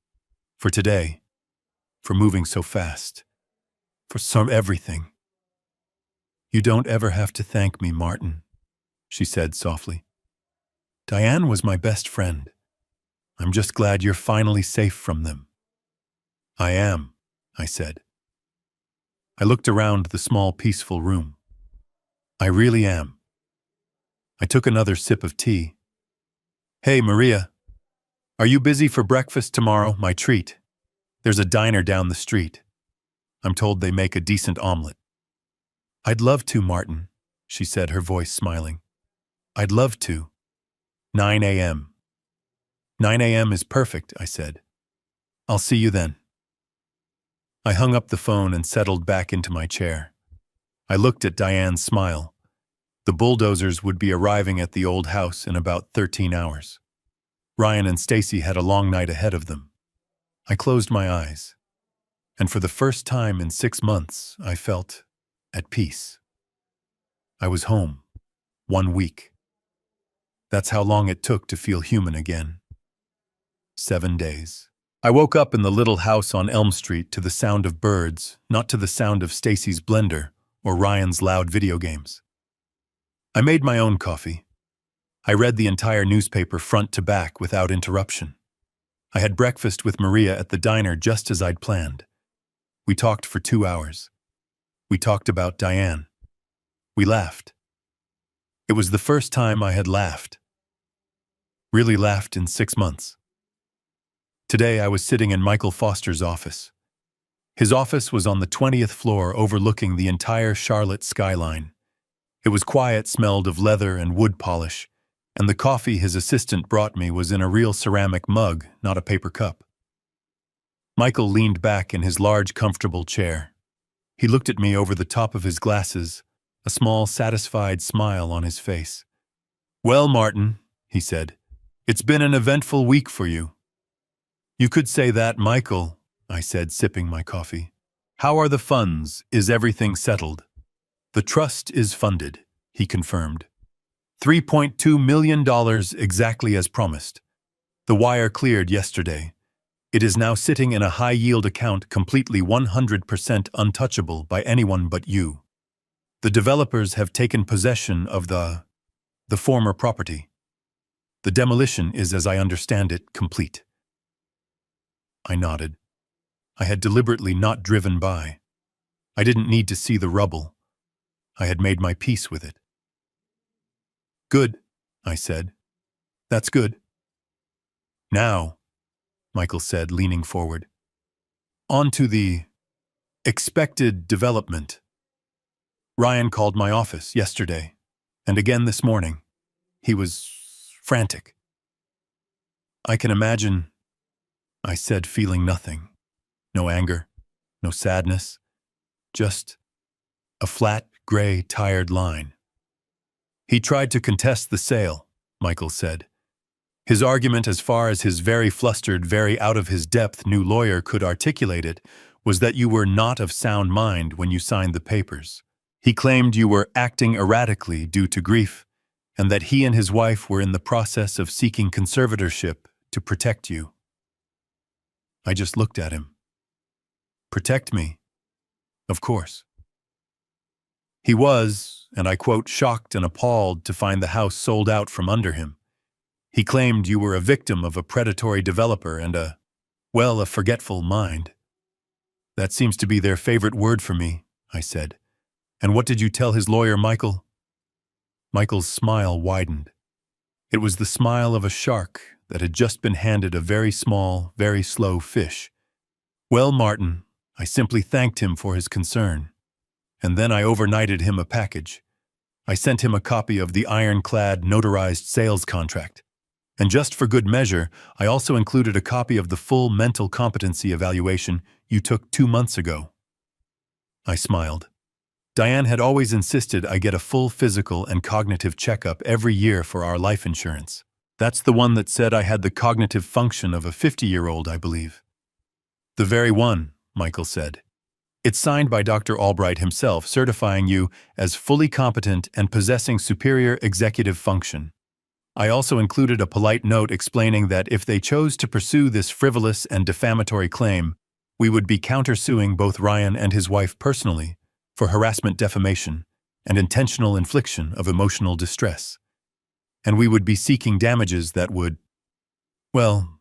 For today. For moving so fast. For everything." "You don't ever have to thank me, Martin," she said softly. "Diane was my best friend. I'm just glad you're finally safe from them." "I am," I said. I looked around the small, peaceful room. "I really am." I took another sip of tea. "Hey, Maria, are you busy for breakfast tomorrow? My treat. There's a diner down the street. I'm told they make a decent omelet." "I'd love to, Martin," she said, her voice smiling. "I'd love to. 9 a.m. 9 a.m. is perfect," I said. "I'll see you then." I hung up the phone and settled back into my chair. I looked at Diane's smile. The bulldozers would be arriving at the old house in about 13 hours. Ryan and Stacy had a long night ahead of them. I closed my eyes. And for the first time in 6 months, I felt at peace. I was home. 1 week. That's how long it took to feel human again. 7 days. I woke up in the little house on Elm Street to the sound of birds, not to the sound of Stacy's blender or Ryan's loud video games. I made my own coffee. I read the entire newspaper front to back without interruption. I had breakfast with Maria at the diner just as I'd planned. We talked for 2 hours. We talked about Diane. We laughed. It was the first time I had laughed. Really laughed in 6 months. Today I was sitting in Michael Foster's office. His office was on the 20th floor overlooking the entire Charlotte skyline. It was quiet, smelled of leather and wood polish, and the coffee his assistant brought me was in a real ceramic mug, not a paper cup. Michael leaned back in his large, comfortable chair. He looked at me over the top of his glasses, a small, satisfied smile on his face. "Well, Martin," he said, "it's been an eventful week for you." "You could say that, Michael," I said, sipping my coffee. "How are the funds? Is everything settled?" "The trust is funded," he confirmed. $3.2 million exactly as promised. The wire cleared yesterday. It is now sitting in a high-yield account completely 100% untouchable by anyone but you. The developers have taken possession of the former property. The demolition is, as I understand it, complete. I nodded. I had deliberately not driven by. I didn't need to see the rubble. I had made my peace with it. "Good," I said. "That's good." "Now," Michael said, leaning forward, "on to the expected development. Ryan called my office yesterday, and again this morning. He was frantic." "I can imagine," I said, feeling nothing. No anger, no sadness, just a flat, gray, tired line. "He tried to contest the sale," Michael said. His argument, as far as his very flustered, very out-of-his-depth new lawyer could articulate it, was that you were not of sound mind when you signed the papers. He claimed you were acting erratically due to grief, and that he and his wife were in the process of seeking conservatorship to protect you. I just looked at him. Protect me? Of course. He was, and I quote, shocked and appalled to find the house sold out from under him. He claimed you were a victim of a predatory developer and a forgetful mind. That seems to be their favorite word for me, I said. And what did you tell his lawyer, Michael? Michael's smile widened. It was the smile of a shark that had just been handed a very small, very slow fish. Well, Martin, I simply thanked him for his concern. And then I overnighted him a package. I sent him a copy of the ironclad notarized sales contract. And just for good measure, I also included a copy of the full mental competency evaluation you took 2 months ago. I smiled. Diane had always insisted I get a full physical and cognitive checkup every year for our life insurance. That's the one that said I had the cognitive function of a 50-year-old, I believe. The very one, Michael said. It's signed by Dr. Albright himself, certifying you as fully competent and possessing superior executive function. I also included a polite note explaining that if they chose to pursue this frivolous and defamatory claim, we would be countersuing both Ryan and his wife personally for harassment, defamation, and intentional infliction of emotional distress. And we would be seeking damages that would, well,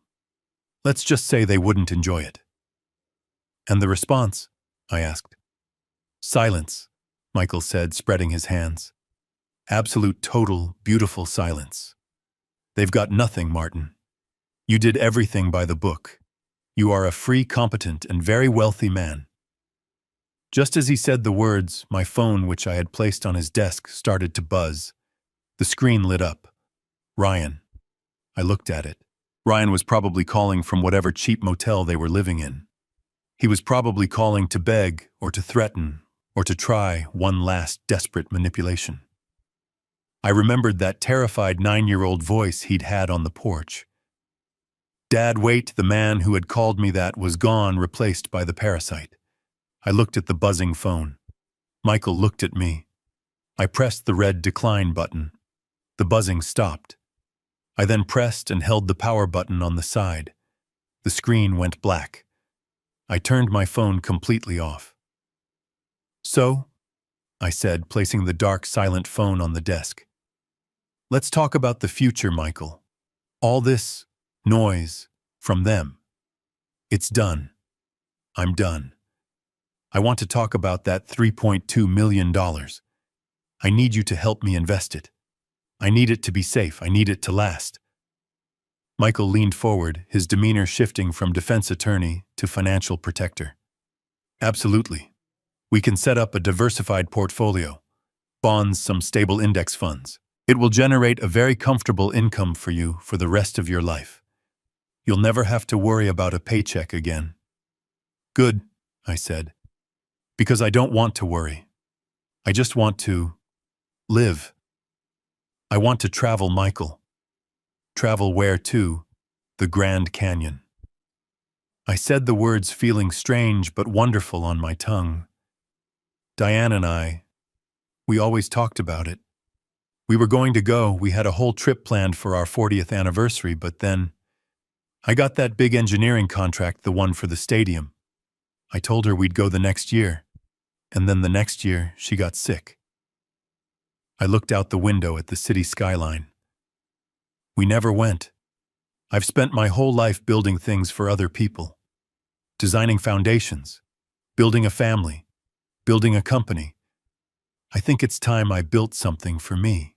let's just say they wouldn't enjoy it. And the response? I asked. Silence, Michael said, spreading his hands. Absolute, total, beautiful silence. They've got nothing, Martin. You did everything by the book. You are a free, competent, and very wealthy man. Just as he said the words, my phone, which I had placed on his desk, started to buzz. The screen lit up. Ryan. I looked at it. Ryan was probably calling from whatever cheap motel they were living in. He was probably calling to beg, or to threaten, or to try one last desperate manipulation. I remembered that terrified 9-year-old voice he'd had on the porch. Dad, wait, the man who had called me that was gone, replaced by the parasite. I looked at the buzzing phone. Michael looked at me. I pressed the red decline button. The buzzing stopped. I then pressed and held the power button on the side. The screen went black. I turned my phone completely off. So, I said, placing the dark, silent phone on the desk. Let's talk about the future, Michael. All this noise from them. It's done. I'm done. I want to talk about that $3.2 million. I need you to help me invest it. I need it to be safe. I need it to last. Michael leaned forward, his demeanor shifting from defense attorney to financial protector. Absolutely. We can set up a diversified portfolio. Bonds, some stable index funds. It will generate a very comfortable income for you for the rest of your life. You'll never have to worry about a paycheck again. Good, I said. Because I don't want to worry. I just want to live. I want to travel, Michael. Travel where to? The Grand Canyon. I said the words feeling strange but wonderful on my tongue. Diane and I, we always talked about it. We were going to go, we had a whole trip planned for our 40th anniversary, but then I got that big engineering contract, the one for the stadium. I told her we'd go the next year, and then the next year she got sick. I looked out the window at the city skyline. We never went. I've spent my whole life building things for other people, designing foundations, building a family, building a company. I think it's time I built something for me.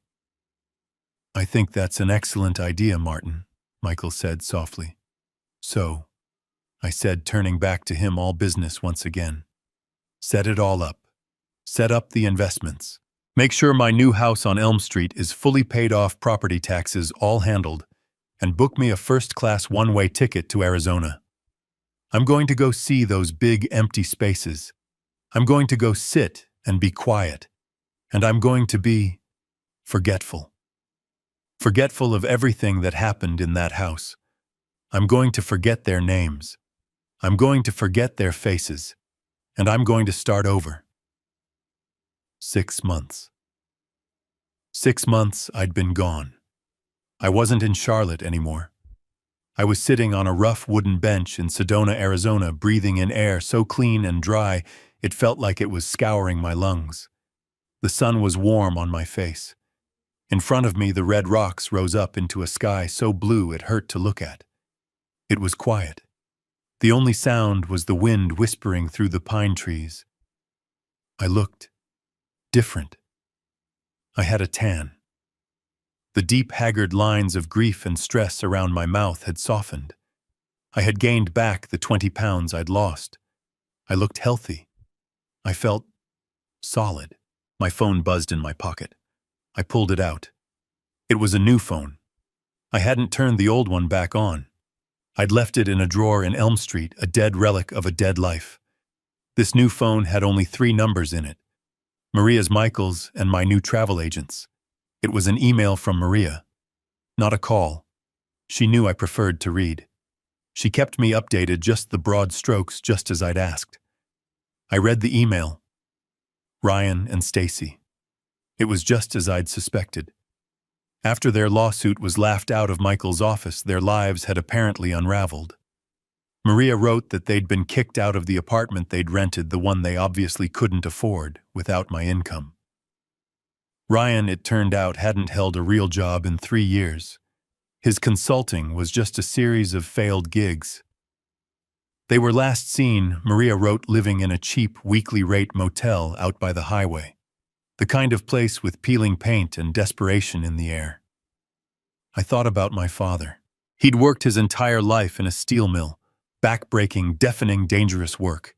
I think that's an excellent idea, Martin, Michael said softly. So, I said, turning back to him, all business once again. Set it all up. Set up the investments. Make sure my new house on Elm Street is fully paid off, property taxes all handled, and book me a first-class one-way ticket to Arizona. I'm going to go see those big empty spaces. I'm going to go sit and be quiet. And I'm going to be forgetful. forgetful of everything that happened in that house. I'm going to forget their names. I'm going to forget their faces. And I'm going to start over. 6 months. 6 months I'd been gone. I wasn't in Charlotte anymore. I was sitting on a rough wooden bench in Sedona, Arizona, breathing in air so clean and dry it felt like it was scouring my lungs. The sun was warm on my face. In front of me, the red rocks rose up into a sky so blue it hurt to look at. It was quiet. The only sound was the wind whispering through the pine trees. I looked different. I had a tan. The deep, haggard lines of grief and stress around my mouth had softened. I had gained back the 20 pounds I'd lost. I looked healthy. I felt solid. My phone buzzed in my pocket. I pulled it out. It was a new phone. I hadn't turned the old one back on. I'd left it in a drawer in Elm Street, a dead relic of a dead life. This new phone had only 3 numbers in it: Maria's, Michael's, and my new travel agent's. It was an email from Maria, not a call. She knew I preferred to read. She kept me updated, just the broad strokes, just as I'd asked. I read the email. Ryan and Stacy. It was just as I'd suspected. After their lawsuit was laughed out of Michael's office, their lives had apparently unraveled. Maria wrote that they'd been kicked out of the apartment they'd rented, the one they obviously couldn't afford, without my income. Ryan, it turned out, hadn't held a real job in 3 years. His consulting was just a series of failed gigs. They were last seen, Maria wrote, living in a cheap, weekly rate motel out by the highway. The kind of place with peeling paint and desperation in the air. I thought about my father. He'd worked his entire life in a steel mill, back-breaking, deafening, dangerous work.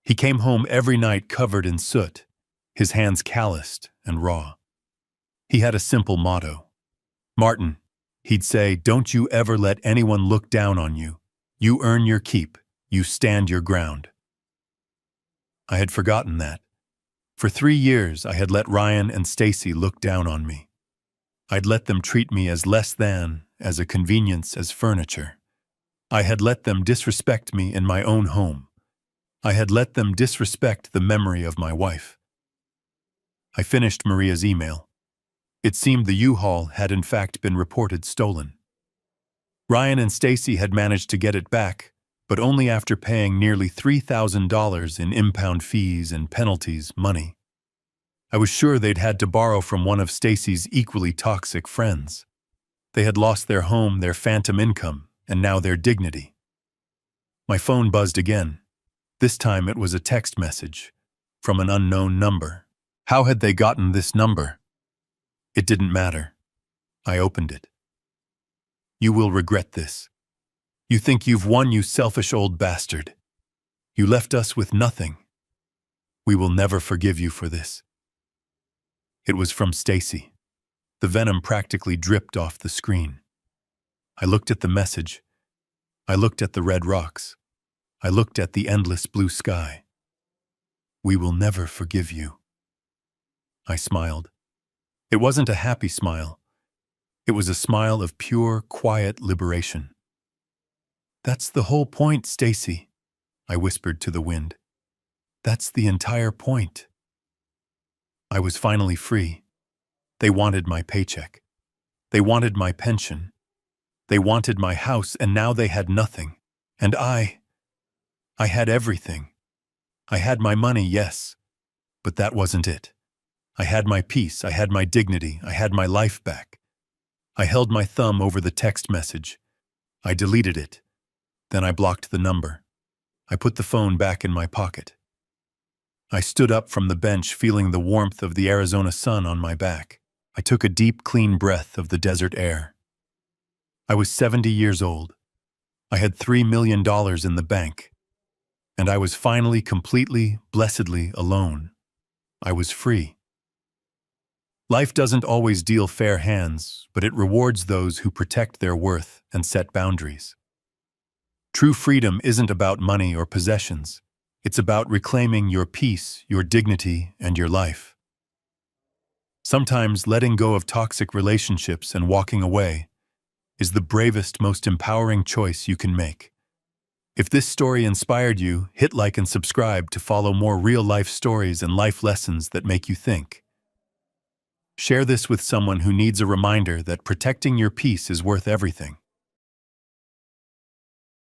He came home every night covered in soot, his hands calloused and raw. He had a simple motto. Martin, he'd say, don't you ever let anyone look down on you. You earn your keep. You stand your ground. I had forgotten that. For 3 years, I had let Ryan and Stacy look down on me. I'd let them treat me as less than, as a convenience, as furniture. I had let them disrespect me in my own home. I had let them disrespect the memory of my wife. I finished Maria's email. It seemed the U-Haul had in fact been reported stolen. Ryan and Stacy had managed to get it back, but only after paying nearly $3,000 in impound fees and penalties money. I was sure they'd had to borrow from one of Stacy's equally toxic friends. They had lost their home, their phantom income, and now their dignity. My phone buzzed again. This time it was a text message from an unknown number. How had they gotten this number? It didn't matter. I opened it. You will regret this. You think you've won, you selfish old bastard. You left us with nothing. We will never forgive you for this. It was from Stacy. The venom practically dripped off the screen. I looked at the message. I looked at the red rocks. I looked at the endless blue sky. We will never forgive you. I smiled. It wasn't a happy smile. It was a smile of pure, quiet liberation. That's the whole point, Stacy, I whispered to the wind. That's the entire point. I was finally free. They wanted my paycheck. They wanted my pension. They wanted my house, and now they had nothing. And I had everything. I had my money, yes, but that wasn't it. I had my peace, I had my dignity, I had my life back. I held my thumb over the text message. I deleted it. Then I blocked the number. I put the phone back in my pocket. I stood up from the bench, feeling the warmth of the Arizona sun on my back. I took a deep, clean breath of the desert air. I was 70 years old. I had $3 million in the bank. And I was finally, completely, blessedly alone. I was free. Life doesn't always deal fair hands, but it rewards those who protect their worth and set boundaries. True freedom isn't about money or possessions. It's about reclaiming your peace, your dignity, and your life. Sometimes letting go of toxic relationships and walking away is the bravest, most empowering choice you can make. If this story inspired you, hit like and subscribe to follow more real-life stories and life lessons that make you think. Share this with someone who needs a reminder that protecting your peace is worth everything.